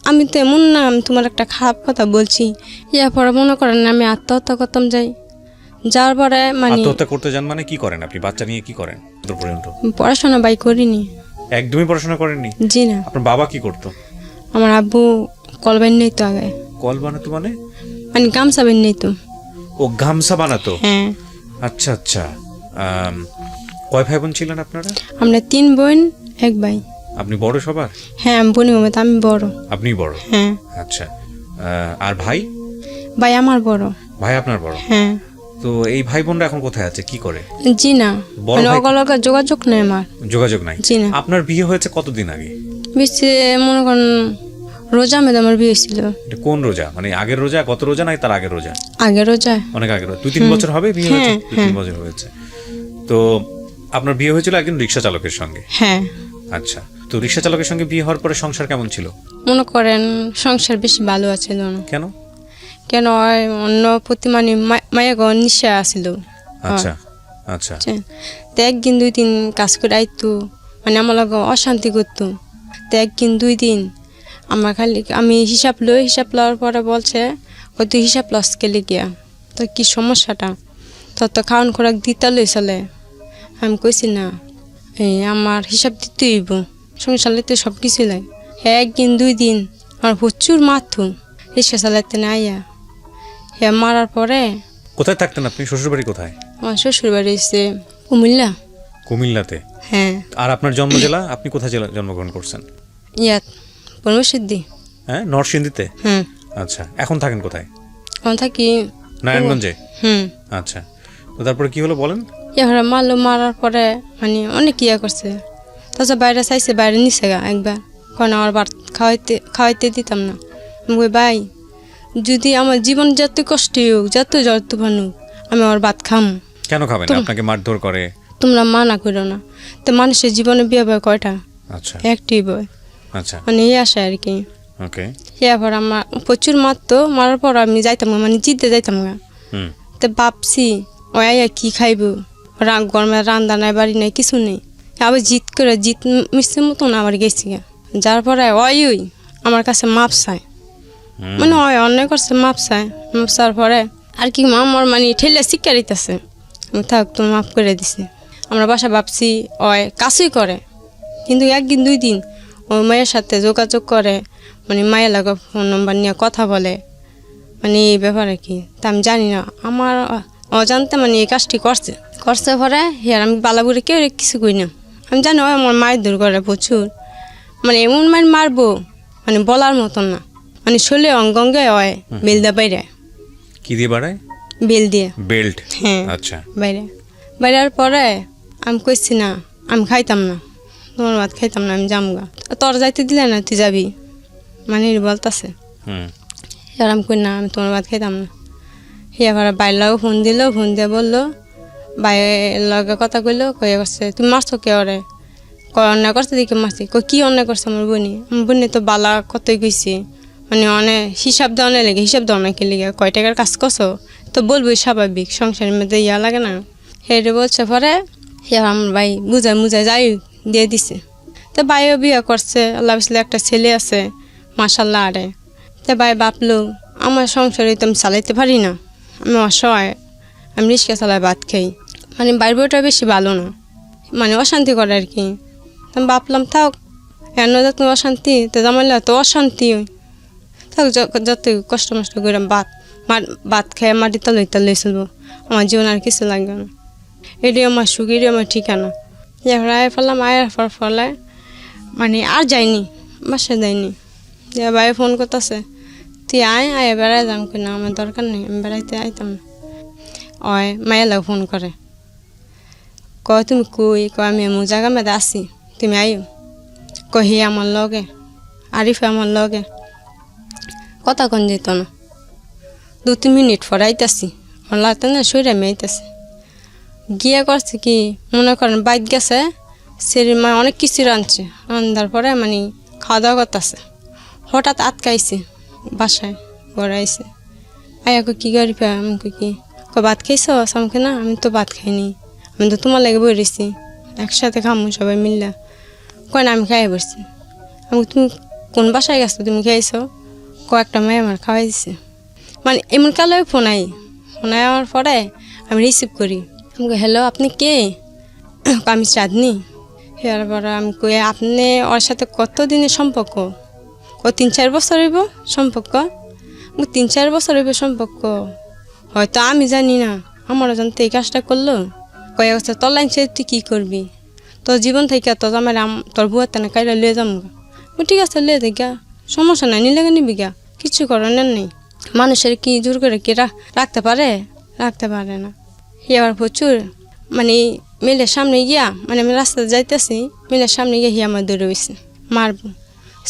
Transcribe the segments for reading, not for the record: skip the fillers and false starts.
আমি তো এমন না আমি তোমার একটা খারাপ কথা বলছি। ইয়া পরে মনে করেন আমি আত্মহত্যা করতাম যাই, যাওয়ার পরে মানে আত্মহত্যা করতে যান মানে কি করেন আপনি? বাচ্চা নিয়ে কি করেন পর্যন্ত? পড়াশোনা বাই করিনি। একদমই পড়াশোনা করেননি? জি না। আপনার বাবা কি করতো? আমার আব্বু কল বান নেই তো আগে। কল বানাতো মানে? মানে গামছা বান নেই তো। ও গামছা বানাতো? হ্যাঁ। আচ্ছা আচ্ছা। কয় ভাই বোন ছিলেন আপনারা? আমরা 3 বোন 1 ভাই। আপনি বড় সবার? হ্যাঁ আমি বোনের মতো আমি বড়। আপনি বড়? হ্যাঁ। আচ্ছা। আর ভাই? ভাই আমার বড়। ভাই আপনার বড়? হ্যাঁ। তো এই ভাই বোনরা এখন কোথায় আছে, কি করে? জি না, বড় মানে ভাই ওগুলোকে যোগাযোগ নেই আমার। যোগাযোগ নাই? জি না। আপনার বিয়ে হয়েছে কতদিন আগে? বেশি মনে করেন রোজা মেদ আমার বিয়ে ছিল। এটা কোন রোজা, মানে আগের রোজা, গত রোজা নাই তার আগের রোজা? আগের রোজা। অনেক আগের রোজা। 2-3 বছর হবে বিয়ে হয়েছে? 2-3 বছর হয়েছে। তো আপনার বিয়ে হয়েছিল একজন রিক্সা চালকের সঙ্গে? হ্যাঁ। আচ্ছা। তো রিক্সা চালকের সঙ্গে বিয়ে হওয়ার পরে সংসার কেমন ছিল? মনে করেন সংসার বেশি ভালো আছিল না। কেন? কেন অন্য প্রতি মানে মায়া গন নিশা আসিল। আচ্ছা আচ্ছা। তো 1 দিন 2 দিন কাজ করে আইতো, মানে আমার লগে অশান্তি করতো। তো 1 দিন 2 দিন আমার খালি আমি হিসাব লওয়ার পরে বলছে তুই হিসাব লস গেলে গিয়া তো কি সমস্যাটা, তোর তো খাওয়ান খোরাক দিতে লইছিলে। আমি কইছি না এই আমার হিসাব দিতে হইব, সংসার লাইতে সব কিছু লাগে। 1 দিন 2 দিন আমার প্রচুর মাথু রিক্সা চালাইতে না আইয়া। হ্যাঁ মারার পরে। কোথায় থাকতেন আপনি? শ্বশুরবাড়ি কোথায়? আমার শ্বশুর বাড়ি হচ্ছে কুমিল্লা। কুমিল্লাতে? হ্যাঁ। আর আপনার জন্ম জেলা? আপনি কোথায় জন্মগ্রহণ করছেন? ইয়াত পরমসিদ্ধি। হ্যাঁ, নরসিংদীতে? হুম। আচ্ছা। এখন থাকেন কোথায়? এখন থাকি নারায়ণগঞ্জে? হুম। আচ্ছা। তো তারপরে কি হলো বলেন? এবার মারার পরে মানে অনেক ইয়া করছে। তাছাড়া বাইরে চাইছে, বাইরে নিছে গা একবার, কারণ আমার ভাত খাওয়াইতে দিতাম না। আমি কই ভাই যদি আমার জীবন যত কষ্ট হোক যত ভানুক আমি আমার ভাত খাম। কেন খাবেন? আপনাকে মারধর করে? তোমরা মানা করো না। তো মানুষের জীবনে বিয়ে বয় কয়টা? আচ্ছা। একটি বয়। আচ্ছা। মানে এই আসে আর কি। ওকে। এরপর আমার প্রচুর মারতো, মারার পর আমি যাইতাম মানে জিতে যাইতাম গা। তো ভাবছি ওই কি খাইব, গরমে রান্না নাই বাড়ি নাই কিছু নেই, আবার জিত মিশছে মতন আবার গেছি গা। যার পরে ওই আমার কাছে মাপ চায়, মানে ওই অন্যায় করছে মাপ চায়। মাপ চাওয়ার পরে আর কি আমার মানে ঠেলে শিক্ষা দিতেছে, থাক তুমি মাফ করে দিছে। আমরা বাসা ভাবছি ওই কাজই করে, কিন্তু 1 দিন 2 দিন ওই মায়ের সাথে যোগাযোগ করে, মানে মায়ের লাগে ফোন নম্বর নিয়ে কথা বলে, মানে এই ব্যাপারে কি তা আমি জানি না। আমার অজান্তে মানে এই কাজটি করছে পরে হিয়ার আমি বালাবুড়ে কেউ কিছু করি না। আমি জানি ওই আমার মায়ের দূর করে প্রচুর, মানে এমন মায়ের মারবো মানে বলার মতন না, মানে শরীরে অঙ্গে হয় বেল দিয়ে বাইরে। কি দিয়ে বাড়ায়? বেল দিয়ে। বেল্ট? হ্যাঁ। আচ্ছা। বাইরের পরে আমি কইছি না আমি খাইতাম না, তোমার ভাত খাইতাম না, আমি যামগা। তোর যাইতে দিলে না তুই যাবি, মানে বলতেছে। এবার আমি কই না আমি তোমার ভাত খাইতাম না। এবার বাইর লাগে ফোন দিল, ফোন দিয়ে বললো, বাইরের লগে কথা কইলো, কয়ে করছে তুমি মারছো কে ওরে, অন্যায় করছে দেখে মারছি। কি অন্যায় করছে আমার বোনে তো বালা কতই কইছি, মানে অনেক হিসাব দেওয়া অনেক লেগে, হিসাব দেওয়া অনেকে লেগে, কয় টাকার কাজ করছো তো বলবোই স্বাভাবিক, সংসারের মধ্যে ইয়া লাগে না। হেরে বলছে পরে আমার ভাই বুঝায় যাই দিয়ে দিছে। তো ভাইও বিয়ে করছে, আল্লাহ বিসলে একটা ছেলে আছে মাশাল্লাহ। আরে তো ভাই ভাবলো আমার সংসারে তো আমি চালাইতে পারি না, আমি অসহায়, আমি রিক্সা চালাই ভাত খাই, মানে বাইর বইটা বেশি ভালো না, মানে অশান্তি করে আর কি। আমি ভাবলাম থাক এনে যত অশান্তি তো জামাইলে তো অশান্তি থাক, যত কষ্ট মষ্ট করে ভাত খেয়ে মাটি তলে চলবো, আমার জীবন আর কিছু লাগবে না। এটাই আমার সুখ, এটাই আমার ঠিকানা। এখন আয় ফেললাম, আয়ের ফলে মানে আর যাইনি, বাসায় যাইনি। ভাই ফোন করতেছে তুই আয় বেড়াই যাম, কিনা আমার দরকার নেই, আমি বেড়াইতে আইতাম না। ওই মায়ের লাগে ফোন করে, কয় তুমি কই আমি এমন জায়গা মেয়েদে আসি তুমি আইও, কহি আমার লগে আরিফে আমার লগে কথা কন যেত না। 2-3 মিনিট পরে আইতাছি, আমার লাগতে না শরীরে আমি আইতাছি। গিয়ে করছে কি মনে করেন বাইক গেছে, সেরি মা অনেক কিছু রাঁধছে, রান্ধার পরে মানে খাওয়া দাওয়া করতেছে, হঠাৎ আটকাইছে বাসায় ঘরে আইসে। আয়াকে কি করি পা আমি কি ভাত খাইছ আমাকে? না আমি তো ভাত খাইনি, আমি তো তোমার লাগে বই রয়েছি, একসাথে খামো সবাই মিললা। কয় না আমি খাই বসছি। আমি তুমি কোন বাসায় গেছো তুমি খেয়েছো? কয়েকটা মেয়ে আমার খাওয়াই দিছে। মানে এমন কালে ফোন আমার পরে আমি রিসিভ করি। আমি কই হ্যালো, আপনি কে? আমি চাঁদনি। এরপরে আমি কই আপনি ওর সাথে কত দিনের সম্পর্ক? ও 3-4 বছর হইব সম্পর্ক। 3-4 বছর হইব সম্পর্ক, হয়তো আমি জানি না, আমারও জানতে এই কাজটা করলো। কয়েক বছর তোর লাইন তুই কী করবি? তোর জীবন থেকে তোর আমার তোর বুয়ার তেনা কাইরা লিয়ে যাম গা। ঠিক আছে লিয়ে দেখ গা, সমস্যা নাই, নিলে নিবি গা, কিছু করার নেই। মানুষের কি জোর করে কি রাখতে পারে? রাখতে পারে না। আবার প্রচুর মানে মিলের সামনে গিয়া, মানে আমি রাস্তাতে যাইতেছি, মিলের সামনে গিয়ে হিয়া আমার দৌড়ে হয়েছে, মারবো।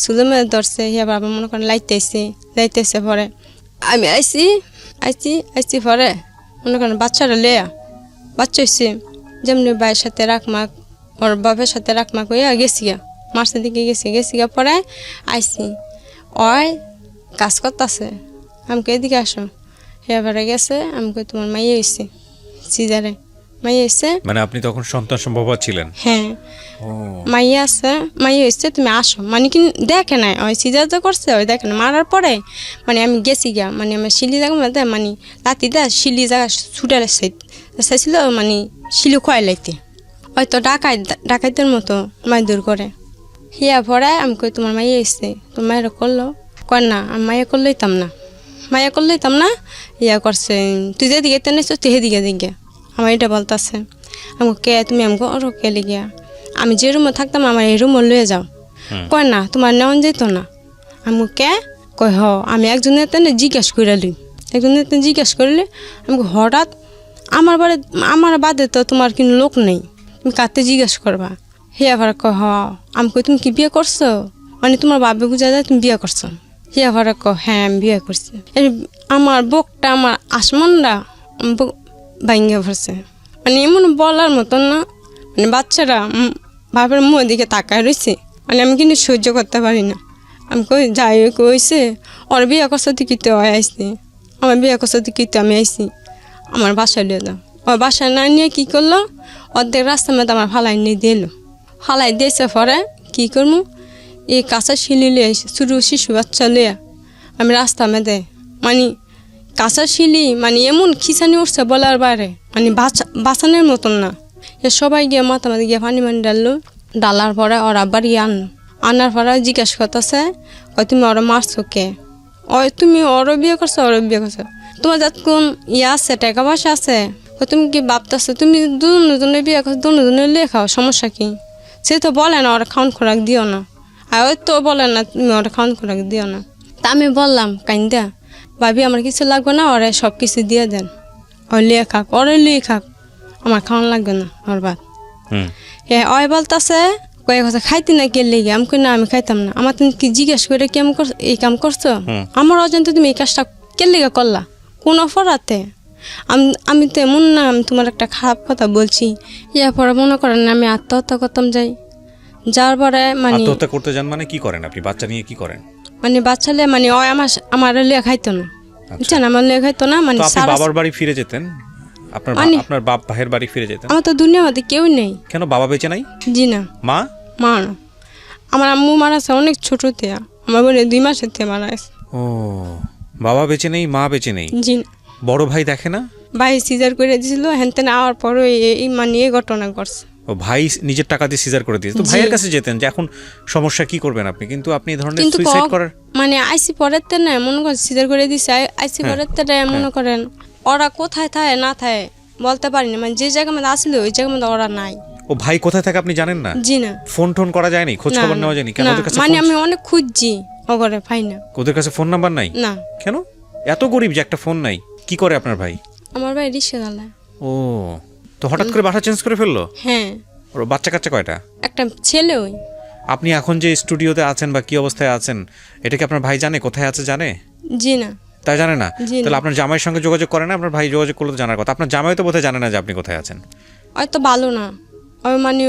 সুদে মেয়ে ধরছে, হিয়া বাবা মনে করেন লাইতেছে পরে আমি আইসি পরে মনে করেন বাচ্চারা লেয়া, বাচ্চা হয়েছে যেমনি ভাইয়ের সাথে রাখমাক, ওর বাপের সাথে রাখমাক হইয়া গেছি গা, মার্চের দিকে গেছি গা। পরে আইসি ওই কাজ করতেছে, আমাকে এদিকে আসো। এবারে গেছে, আমাকে তোমার মাইয়ে হয়েছে, সিজারে মাইয়ে হয়েছে। মানে আপনি তখন সন্তান সম্ভবা ছিলেন? হ্যাঁ, মাইয়া আছে, মাইয়া হয়েছে, তুমি আসো। মানে কি দেখে নাই, ওই সিজার তো করছে, ওই দেখে না। মারার পরে মানে আমি গেছি গা, মানে আমার শিলি জায়গা মধ্যে মানে লাতি দা শিলি জায়গা ছুটে চাইছিল, মানে শিলি খোয়াই লাইতে, হয়তো ডাকাইতের মতো মাইদুর করে। হিয়া পরে আমি কই তোমার মাইয়া এসছে, তোমার মায়ের করলো? কর না, আমি মাইয়া করলেইতাম না। ইয়া করছে, তুই যেদিকে টেনেছো তুই সেদিকে দিকে, আমার এটা বলতেছে। আমাকে কে তুমি? আমাকে ওর কে লিগিয়া? আমি যে রুমে থাকতাম আমার এই রুমে লয়ে যাও। কয় না, তোমার নেওয়া যেত না। আমাকে কে? কয় হ, আমি একজনের তেনে জিজ্ঞাসা করলে আমাকে হঠাৎ আমার বাদে তো তোমার কিন্তু লোক নেই, তুমি কাতে জিজ্ঞাসা করবা? হে আবার কয় হ। আমি কই তুমি কি বিয়ে করছো? মানে তোমার বাবে বুঝা যায় তুমি বিয়ে করছো? হে আবার কয় হ্যাঁ আমি বিয়ে করছি। আমার বুকটা, আমার আসমানটা ভাঙ্গে পড়ছে। মানে এমন বলার মতন না, মানে বাচ্চারা বাপের মুখ দিকে তাকায় রয়েছে, মানে আমি কিন্তু সহ্য করতে পারি না। আমি কই যাই কইছে ওর বিয়ে করছো তুই কিতে আইসি, আমার বিয়ে করছো তুই কিতে আমি আইসি, আমার বাসায় লিয়ে দাও। ওর বাসায় না নিয়ে কী করলো, অর্ধেক রাস্তার মধ্যে আমার ফালাই নিয়ে ফালাই দিয়েছে। পরে কী করবো, এই কাঁচা শিলি লিয়ে ছোটো শিশু বাচ্চা লিয়ে আমি রাস্তার মধ্যে, মানে কাঁচা শিলি মানে এমন খিচানি উঠছে বলার বাইরে, মানে বাঁচানোর মতন না। এ সবাই গিয়ে মাথা গিয়ে পানি ডালার পরে ওর আবার আনার পরে জিজ্ঞাসা করতেছে, ওই তুমি ওরা মারছো কে? ওই তুমি ওরও বিয়ে করছো? তোমার যাত কোন আছে, টাকা পয়সা আছে? তুমি কি ভাবতেছো তুমি দুজনে বিয়ে করছো, দুজনে লিয়ে খাও, সমস্যা কি? সে তো বলে না ওরা খাওয়ান খোরাক দিও না, আর ওই তো বলে না তুমি ওরা খাওয়ান খোরাক দিও না। তা আমি বললাম কাইন্দা, ভাবি আমার কিছু লাগবে না, ওরা সব কিছু দিয়ে দেন, ওই লিয়ে খাক, আমার খাওয়ান লাগবে না ওর ভাত। হ্যাঁ, ওই বলতেছে কয়েক কথা খাইতে না কে লেগে? আমি কই না আমি খাইতাম না। আমার তুমি কি জিজ্ঞেস করে কি আমি এই কাম করছো? আমার অজান্তে তুমি এই কাজটা কে লেগে করলা, কোন অপরাধে? আমি তো এমন না আমি তোমার একটা খারাপ কথা বলছি। ইয়ার পরে মনে করেন আমি আত্মহত্যা করতাম যার পরে মানে আত্মহত্যা করতে যান মানে কি করেন আপনি? বাচ্চা নিয়ে কি করেন? মানে বাচ্চা লিয়ে মানে ওই আমার লিয়ে খাইতো না, বুঝছেন, আমার লিয়ে খাইতো না। মানে বাবার বাড়ি ফিরে যেতেন, আপনার বাপ ভাইয়ের বাড়ি ফিরে যেতেন? আমার তো দুনিয়ার মধ্যে কেউ নেই। কেন, বাবা বেঁচে নাই? জি না। মা না, আমার আম্মু মারা আছে অনেক ছোটতে, আমার বোনে 2 মাসের থেকে মারা আছে। ও, বাবা বেঁচে নেই, মা বেঁচে নেই। জি। বড় ভাই দেখে না? ভাই সিজার করে দিয়েছিল, হেনতেন আওয়ার পরে এই মানে এই ঘটনা করছে। ও, ভাই নিজের টাকা দিয়ে সিজার করে দিয়েছে, তো ভাইয়ের কাছে যেতেন যে এখন সমস্যা কি করবেন আপনি, কিন্তু আপনি এই ধরনের সুইসাইড করার মানে আইসি পরের তে না মনে করেন সিজার করে দিছে, আইসি পরের তে মনে করেন ওরা কোথায় থাকে না থাকে বলতে পারি না, মানে যে জায়গায় মধ্যে আসলে ওই জায়গার মধ্যে ওরা নাই। ও, ভাই কোথায় থাকে আপনি জানেন না? জি না। ফোন করা যায়নি, খোঁজ খবর নেওয়া যায়নি কেন? ওদের কাছে মানে আমি অনেক খুঁজছি ওগরে পাই না। ওদের কাছে ফোন নাম্বার নাই? না। কেন? এত গরিব যে একটা ফোন নাই? কি করে আপনার ভাই? আমার ভাই রিক্সা চালায়। ও, তো হঠাৎ করে বাসা চেঞ্জ করে ফেললো? হ্যাঁ। ওর বাচ্চা কাচ্চা কয়টা? একটা ছেলে। ওই আপনি এখন যে স্টুডিওতে আছেন বা কি অবস্থায় আছেন এটা কি আপনার ভাই জানে, কোথায় আছে জানে? জি না। তাই জানে না? তাহলে আপনার জামাইয়ের সঙ্গে যোগাযোগ করে না? আপনার ভাই যোগাযোগ করলে তো জানার কথা। আপনার জামাই তো বোধহয় জানে না যে আপনি কোথায় আছেন। ওই তো ভালো না, ওই মানে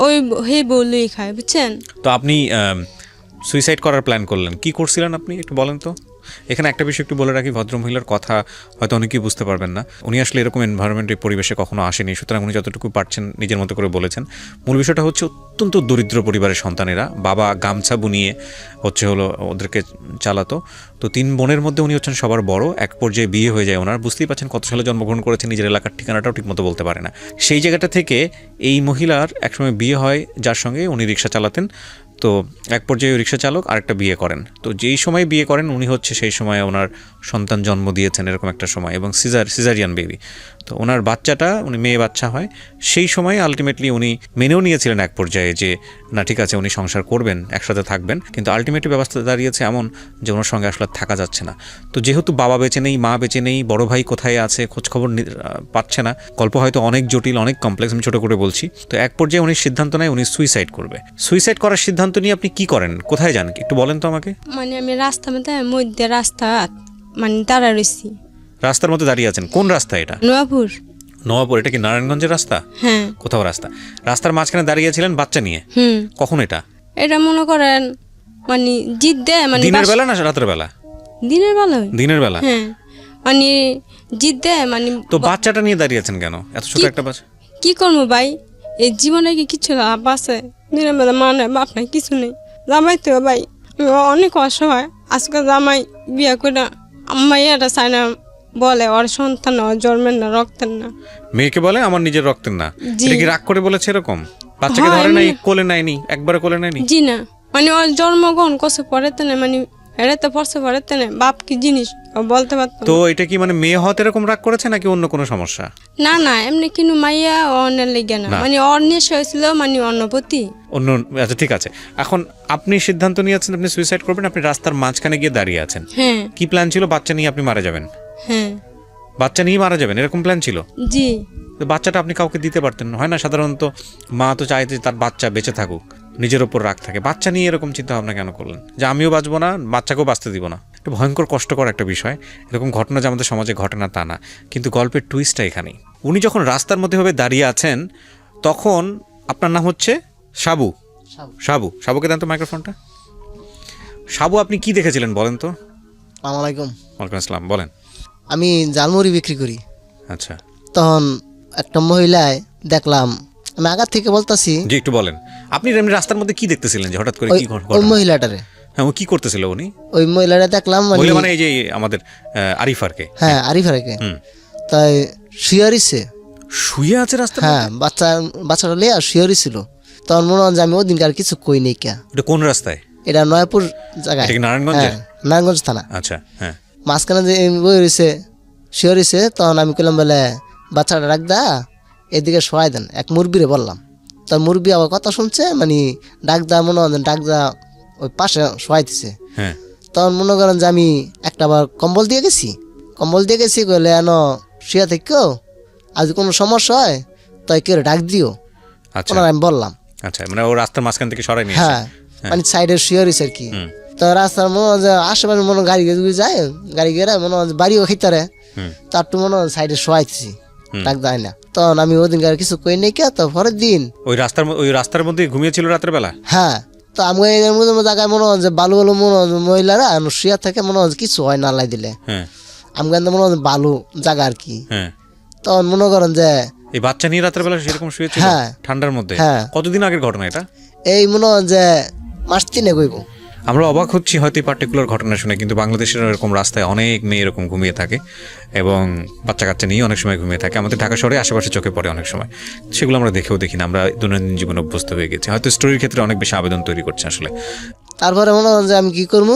ওই হে বলেই খায়, বুঝছেন। তো আপনি সুইসাইড করার প্ল্যান করলেন, কি করছিলেন আপনি একটু বলেন তো? এখানে একটা বিষয় একটু বলে রাখি, ভদ্রমহিলার কথা হয়তো অনেকেই বুঝতে পারবেন না। উনি আসলে এরকম এনভায়রনমেন্টে পরিবেশে কখনো আসেনি, সুতরাং উনি যতটুকু পারছেন নিজের মতো করে বলেছেন। মূল বিষয়টা হচ্ছে অত্যন্ত দরিদ্র পরিবারের সন্তানেরা, বাবা গামছা বুনিয়ে হলো ওদেরকে চালাতো। তো 3 বোনের মধ্যে উনি হচ্ছেন সবার বড়। এক পর্যায়ে বিয়ে হয়ে যায় ওনার, বুঝতেই পারছেন কত সালে জন্মগ্রহণ করেছেন, নিজের এলাকার ঠিকানাটাও ঠিকমতো বলতে পারে না। সেই জায়গাটা থেকে এই মহিলার একসময় বিয়ে হয় যার সঙ্গে উনি রিক্সা চালাতেন। তো এক পর্যায়ে রিক্সা চালক আরেকটা বিয়ে করেন। তো যেই সময় বিয়ে করেন উনি হচ্ছে সেই সময় ওনার সন্তান জন্ম দিয়েছেন এরকম একটা সময়, এবং সিজারিয়ান বেবি। তো ওনার বাচ্চাটা উনি মেয়ে বাচ্চা হয়। সেই সময় আলটিমেটলি উনি মেনেও নিয়েছিলেন এক পর্যায়ে যে না ঠিক আছে উনি সংসার করবেন, একসাথে থাকবেন, কিন্তু আলটিমেটলি ব্যবস্থা দাঁড়িয়েছে এমন যে ওনার সঙ্গে আসলে থাকা যাচ্ছে না। তো যেহেতু বাবা বেঁচে নেই, মা বেঁচে নেই, বড় ভাই কোথায় আছে খোঁজখবর পাচ্ছে না, গল্প হয়তো অনেক জটিল, অনেক কমপ্লেক্স, আমি ছোট করে বলছি। তো এক পর্যায়ে উনি সিদ্ধান্ত নেয় উনি সুইসাইড করবে। সুইসাইড করার সিদ্ধান্ত নিয়ে আপনি কি করেন, কোথায় যান একটু বলেন তো আমাকে। মানে আমি মধ্যে রাস্তা মানে দাঁড়া রয়েছি। রাস্তার মধ্যে দাঁড়িয়ে আছেন, কোন রাস্তা এটা? নবাবপুর। এটা কি নারায়ণগঞ্জের রাস্তা? হ্যাঁ। কোথাও রাস্তা, রাস্তার মাঝখানে দাঁড়িয়েছিলেন বাচ্চা নিয়ে? কখন এটা? এটা মনে করেন মানে জিদ দেয়, মানে দিনের বেলা না রাতের বেলা? দিনের বেলা। হ্যাঁ, মানে জিদ দেয় মানে। তো বাচ্চাটা নিয়ে দাঁড়িয়েছেন কেন, এত ছোট একটা বাচ্চা? কি করবো ভাই, এই জীবনে কি কিছু লাভ আছে? দিনের বেলা মা নাই বাপ নাই কিছু নেই, জামাই তো ভাই অনেক অসহায়। আজকে জামাই বিয়ে করে মাইয়াটা চায় না, বলে ওর সন্তান ওর জন্মের না, রক্তের না। মেয়েকে বলে আমার নিজের রক্তের না? এটা কি রাগ করে বলেছে এরকম? বাচ্চাকে ধরে নাই, কোলে নেয়নি, একবারে কোলে নেয়নি? জি না, মানে ওর জন্মগ্রহণ করছে পরে তো না, মানে এটা তো পড়ছে পরে তো না, বাপ কি জিনিস বলতে পারতো। তো এটা কি মানে মেয়ে হতে এরকম রাগ করেছে নাকি অন্য কোনো সমস্যা? না এমনি কিন্তু মাইয়া অন্যের লেগে না, মানে ওর নেশা হয়েছিল মানে অন্য প্রতি অন্য। আচ্ছা ঠিক আছে, এখন আপনি সিদ্ধান্ত নিয়েছেন আপনি সুইসাইড করবেন, আপনি রাস্তার মাঝখানে গিয়ে দাঁড়িয়ে আছেন। হ্যাঁ। কি প্ল্যান ছিল? বাচ্চা নিয়ে আপনি মারা যাবেন? হ্যাঁ। বাচ্চা নিয়ে মারা যাবেন এরকম প্ল্যান ছিল? জি। বাচ্চাটা আপনি কাউকে দিতে পারতেন, হয় না? সাধারণত মা তো চায় যে তার বাচ্চা বেঁচে থাকুক, নিজের ওপর রাগ থাকে। বাচ্চা নিয়ে এরকম চিন্তা ভাবনা কেন করলেন যে আমিও বাঁচবো না, বাচ্চাকেও বাঁচতে দিব না? এটা ভয়ঙ্কর কষ্টকর একটা বিষয়। এরকম ঘটনা যে আমাদের সমাজে ঘটে না তা না, কিন্তু গল্পের টুইস্টটা এখানেই। উনি যখন রাস্তার মধ্যে ভাবে দাঁড়িয়ে আছেন তখন আপনার নাম হচ্ছে সাবুকে দেন তো মাইক্রোফোনটা। সাবু, আপনি কি দেখেছিলেন বলেন তো? আসসালামু আলাইকুম। ওয়ালাইকুম আসসালাম, বলেন। আমি জালমুড়ি বিক্রি করি। আচ্ছা। তখন একটা মহিলায় দেখলাম, আমি আগার থেকে বলতাছি। জি একটু বলেন, আপনি এমনি রাস্তার মধ্যে কি দেখতেছিলেন যে হঠাৎ করে কি ঘটনা? ওই মহিলাটারে। হ্যাঁ, ও কি করতেছিল উনি? ওই মহিলাটা দেখলাম মানে এই যে আমাদের আরিফারকে। হ্যাঁ, আরিফারকে। তাই শুয়ে আছে রাস্তায়। হ্যাঁ, বাচ্চাটা লিয়া শুয়ে ছিল। তখন মনে হয় যে আমি ওই দিনকে আর কিছু কই নেই। কে এটা কোন রাস্তায়? এটা নয়াপুর জায়গায়। এটা কি নারায়ণগঞ্জে? নারায়ণগঞ্জ থানা। আচ্ছা। হ্যাঁ, মাঝখানে যে বই রয়েছে শুয়ে রয়েছে। তখন আমি কইলাম বলে বাচ্চাটা রাখ দা, এদিকে শোয়াই দেন। এক মুরব্বীরে বললাম, তার মুরব্বী আবার কথা শুনছে, মানে ডাক দা, মনে হয় ডাক দা ওই পাশে শোয়াইতেছে। হ্যাঁ। তখন মনে করেন যে আমি একটা আবার কম্বল দিয়ে গেছি কইলে এন শুয়ে থেকেও আজ কোনো সমস্যা হয় তাই কেউ ডাক দিও। আচ্ছা, আমি বললাম। আচ্ছা, মানে ও রাস্তার মাঝখান থেকে সরাই নিয়ে। হ্যাঁ, মানে সাইডে শুয়ে রয়েছে আর কি। তো রাস্তার মনে হয় যে আশেপাশে মনে গাড়ি যায়, গাড়ি গেলে মনে হয় বাড়িও খেতারে, তার তো মনে হয় সাইডে শোয়াইছি, ডাক দেয় না। তখন আমি ওই দিন আর কিছু কই নেই। কে তো পরের দিন ওই রাস্তার মধ্যে ঘুমিয়েছিল রাতের বেলা। হ্যাঁ। তো আমি জায়গায় মনে হয় যে বালু মনে হয় মহিলারা শুয়া থাকে, মনে হয় কিছু হয় না লাই দিলে। আমি কিন্তু মনে হয় বালু জায়গা আর কি। তখন মনে করেন যে এই বাচ্চা নিয়ে রাতের বেলা সেরকম শুয়েছিল ঠান্ডার মধ্যে। কতদিন আগের ঘটনা এটা? এই মনে হয় যে মাস 3 কইব। আমরা অবাক হচ্ছি হয়তো এই পার্টিকুলার ঘটনা শুনে, কিন্তু বাংলাদেশের এরকম রাস্তায় অনেক মেয়ে এরকম ঘুমিয়ে থাকে এবং বাচ্চা কাচ্চা নিয়ে অনেক সময় ঘুমিয়ে থাকে। আমাদের ঢাকা শহরে আশেপাশে চোখে পড়ে অনেক সময়, সেগুলো আমরা দেখি না, আমরা দৈনন্দিন জীবনে অভ্যস্ত হয়ে গেছি। হয়তো স্টোরির ক্ষেত্রে অনেক বেশি আবেদন তৈরি করছে আসলে। তারপরে মনে হয় যে আমি কি করবো,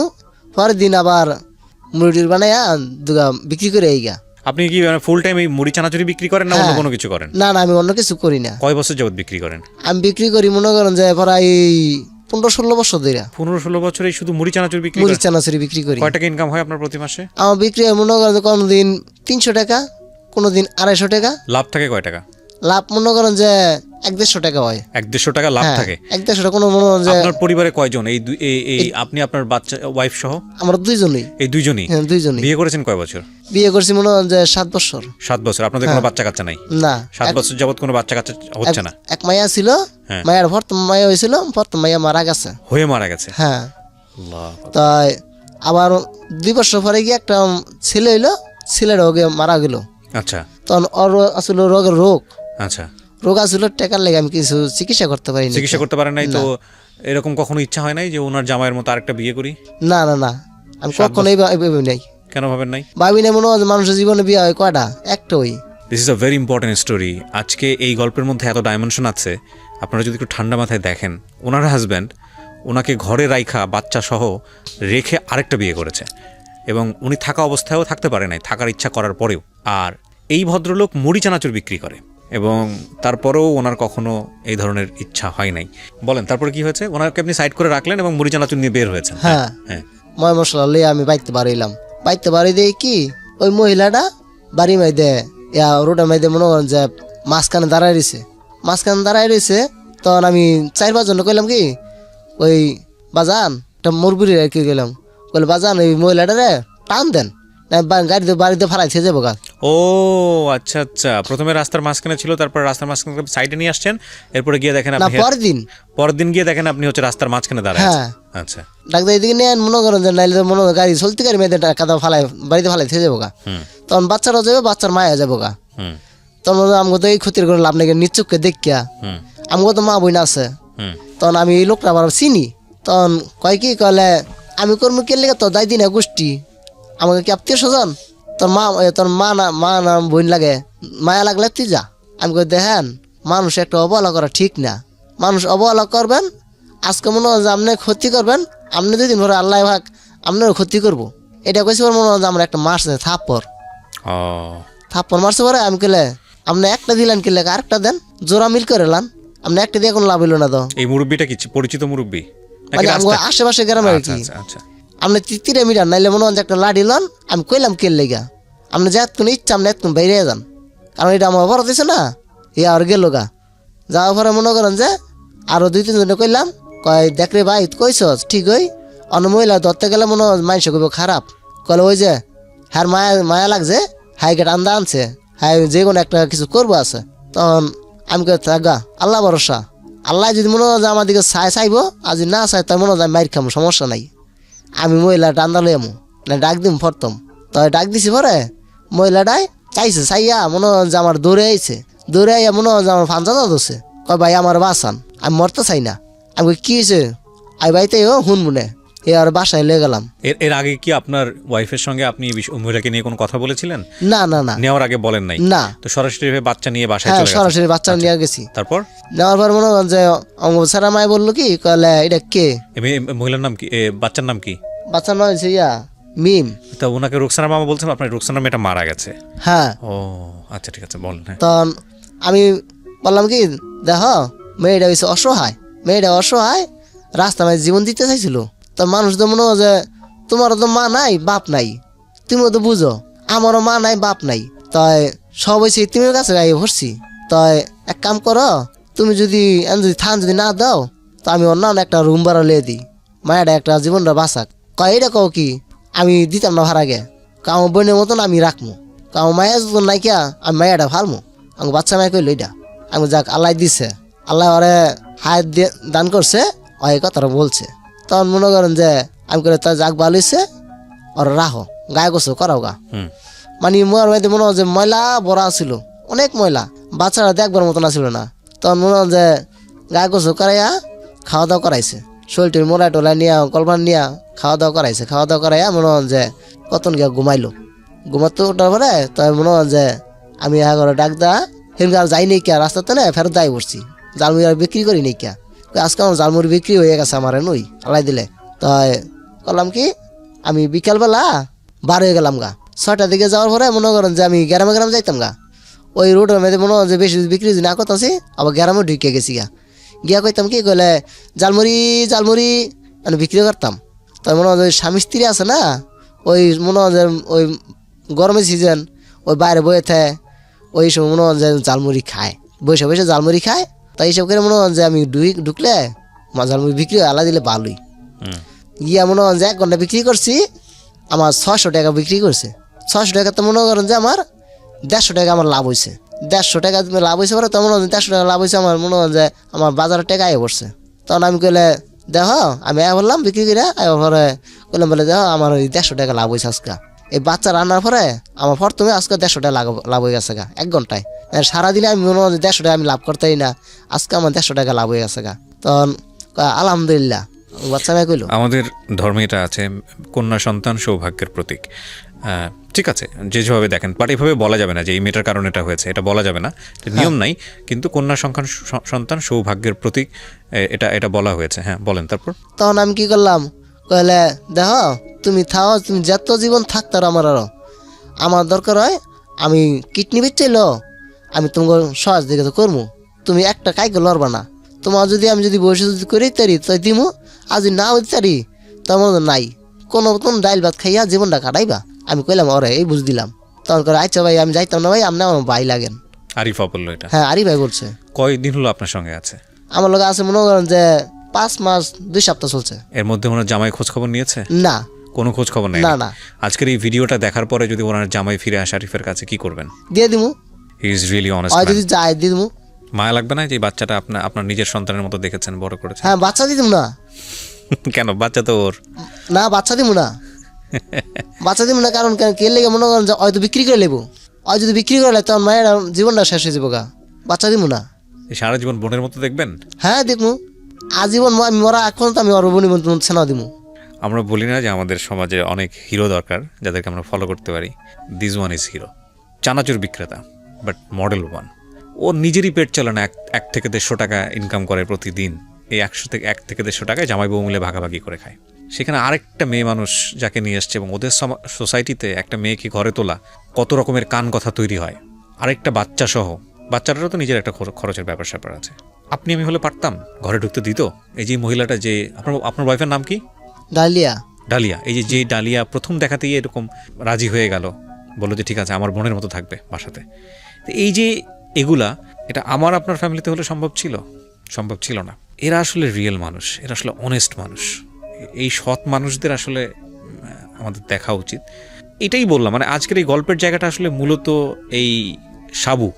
পরের দিন আবার মুড়ির বানাইয়া দুগা বিক্রি করে এইগা। আপনি কি ফুল টাইম এই মুড়ি চানাচুরি বিক্রি করেন না অন্য কোনো কিছু করেন? না, আমি অন্য কিছু করি না। কয় বছর যাবত বিক্রি করেন? আমি বিক্রি করি মনে করেন যে প্রায় 15-16 বছর ধরে। 15-16 বছর এই শুধু মুড়ি চানাচুরি বিক্রি করি। কয় টাকা ইনকাম হয় আপনার প্রতি মাসে? আমার বিক্রি মনে করেন কোনোদিন 300 টাকা, কোনোদিন 250 টাকা। লাভ থাকে কয় টাকা? লাভ মনে করেন যে 150 টাকা হয়। 150 টাকা লাভ থাকে? 150 টাকা। কোনো মনে যে আপনার পরিবারে কয়জন? এই আপনি আপনার বাচ্চা ওয়াইফ সহ? আমরা দুইজনই। এই দুইজনই? হ্যাঁ, দুইজনই। বিয়ে করেছেন কয় বছর? বিয়ে করছি মনে হয় যে 7 বছর। 7 বছর। আপনাদের কোনো বাচ্চা কাচ্চা নাই? না, 7 বছর যাবত কোনো বাচ্চা কাচ্চা হচ্ছে না? এক মাইয়া ছিল, মায়ের প্রথম মাইয়া হয়েছিল, প্রথম মাইয়া মারা গেছে। হ্যাঁ। আল্লাহ। তাই আবার 2 বছর পরে গিয়ে একটা ছেলে হইলো, ছেলেটা ওকে মারা গেল। আচ্ছা তখন ওর আসলে রোগের রোগ আচ্ছা, রোগ আসলে টাকার লেগে আমি কিছু চিকিৎসা করতে পারিনি। চিকিৎসা করতে পারেন নাই তো? এরকম কখনো ইচ্ছা হয় নাই যে ওনার জামাইয়ের মতো আরেকটা বিয়ে করি? না না না, আমি কখনোই ভাবি নাই। কেন ভাবেন নাই? ভাবি নাই, মনে হয় যে মানুষের জীবনে বিয়ে হয় কয়টা, একটা ওই। This is a very important story. আজকে এই গল্পের মধ্যে এত ডাইমেনশন আছে, আপনারা যদি একটু ঠান্ডা মাথায় দেখেন, ওনার হাজব্যান্ড ওনাকে ঘরে রাইখা বাচ্চা সহ রেখে আরেকটা বিয়ে করেছে, এবং উনি থাকা অবস্থায়ও থাকতে পারে নাই, থাকার ইচ্ছা করার পরেও। আর এই ভদ্রলোক মুড়ি চানাচুর বিক্রি করে, এবং তারপরেও ওনার কখনো এই ধরনের ইচ্ছা হয় নাই। বলেন তারপরে কি হয়েছে? ওনাকে আপনি সাইড করে রাখলেন এবং মুড়ি চানাচুর নিয়ে বের হয়েছেন। হ্যাঁ হ্যাঁ, ময় মশলা লইয়া আমি বাইতে বাড়াইলাম। বাইতে বাড়ি দিয়ে কি ওই মহিলাটা বাড়ি মাইদে রোডের মাইদে মনে করেন যে মাঝখানে দাঁড়াই রয়েছে। তখন আমি 4-5 জন কইলাম কি, ওই বাজান একটা মুরগির আর কি গেলাম, বলে বাজান ওই মহিলাটারে টান দেন, না গাড়িতে বাড়িতে ফালাইছে যাবো গা। ও আচ্ছা আচ্ছা, প্রথমে রাস্তার মাঝখানে ছিল, তারপর রাস্তার মাঝখানে সাইডে নিয়ে আসছেন, এরপরে গিয়ে দেখেন না আপনি পরের দিন গিয়ে দেখেন আপনি হচ্ছে রাস্তার মাঝখানে দাঁড়ায় হ্যাঁ আছেন। আচ্ছা, ডাক্তার এদিকে নিয়ে মনে করেন যে নাইলে মনে করেন গাড়ি চলতে গাড়ি মেয়েদের কাদা ফালাই বাড়িতে ফালাইছে যাবো গা। তখন বাচ্চারাও যাবে, বাচ্চার মায়া যাবো গা। তখন আমাকে তো এই ক্ষতির করে লাভ নাকি, নিচুককে দেখিয়া আমাকে তো মা বইনা আছে। তখন আমি এই লোকটা আবার চিনি। তখন কয় কি কলে আমি কর্ম কে লেগে তো দায় দিন গোষ্ঠী আমাকে কি আত্মীয় স্বজন, তোর মা না বোন লাগে, মায়া লাগলে তুই যা। আমি কই দেখেন মানুষ একটা অবহেলা করা ঠিক না, মানুষ অবহেলা করবেন, আজকে মনে হয় যে আপনি ক্ষতি করবেন, আপনি 2 দিন পরে আল্লাহ ভাগ আপনার ক্ষতি করবো। এটা কইছে মনে হয় যে আমরা একটা মারছে থাপ্পর মারছে পরে। আমি কইলে আপনি একটা দিলেন কি লেগে আরেকটা দেন, জোড়া মিল করে লান, আপনি একটা দিয়ে কোনো লাভ হইল না। তো এই মুরব্বিটা কি পরিচিত মুরব্বি? মানে আশেপাশে গ্রামে আর কি। আপনি তিতিরে মিটার নাইলে মনে হয় একটা লাড়ি লন। আমি কইলাম কে লেগা আপনি যা কোনো ইচ্ছা আপনি এত বাইরে যান, কারণ এটা আমার বড় দিছে না। ইয়া আর গেল গা, যাওয়ার পরে মনে করেন যে আরো 2-3 জনে কইলাম, কয় দেখ রে ভাই কইস ঠিক হই, অন্য মহিলা ধরতে গেলে মনে হয় মানুষ কইব খারাপ। কলে ওই যে হ্যার মায়া লাগছে, হাই গেট আন্দা আনছে, হাই যে কোনো একটা কিছু করবো আছে। তখন আমি কই থাকা আল্লাহ ভরসা, আল্লাহ যদি মনে হয় যে আমার দিকে চাইবো, আর যদি না চাই তাই মনে হয় মাইর খামো, সমস্যা নাই। আমি মহিলাটা আন্দা লইয়ামো না ডাক দিম ফরতম। তবে ডাক দিছি পরে মহিলাটাই চাইছে, চাইয়া মনে হয় যে আমার দৌড়ে আইয়া মনে হয় যে আমার ফাঞ্চা ধরছে। কয় ভাই আমার বাঁচান, আমি মরতে চাই না। আমি কি হয়েছে আই বাইতে হুন মনে এ আর বাসায় লেগে গেলাম। এর আগে কি আপনার ওয়াইফের সঙ্গে আপনি মহিলাকে নিয়ে কোনো কথা বলেছিলেন? না না না, নেওয়ার আগে বলেন নাই? না, তো সরাসরি বাচ্চা নিয়ে বাসায় চলে গেছেন? সরাসরি বাচ্চা নিয়ে গেছি। তারপর নেওয়ার পর মনে হয় যে সারা মায় বললো কি কলে এটা কে, মহিলার নাম কি, বাচ্চার নাম কি? বাচ্চার নাম হয়েছে মিম। তা ওনাকে রুকসানা মামা বলছেন, আপনার রুকসানা মেয়েটা মারা গেছে? হ্যাঁ। ও আচ্ছা ঠিক আছে, বলেন। তখন আমি বললাম কি দেখো মেয়েটা হয়েছে অসহায়, রাস্তা মাঝে জীবন দিতে চাইছিল। তো মানুষ তো মনে হয় যে তোমারও তো মা নাই বাপ নাই, তুমিও তো বুঝো আমারও মা নাই বাপ নাই, তাই সব হয়েছে তুমি কাছে গাইয়ে ভরছি। তাই এক কাম করো, তুমি যদি থান যদি না দাও তো আমি অন্য একটা রুম ভাড়া লিয়ে দিই, মায়েরা একটা জীবনটা বাঁচাক। কয় এটা কও কি আমি দিতাম না ভাড়াকে, আমার বোনের মতন আমি রাখবো, আমার মায়ের যতন নাইকিয়া আমি মায়েরা ফালমো। আমার বাচ্চা মায় কইল এটা। আমি যাক আল্লাহ দিছে, আল্লাহ ওরে হায়াত দিয়ে দান করছে, ও এই কথাটা বলছে। তখন মনে করেন যে আমি করে তা যাক ভালো হয়েছে, ওরা রাখো গায়ে গোসো করাও গা। মানে মোর বাড়িতে মনে হয় যে ময়লা বড়া ছিল, অনেক ময়লা, বাচ্চারা দেখবার মতন আসছিল না। তখন মনে হয় যে গায়ে গোসো করাইয়া খাওয়া দাওয়া করাইছে, শরীরটির মোড়া টোলা নিয়া কলপান নিয়া খাওয়া দাওয়া করাইয়া মনে হয় যে কতন গিয়া ঘুমাতো ওঠার পরে। তাই মনে হয় যে আমি করে ডাক দা সেদিন আর যাই নেই কিয়া, রাস্তাতে না ফেরত দায় পড়ছি, জালমুড়ি আর বিক্রি করি নেই কিয়া। আজকে আমার জালমুড়ি বিক্রি হয়ে গেছে আমার নই আলাই দিলে। তাই করলাম কি আমি বিকালবেলা বার হয়ে গেলাম গা, 6টার দিকে যাওয়ার পরে মনে করেন যে আমি গ্রামে যাইতাম গা। ওই রোডের মধ্যে মনে হয় যে বেশি বিক্রি না করতেছি, আবার গ্রামে ঢুকে গেছি গিয়া কইতাম কি কইলে জালমুড়ি মানে বিক্রি করতাম। তাই মনে হয় স্বামী স্ত্রী আছে না, ওই মনে হয় যে ওই গরমের সিজন ওই বাইরে বয়ে থাকে, ওই সব মনে হয় যে জালমুড়ি খায়, বসে জালমুড়ি খায়। তাই এইসব করে মনে হয় যে আমি ঢুকলে জালমুড়ি বিক্রি আলা দিলে ভালোই। গিয়া মনে হয় যে 1 ঘন্টা বিক্রি করছি, আমার 600 টাকা বিক্রি করছে। 600 টাকা তো মনে করেন যে আমার 150 টাকা আমার লাভ হয়েছে। 150 টাকা লাভ হয়েছে পরে তো মনে হয় 150 টাকা লাভ হয়েছে আমার, মনে হয় যে আমার বাজারের টাকা আয় পড়ছে। তখন আমি কইলে দেখো আমি বললাম বিক্রি করে পরে বললাম বলে দেখো আমার ওই 150 টাকা লাভ হয়েছে আজকে। এই বাচ্চা রান্নার পরে আমার প্রথমে আজকে 150 টাকা লাভ হয়ে গেছে গা 1 ঘন্টায়। সারাদিনে আমি মনে হয় 150 টাকা আমি লাভ করতেই না, আজকে আমার 150 টাকা লাভ হয়ে গেছে গা। তখন আলহামদুলিল্লাহ বাচ্চা মেয়ে কইলো। আমাদের ধর্মে এটা আছে, কন্যা সন্তান সৌভাগ্যের প্রতীক। ঠিক আছে, যেভাবে দেখেন, বাট এইভাবে বলা যাবে না যে এই মেয়েটার কারণে এটা হয়েছে, এটা বলা যাবে না, নিয়ম নাই। কিন্তু কন্যা সন্তান সৌভাগ্যের প্রতীক, এটা বলা হয়েছে। হ্যাঁ বলেন তারপর। তখন আমি কি করলাম, কইলে দেখো তুমি থাও, তুমি যত জীবন থাকতো আমার দরকার হয় আমি কিডনি বেচছিল, আমি তোমাকে সহজ দিকে তো করবো, তুমি একটা কাইকে লড়বা না। তোমার যদি আমি যদি বসে যদি করি তারি তাই দিমু, আর যদি না হইতে পারি তোমার নাই কোনো তুমি ডাইল ভাত খাইয়া জীবনটা কাটাইবা। আমি কইলাম ওরে এই বুঝ দিলাম। তখন করে আচ্ছা ভাই আমি যাইতাম না ভাই, আপনি আমার ভাই লাগেন। আরিফা বললো এটা? হ্যাঁ আরিফ ভাই বলছে। কয়দিন হলো আপনার সঙ্গে আছে? আমার লোক আছে মনে করেন যে 5 মাস 2 সপ্তাহ চলছে। এর মধ্যে ওনার জামাই খোঁজ খবর নিয়েছে? না, কোনো খোঁজ খবর নেই? না না। আজকের এই ভিডিওটা দেখার পরে যদি ওনার জামাই ফিরে আসে আরিফের কাছে, কি করবেন? দিয়ে দিমু। He is really honest. যদি যায় দিয়ে দিমু। মায়া লাগবে না যে বাচ্চাটা আপনার নিজের সন্তানের মতো দেখেছেন, বড় করেছেন? হ্যাঁ বাচ্চা দিমু না। কেন? বাচ্চা তো ওর। না বাচ্চা দিমু না, বাচ্চা দিমু না। কারণ কে লেগে মনে করেন যে হয়তো বিক্রি করে লেবো, আর যদি বিক্রি করে তখন মায়ের জীবনটা শেষ হয়ে যাবো গা। বাচ্চা দিমু না। সারা জীবন বোনের মতো দেখবেন? হ্যাঁ দেখবো, আজীবন আমি মরা এখন তো আমি ওর বোনের মতো ছেনা দিমু। আমরা বলি না যে আমাদের সমাজে অনেক হিরো দরকার যাদেরকে আমরা ফলো করতে পারি? This one is hero. চানাচুর বিক্রেতা, বাট মডেল ওয়ান। ও নিজেরই পেট চলে না, 1 থেকে 150 টাকা ইনকাম করে প্রতিদিন। এই 1 থেকে 150 টাকায় জামাই বউ মিলে ভাগাভাগি করে খায়। সেখানে আরেকটা মেয়ে মানুষ যাকে নিয়ে এসছে, এবং ওদের সোসাইটিতে একটা মেয়েকে ঘরে তোলা কত রকমের কান কথা তৈরি হয়, আরেকটা বাচ্চা সহ। বাচ্চাটারও তো নিজের একটা খরচের ব্যাপার স্যাপার আছে। আপনি আমি হলে পারতাম, ঘরে ঢুকতে দিত? এই যে মহিলাটা, যে আপনার ওয়াইফের নাম কি? ডালিয়া। ডালিয়া। এই যে ডালিয়া প্রথম দেখাতেই এরকম রাজি হয়ে গেল, বললো যে ঠিক আছে আমার বোনের মতো থাকবে বাসাতে। এই যে এগুলা, এটা আমার আপনার ফ্যামিলিতে হলে সম্ভব ছিল? সম্ভব ছিল না। এরা আসলে রিয়েল মানুষ, এরা আসলে অনেস্ট মানুষ। এই সৎ মানুষদের আসলে আমাদের দেখা উচিত। এটাই বললাম, মানে আজকের এই গল্পের জায়গাটা আসলে মূলত এই সাবু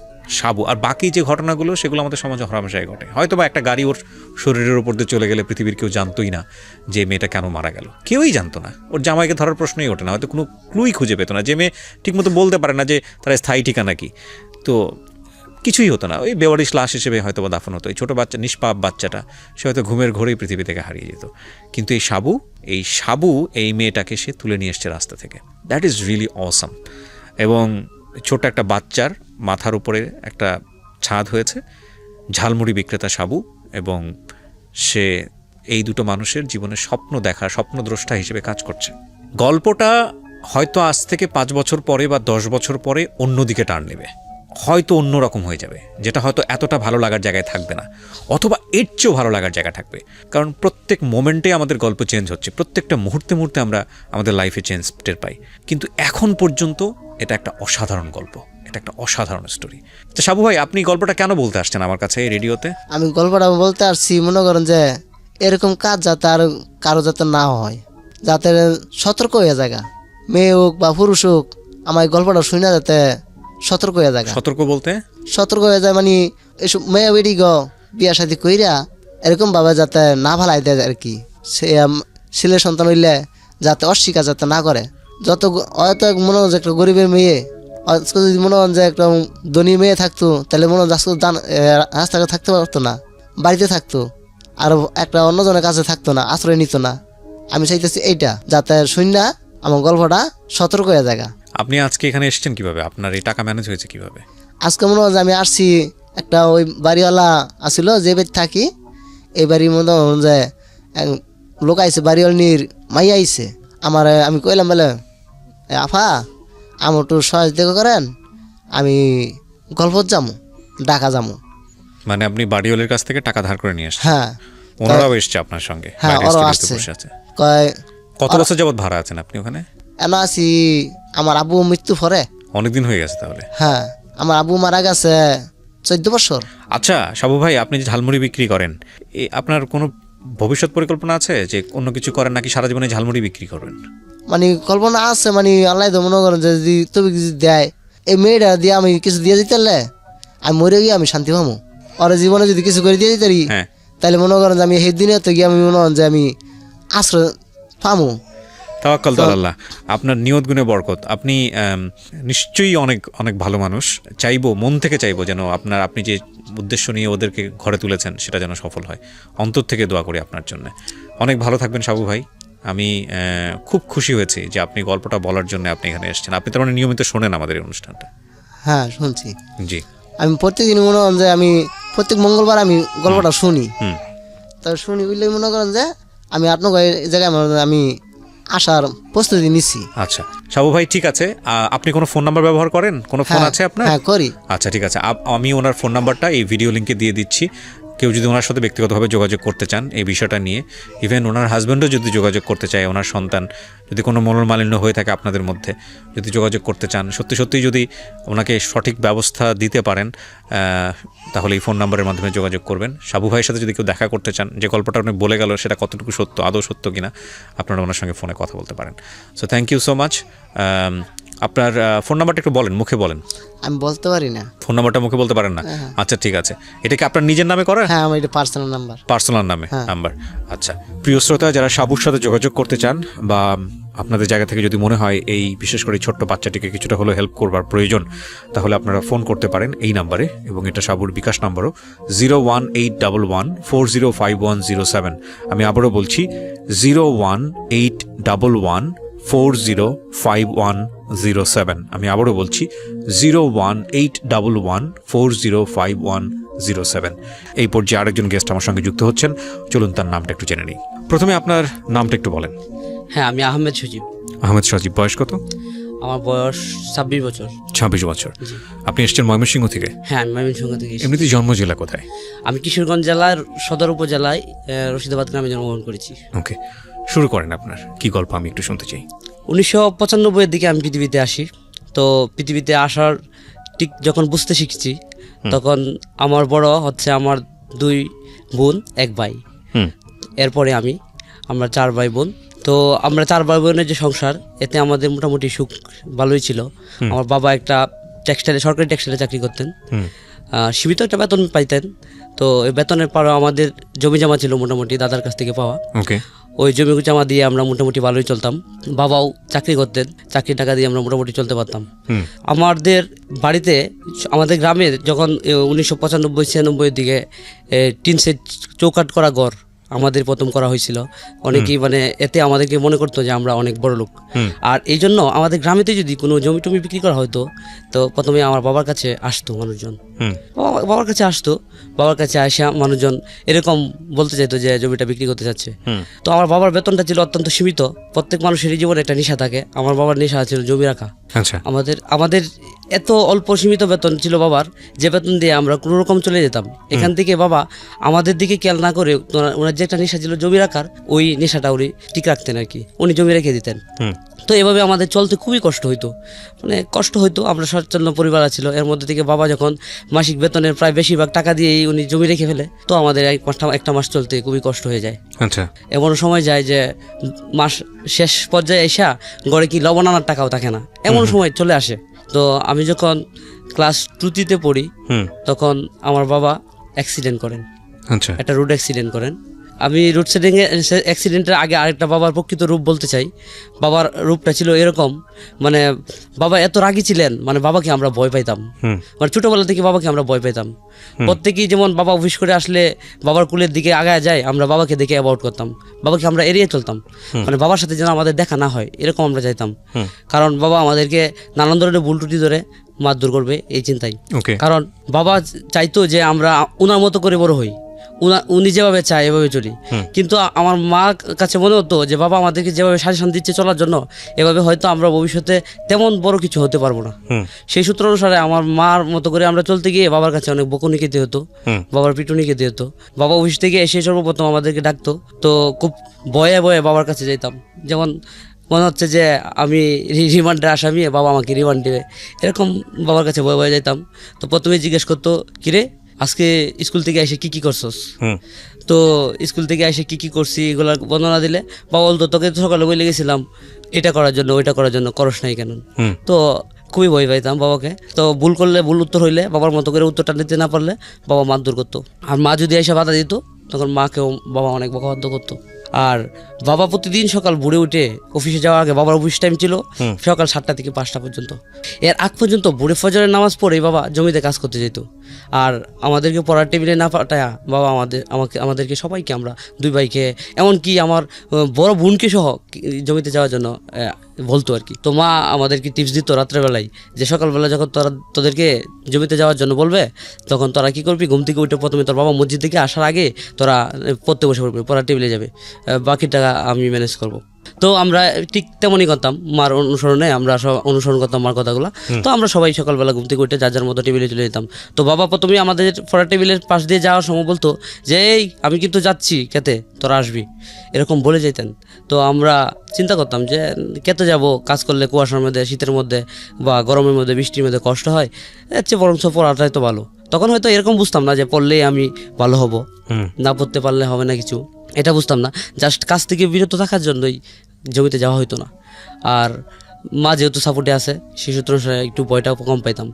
আর বাকি যে ঘটনাগুলো, সেগুলো আমাদের সমাজে হরহামেশাই ঘটে। হয়তো বা একটা গাড়ি ওর শরীরের উপর দিয়ে চলে গেলে পৃথিবীর কেউ জানতোই না যে মেয়েটা কেন মারা গেল, কেউই জানতো না। ওর জামাইকে ধরার প্রশ্নই ওঠে না, হয়তো কোনো ক্লুই খুঁজে পেতো না। যে মেয়ে ঠিকমতো বলতে পারে না যে তার স্থায়ী ঠিকানা কি, তো কিছুই হতো না। ওই বেওয়ারিশ লাশ হিসেবে হয়তো বা দাফন হতো। এই ছোটো বাচ্চা, নিষ্পাপ বাচ্চাটা, সে হয়তো ঘুমের ঘোরেই পৃথিবী থেকে হারিয়ে যেত। কিন্তু এই সাবু এই মেয়েটাকে সে তুলে নিয়ে এসছে রাস্তা থেকে। That is really awesome. এবং ছোট একটা বাচ্চার মাথার উপরে একটা ছাদ হয়েছে, ঝালমুড়ি বিক্রেতা সাবু, এবং সে এই দুটো মানুষের জীবনের স্বপ্নদ্রষ্টা হিসেবে কাজ করছে। গল্পটা হয়তো আজ থেকে 5 বছর পরে বা 10 বছর পরে অন্যদিকে টার্ন নেবে, হয়তো অন্যরকম হয়ে যাবে, যেটা হয়তো এতটা ভালো লাগার জায়গায় থাকবে না, অথবা এর চেয়েও ভালো লাগার জায়গা থাকবে। কারণ প্রত্যেক মোমেন্টে আমাদের গল্প চেঞ্জ হচ্ছে, প্রত্যেকটা মুহূর্তে আমরা আমাদের লাইফে চেঞ্জ টের পাই। কিন্তু এখন পর্যন্ত এটা একটা অসাধারণ গল্প, এটা একটা অসাধারণ স্টোরি। তো সাবু ভাই, আপনি গল্পটা কেন বলতে আসছেন আমার কাছে এই রেডিওতে? আমি গল্পটা বলতে আসছি, মনে করেন যে এরকম কাজ যাতে আর কারো যাতে না হয়, যাতে সতর্ক হয়ে জায়গা, মেয়ে হোক বা পুরুষ হোক, আমার গল্পটা শুনে যাতে সতর্ক হয়ে যায়। সতর্ক বলতে? সতর্ক হয়ে যায় মানে এসব মেয়ে বেড়ি বিয়া শাদি কইরা এরকম ভাবে যাতে না ভালাই দেয় আর কি। সে ছেলে সন্তান হইলে যাতে অস্বীকার যাতে না করে। যত হয়তো মনে হয় যে একটা গরিবের মেয়ে, আজকে যদি মনে হয় যে একটা ধনী মেয়ে থাকতো, তাহলে মনে হয় আজকে রাস্তাঘাটে থাকতে পারতো না, বাড়িতে থাকতো, আর একটা অন্যজনের কাছে থাকতো না, আশ্রয় নিত না। আমি চাইতেছি এইটা যাতে শুননা আমার গল্পটা সতর্ক হয়ে যায়। আপনি আজকে এখানে এসেছেন কিভাবে? আপনার এই টাকা ম্যানেজ হয়েছে কিভাবে? আজকে মনে হয় যে আমি আসছি, একটা ওই বাড়িওয়ালা আসছিল যে বাড়ি থাকি, এই বাড়ির মধ্যে যে লোক আইসে, বাড়িওয়ালির মাই আইসে আমার। আমি কইলাম বলে আফা আমার একটু সহযোগিতা করেন, আমি গল্প যাবো, ঢাকা যাবো। মানে আপনি বাড়িওয়ালির কাছ থেকে টাকা ধার করে নিয়ে আসছেন? হ্যাঁ। ওনারাও এসছে আপনার সঙ্গে? হ্যাঁ ওরাও আসছে। কয় কত বছর যাবত ভাড়া আছেন আপনি ওখানে? এনা আছি, আমার আব্বু মৃত্যু পরে অনেকদিন হয়ে গেছে তাহলে? হ্যাঁ, আমার আব্বু মারা গেছে 14 বছর। আচ্ছা সাবু ভাই, আপনি যে ঝালমুড়ি বিক্রি করেন, আপনার কোনো ভবিষ্যৎ পরিকল্পনা আছে যে অন্য কিছু করেন, নাকি সারা জীবনে ঝালমুড়ি বিক্রি করবেন? মানে কল্পনা আছে, মানে আল্লাহ তো মনে করেন যে যদি তবে কিছু দেয়, এই মেয়েটা দিয়ে আমি কিছু দিয়ে দিতে পারলে আমি মরে গিয়ে আমি শান্তি পাবো। ওর জীবনে যদি কিছু করে দিয়ে দিতে পারি, তাহলে মনে করেন যে আমি সেই দিনে তো গিয়ে আমি মনে করেন যে আমি আশ্রয় পামু। তাওয়াক্কাল তো আল্লাহ। আপনার নিয়ত গুণে বরকত। আপনি নিশ্চয়ই অনেক অনেক ভালো মানুষ। চাইবো, মন থেকে চাইবো যেন আপনি যে উদ্দেশ্য নিয়ে ওদেরকে ঘরে তুলেছেন সেটা যেন সফল হয়। অন্তর থেকে দোয়া করি আপনার জন্য। অনেক ভালো থাকবেন সাবু ভাই। আমি খুব খুশি হয়েছি যে আপনি গল্পটা বলার জন্য আপনি এখানে এসেছেন। আপনি তার মানে নিয়মিত শোনেন আমাদের এই অনুষ্ঠানটা? হ্যাঁ শুনছি। জি। আমি প্রত্যেকদিন মনে করেন যে আমি প্রত্যেক মঙ্গলবার আমি গল্পটা শুনি। তা শুনি বুঝলে মনে করেন যে আমি আপনার এই জায়গায় আমি আসার প্রস্তুতি নিচ্ছি। আচ্ছা সাবু ভাই, ঠিক আছে। আপনি কোনো ফোন নাম্বার ব্যবহার করেন? কোনো ফোন আছে আপনার? হ্যাঁ করি। আচ্ছা ঠিক আছে, আমি ওনার ফোন নাম্বারটা এই ভিডিও লিঙ্কে দিয়ে দিচ্ছি। কেউ যদি ওনার সাথে ব্যক্তিগতভাবে যোগাযোগ করতে চান এই বিষয়টা নিয়ে, ইভেন ওনার হাজব্যান্ডও যদি যোগাযোগ করতে চায়, ওনার সন্তান যদি কোনো মনোমালিন্য হয়ে থাকে আপনাদের মধ্যে, যদি যোগাযোগ করতে চান, সত্যি সত্যিই যদি ওনাকে সঠিক ব্যবস্থা দিতে পারেন, তাহলে এই ফোন নাম্বারের মাধ্যমে যোগাযোগ করবেন। সাবু ভাইয়ের সাথে যদি কেউ দেখা করতে চান, যে গল্পটা উনি বলে গেল সেটা কতটুকু সত্য, আদৌ সত্য কিনা, আপনারা ওনার সঙ্গে ফোনে কথা বলতে পারেন। So thank you so much. আপনার ফোন নাম্বারটা একটু বলেন, মুখে বলেন। আমি বলতে পারি না ফোন নাম্বারটা মুখে বলতে পারেন না? আচ্ছা ঠিক আছে। এটা কি আপনার নিজের নামে করেন? হ্যাঁ আমার এটা পার্সোনাল নাম্বার। পার্সোনাল নামে নাম্বার। আচ্ছা প্রিয় শ্রোতা, যারা সাবুর সাথে যোগাযোগ করতে চান বা আপনাদের জায়গা থেকে যদি মনে হয় এই বিশেষ করে ছোট্ট বাচ্চাটিকে কিছুটা হলেও হেল্প করবার প্রয়োজন, তাহলে আপনারা ফোন করতে পারেন এই নাম্বারে, এবং এটা সাবুর বিকাশ নাম্বারও 01811405107। আমি আবারও বলছি 01811405107। আমি আবারও বলছি 01811405107। এই পর্যায়ে আরেকজন গেস্ট আমার সঙ্গে যুক্ত হচ্ছেন, চলুন তার নামটা একটু জেনে নিই। প্রথমে আপনার নামটা একটু বলেন। হ্যাঁ, আমি আহমেদ সজীব। আহমেদ সজীব, বয়স কত? আমার বয়স 26 বছর। 26 বছর। আপনি এসছেন ময়মনসিংহ থেকে? হ্যাঁ, আমি ময়মনসিংহ থেকে এসেছি। এমনিতে জন্ম জেলা কোথায়? আমি কিশোরগঞ্জ জেলার সদর উপজেলায় রশিদাবাদ গ্রামে জন্মগ্রহণ করেছি। ওকে, শুরু করেন আপনার কি গল্প, আমি একটু শুনতে চাই। 1995-এর দিকে আমি পৃথিবীতে আসি। তো পৃথিবীতে আসার ঠিক যখন বুঝতে শিখছি, তখন আমার বড় হচ্ছে আমার 2 বোন 1 ভাই। এরপরে আমরা 4 ভাই বোন। তো আমরা 4 ভাই বোনের যে সংসার, এতে আমাদের মোটামুটি সুখ ভালোই ছিল। আমার বাবা একটা সরকারি টেক্সটাইলে চাকরি করতেন, সীমিত একটা বেতন পাইতেন। তো এই বেতনের পরও আমাদের জমি জমা ছিল মোটামুটি দাদার কাছ থেকে পাওয়া। ওই জমি জমা দিয়ে আমরা মোটামুটি ভালোই চলতাম। বাবাও চাকরি করতেন, চাকরির টাকা দিয়ে আমরা মোটামুটি চলতে পারতাম। আমাদের বাড়িতে, আমাদের গ্রামে যখন 1995-96-এর দিকে টিন সেট চৌকাট করা ঘর আমাদের প্রথম করা হয়েছিল। অনেকেই এতে আমাদেরকে মনে করতো যে আমরা অনেক বড় লোক। আর এই জন্য আমাদের গ্রামেতে যদি কোনো জমি টমি বিক্রি করা হতো, তো প্রথমে আমার বাবার কাছে আসতো মানুষজন। বাবার কাছে আসতো, বাবার কাছে আসা মানুষজন এরকম বলতে চাইতো যে জমিটা বিক্রি করতে চাচ্ছে। তো আমার বাবার বেতনটা ছিল অত্যন্ত সীমিত। প্রত্যেক মানুষেরই জীবনে একটা নেশা থাকে, আমার বাবার নেশা ছিল জমি রাখা। আমাদের এত অল্প সীমিত বেতন ছিল বাবার, যে বেতন দিয়ে আমরা কোনো রকম চলে যেতাম এখান থেকে। বাবা আমাদের দিকে খেয়াল না করে ওনার যে একটা নেশা ছিল জমি রাখার, ওই নেশাটা উনি ঠিক রাখতেন আর কি, উনি জমি রেখে দিতেন। তো এভাবে আমাদের চলতে খুবই কষ্ট হইতো, কষ্ট হইতো। আমরা সচ্ছন্ন পরিবার ছিল, এর মধ্যে থেকে বাবা যখন মাসিক বেতনের প্রায় বেশিরভাগ টাকা দিয়েই উনি জমি রেখে ফেলে, তো আমাদের একটা মাস চলতে খুবই কষ্ট হয়ে যায়। এমন সময় যায় যে মাস শেষ পর্যায়ে এসা ঘরে কি লবণ আনার টাকাও থাকে না, এমন সময় চলে আসে। তো আমি যখন ক্লাস 2-তে পড়ি, তখন আমার বাবা অ্যাক্সিডেন্ট করেন, একটা রোড অ্যাক্সিডেন্ট করেন। আমি রোড অ্যাক্সিডেন্টের আগে আরেকটা বাবার প্রকৃত রূপ বলতে চাই। বাবার রূপটা ছিল এরকম, বাবা এত রাগী ছিলেন, বাবাকে আমরা ভয় পাইতাম। ছোটবেলা থেকে বাবাকে আমরা ভয় পাইতাম। প্রত্যেকেই যেমন বাবা অফিস করে আসলে বাবার কুলের দিকে আগায় যায়, আমরা বাবাকে দেখে অ্যাভয়েড করতাম, বাবাকে আমরা এড়িয়ে চলতাম। বাবার সাথে যেন আমাদের দেখা না হয় এরকম আমরা চাইতাম। কারণ বাবা আমাদেরকে নানান ধরনের ভুল ত্রুটি ধরে মারধর করবে এই চিন্তাই। কারণ বাবা চাইতো যে আমরা উনার মতো করে বড় হই, উনি যেভাবে চায় এভাবে চলি। কিন্তু আমার মার কাছে মনে হতো যে বাবা আমাদেরকে যেভাবে সাজেশন দিচ্ছে চলার জন্য, এভাবে হয়তো আমরা ভবিষ্যতে তেমন বড় কিছু হতে পারবো না। সেই সূত্র অনুসারে আমার মার মতো করে আমরা চলতে গিয়ে বাবার কাছে অনেক বকুনি খেতে হতো, বাবার পিটুনি খেতে হতো। বাবা অফিস থেকে এসে সর্বপ্রথম আমাদেরকে ডাকতো, তো খুব ভয়ে ভয়ে বাবার কাছে যেতাম। যেমন মনে হচ্ছে যে আমি রিমান্ডের আসামি, বাবা আমাকে রিমান্ড দেবে, এরকম বাবার কাছে ভয়ে ভয়ে যেতাম। তো প্রথমে জিজ্ঞেস করতো, কিরে আজকে স্কুল থেকে এসে কি করছস? তো স্কুল থেকে এসে কি করছি এগুলো বর্ণনা দিলে বাবা বলতো, তোকে তো সকালে বলে গেছিলাম এটা করার জন্য ওইটা করার জন্য, করস নাই কেন? তো খুবই ভয় পাইতাম বাবাকে। তো ভুল করলে, ভুল উত্তর হইলে, বাবার মতো করে উত্তরটা নিতে না পারলে বাবা মারধর করতো। আর মা যদি এসে বাধা দিত, তখন মাকেও বাবা অনেক বকাবাধ্য করতো। আর বাবা প্রতিদিন সকাল ভোরে উঠে অফিসে যাওয়ার আগে, বাবার অফিস টাইম ছিল সকাল 7টা থেকে 5টা পর্যন্ত, এর আগ পর্যন্ত ভোরে ফজরের নামাজ পড়ে বাবা জমিতে কাজ করতে যেত। আর আমাদেরকে পড়ার টেবিলে না পাঠায়া বাবা আমাদেরকে সবাইকে, আমরা 2 ভাইকে, এমনকি আমার বড় বোনকে সহ জমিতে যাওয়ার জন্য বলতো আর কি। তো মা আমাদেরকে টিপস দিত রাত্রেবেলায়, যে সকালবেলা যখন তোদেরকে জমিতে যাওয়ার জন্য বলবে, তখন তোরা কী করবি, ঘুম থেকে উঠে প্রথমে তোর বাবা মসজিদ থেকে আসার আগে তোরা পড়তে বসে পড়বি, পড়ার টেবিলে যাবে, বাকিটা আমি ম্যানেজ করব। তো আমরা ঠিক তেমনই করতাম, মার অনুসরণে আমরা সব অনুসরণ করতাম মার কথাগুলো। তো আমরা সবাই সকালবেলা ঘুম থেকে উঠে যার যার মতো টেবিলে চলে যেতাম। তো বাবা প্রথমে আমাদের পড়ার টেবিলের পাশ দিয়ে যাওয়ার সময় বলতো যে, এই আমি কিন্তু যাচ্ছি খেতে, তোরা আসবি, এরকম বলে যেতেন। তো আমরা চিন্তা করতাম যে খেতে যাব, কাজ করলে কুয়াশার মধ্যে, শীতের মধ্যে বা গরমের মধ্যে, বৃষ্টির মধ্যে কষ্ট হয়, এর চেয়ে বরঞ্চ পড়াটাই তো ভালো। তখন হয়তো এরকম বুঝতাম না যে পড়লেই আমি ভালো হব, না পড়তে পারলে হবে না কিছু, এটা বুঝতাম না। জাস্ট কাজ থেকে বিরত থাকার জন্যই জমিতে যাওয়া হতো না। আর মা যেহেতু সাপোর্টে আছে, সেই সূত্র একটু ভয়টা কম পাইতাম।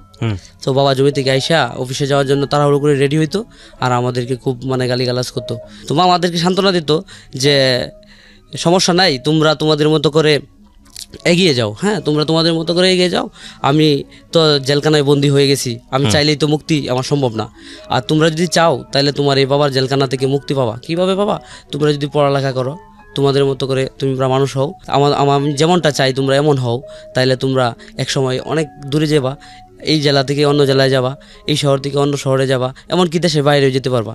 তো বাবা জমি থেকে আইসা অফিসে যাওয়ার জন্য তাড়াহুড়ো করে রেডি হইতো, আর আমাদেরকে খুব গালিগালাজ করতো। তো মা আমাদেরকে সান্ত্বনা দিত যে সমস্যা নাই, তোমরা তোমাদের মতো করে এগিয়ে যাও, হ্যাঁ তোমরা তোমাদের মতো করে এগিয়ে যাও, আমি তো জেলখানায় বন্দি হয়ে গেছি, আমি চাইলেই তো মুক্তি আমার সম্ভব না। আর তোমরা যদি চাও তাহলে তোমার এই বাবার জেলখানা থেকে মুক্তি পাবা। কীভাবে পাবা? তোমরা যদি পড়ালেখা করো, তোমাদের মতো করে তোমরা মানুষ হও, আমি যেমনটা চাই তোমরা এমন হও, তাইলে তোমরা একসময় অনেক দূরে যাবা, এই জেলা থেকে অন্য জেলায় যাবা, এই শহর থেকে অন্য শহরে যাবা, এমনকি দেশের বাইরেও যেতে পারবা।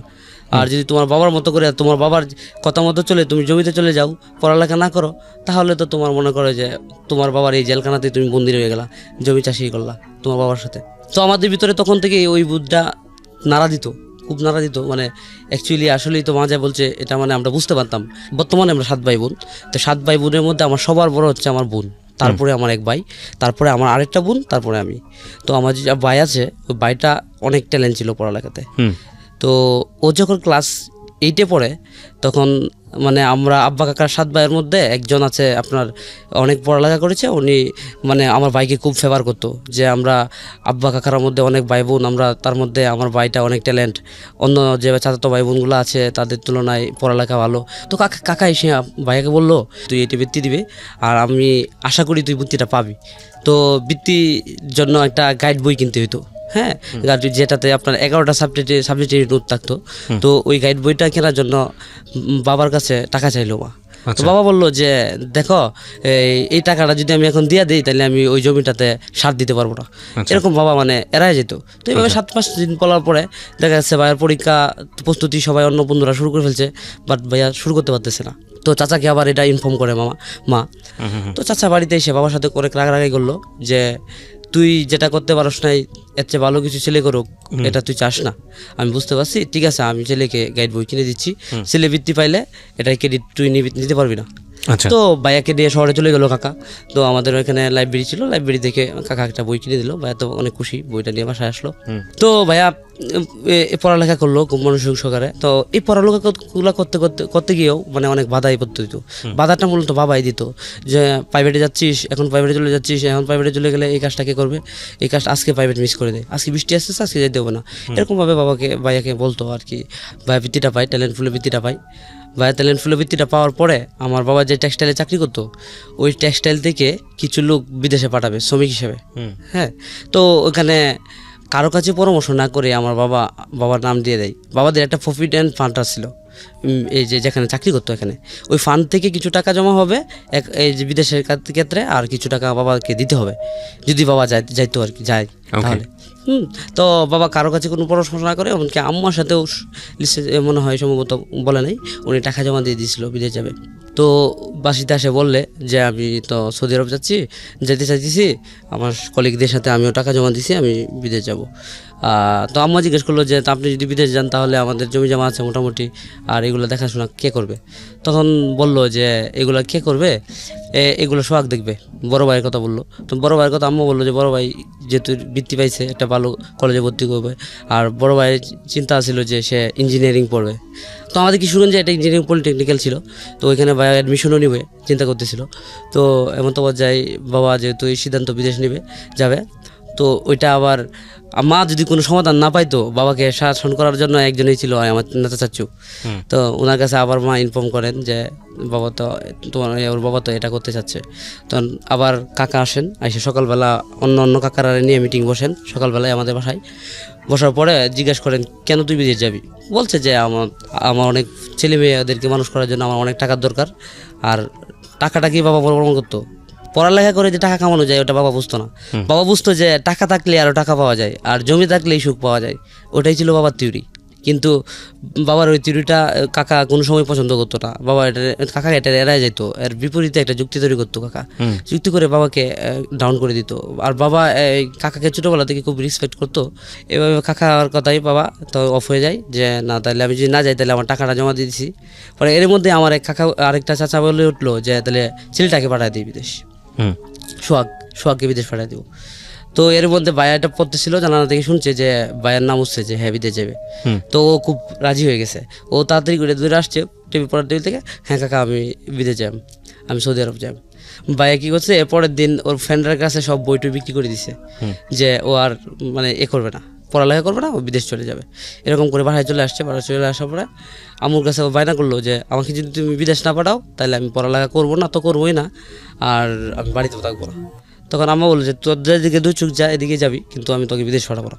আর যদি তোমার বাবার মতো করে, তোমার বাবার কথা মতো চলে তুমি জমিতে চলে যাও, পড়ালেখা না করো, তাহলে তো তোমার মনে করে যে তোমার বাবার এই জেলখানাতে তুমি বন্দি হয়ে গেলা, জমি চাষি করলা তোমার বাবার সাথে। তো আমাদের ভিতরে তখন থেকে ওই বুদ্ধটা নাড়া দিত, খুব নাড়া দিত। অ্যাকচুয়ালি আসলেই তো মা যা বলছে এটা আমরা বুঝতে পারতাম। বর্তমানে আমরা 7 ভাই বোন। তো 7 ভাই বোনের মধ্যে আমার সবার বড় হচ্ছে আমার বোন, তারপরে আমার এক ভাই, তারপরে আমার আরেকটা বোন, তারপরে আমি। তো আমার যে ভাই আছে, ওই ভাইটা অনেক ট্যালেন্ট ছিল পড়ালেখাতে। তো ও যখন ক্লাস 8-এ পড়ে, তখন আমরা আব্বা কাকার 7 ভাইয়ের মধ্যে একজন আছে আপনার অনেক পড়ালেখা করেছে, উনি আমার ভাইকে খুব ফেভার করতো, যে আমরা আব্বা কাকার মধ্যে অনেক ভাই বোন, তার মধ্যে আমার ভাইটা অনেক ট্যালেন্ট, অন্য যে চাচাতো ভাই বোনগুলো আছে তাদের তুলনায় পড়ালেখা ভালো। তো কাকা এসে ভাইয়াকে বললো, তুই এটি বৃত্তি দিবে, আর আমি আশা করি তুই বৃত্তিটা পাবি। তো বৃত্তির জন্য একটা গাইড বই কিনতে হইতো, হ্যাঁ, যেটাতে আপনার 11টা সাবজেক্টের নোট থাকতো। তো ওই গাইড বইটা কেনার জন্য বাবার কাছে টাকা চাইলো মা। তো বাবা বললো যে দেখো, এই টাকাটা যদি আমি এখন দিয়ে দিই, তাহলে আমি ওই জমিটাতে সার দিতে পারবো না। এরকম বাবা এড়াই যেত। তো এইভাবে 7-5 দিন পড়ার পরে দেখা যাচ্ছে ভাইয়ের পরীক্ষা প্রস্তুতি সবাই অন্য বন্ধুরা শুরু করে ফেলছে, বাট ভাইয়া শুরু করতে পারতেছে না। তো চাচাকে আবার এটা ইনফর্ম করে মা। তো চাচা বাড়িতে এসে বাবার সাথে করে রাগারাগি করলো যে তুই যেটা করতে পারস নাই, এর চেয়ে ভালো কিছু ছেলে করুক, এটা তুই চাস না, আমি বুঝতে পারছি, ঠিক আছে আমি ছেলেকে গাইড বই কিনে দিচ্ছি, ছেলে বৃত্তি পাইলে এটাই ক্রেডিট তুই নিতে পারবি না। তো ভাইয়াকে দিয়ে শহরে চলে গেলো কাকা। তো আমাদের ওইখানে লাইব্রেরি ছিল, লাইব্রেরি থেকে কাকা একটা বই কিনে দিল, ভাইয়া তো অনেক খুশি, বইটা নিয়ে বাসায় আসলো। তো ভাইয়া পড়ালেখা করলো খুব মনোযোগ সহকারে। তো এই পড়ালেখাগুলো করতে গিয়েও অনেক বাধাই পড়তে দিত। বাধাটা মূলত বাবাই দিত, যে প্রাইভেটে যাচ্ছিস, এখন প্রাইভেটে চলে যাচ্ছিস, এখন প্রাইভেটে চলে গেলে এই কাজটা কে করবে, এই কাজটা আজকে প্রাইভেট মিস করে দেয়, আজকে বৃষ্টি আসতেছে আজকে যেতে হবে না, এরকমভাবে ভাইয়াকে বলতো আর কি। ভাইয়া বৃত্তিটা পাই, ট্যালেন্টফুলের বৃত্তিটা পাই। ভাইয়া ট্যালেন্টফুলের বৃত্তিটা পাওয়ার পরে আমার বাবা যে টেক্সটাইলে চাকরি করতো, ওই টেক্সটাইল থেকে কিছু লোক বিদেশে পাঠাবে শ্রমিক হিসেবে, হ্যাঁ। তো ওখানে কারো কাছে পরামর্শ না করে আমার বাবার নাম দিয়ে দেয়। বাবাদের একটা প্রভিডেন্ট ফান্ড ছিল, এই যেখানে চাকরি করতো, এখানে ওই ফান্ড থেকে কিছু টাকা জমা হবে এই যে বিদেশের ক্ষেত্রে, আর কিছু টাকা বাবাকে দিতে হবে যদি বাবা যাইতো আর কি, যায় তাহলে। তো বাবা কারো কাছে কোনো পরামর্শ না করে, এমনকি আম্মার সাথেও মনে হয় সম্ভবত বলে নাই, উনি টাকা জমা দিয়ে দিয়েছিল বিদেশ যাবে। তো বাসিতে আসে বললে যে আমি তো সৌদি আরব যেতে চাইতেছি, আমার কলিগদের সাথে আমিও টাকা জমা দিছি, আমি বিদেশ যাব। তো আম্মা জিজ্ঞেস করলো যে আপনি যদি বিদেশ যান তাহলে আমাদের জমি জমা আছে মোটামুটি, আর এগুলো দেখাশোনা কে করবে? তখন বললো যে এগুলো কে করবে, এগুলো সোহাগ দেখবে, বড় ভাইয়ের কথা বললো। তো বড় ভাইয়ের কথা আম্মা বললো যে বড় ভাই যেহেতু বৃত্তি পাইছে, একটা ভালো কলেজে ভর্তি করবে, আর বড় ভাইয়ের চিন্তা ছিল যে সে ইঞ্জিনিয়ারিং পড়বে। তো আমাদের কিশোরগঞ্জে একটা ইঞ্জিনিয়ারিং পলিটেকনিক্যাল ছিল, তো ওইখানে ভাই অ্যাডমিশনও নিবে চিন্তা করতেছিল। তো এমন তো পর্যায়ে বাবা যেহেতু এই সিদ্ধান্ত বিদেশ যাবে, তো ওইটা আবার মা যদি কোনো সমাধান না পাইতো বাবাকে শাসন করার জন্য একজনই ছিল আমার নেতা চাচু। তো ওনার কাছে আবার মা ইনফর্ম করেন যে বাবা তো তোমার ওর বাবা তো এটা করতে চাচ্ছে। তখন আবার কাকা আসেন, এসে সকালবেলা অন্য কাকারা নিয়ে মিটিং বসেন সকালবেলায় আমাদের বাসায়। বসার পরে জিজ্ঞেস করেন কেন তুই বিদেশ যাবি? বলছে যে আমার অনেক ছেলে মেয়েদেরকে মানুষ করার জন্য আমার অনেক টাকার দরকার, আর টাকাটা কি বাবা প্রমাণ করতো? পড়ালেখা করে যে টাকা কামানো যায় ওটা বাবা বুঝতো না। বাবা বুঝতো যে টাকা থাকলে আরও টাকা পাওয়া যায়, আর জমি থাকলেই সুখ পাওয়া যায়। ওটাই ছিল বাবার থিওরি। কিন্তু বাবার ওই থিওরিটা কাকা কোনো সময় পছন্দ করতো না। কাকা এটা এড়ায় যেত, এর বিপরীতে একটা যুক্তি তৈরি করতো কাকা। যুক্তি করে বাবাকে ডাউন করে দিত। আর বাবা কাকাকে ছোটোবেলা থেকে খুব রেসপেক্ট করতো। এভাবে কাকার কথাই বাবা তো অফ হয়ে যায় যে না, তাহলে আমি যদি না যাই তাহলে আমার টাকাটা জমা দিয়ে দিছি। পরে এর মধ্যে আমার এক কাকা আরেকটা চাচা বলে উঠলো যে তাহলে ছেলেটাকে পাঠায় দিই বিদেশ, সোহাগকে বিদেশ পাঠিয়ে দেবো। তো এর মধ্যে বায়াটা পড়তেছিল, জানালা থেকে শুনছে যে বায়ার নাম উঠছে যে হ্যাঁ বিদেশ যাবে। তো ও খুব রাজি হয়ে গেছে। ও তাড়াতাড়ি করে দূরে আসছে টিভি পড়ার টেবিল থেকে, হ্যাঁ কাকা আমি বিদেশ যাব, আমি সৌদি আরব যাব। বায়া কী করছে, পরের দিন ওর ফ্রেন্ডের কাছে সব বইটই বিক্রি করে দিছে যে ও আর মানে করবে না, পড়ালেখা করবে না, ও বিদেশ চলে যাবে। এরকম করে বাসায় চলে আসছে। বাসায় চলে আসার পরে আমুর কাছে ও বায়না করলো যে আমাকে যদি তুমি বিদেশ না পাঠাও তাহলে আমি পড়ালেখা করবো না, তো করবোই না, আর আমি বাড়িতেও থাকবো না। তখন আম্মা বললো যে তোর যেদিকে দুই চোখ যা এদিকে যাবি, কিন্তু আমি তোকে বিদেশ পাঠাবো না।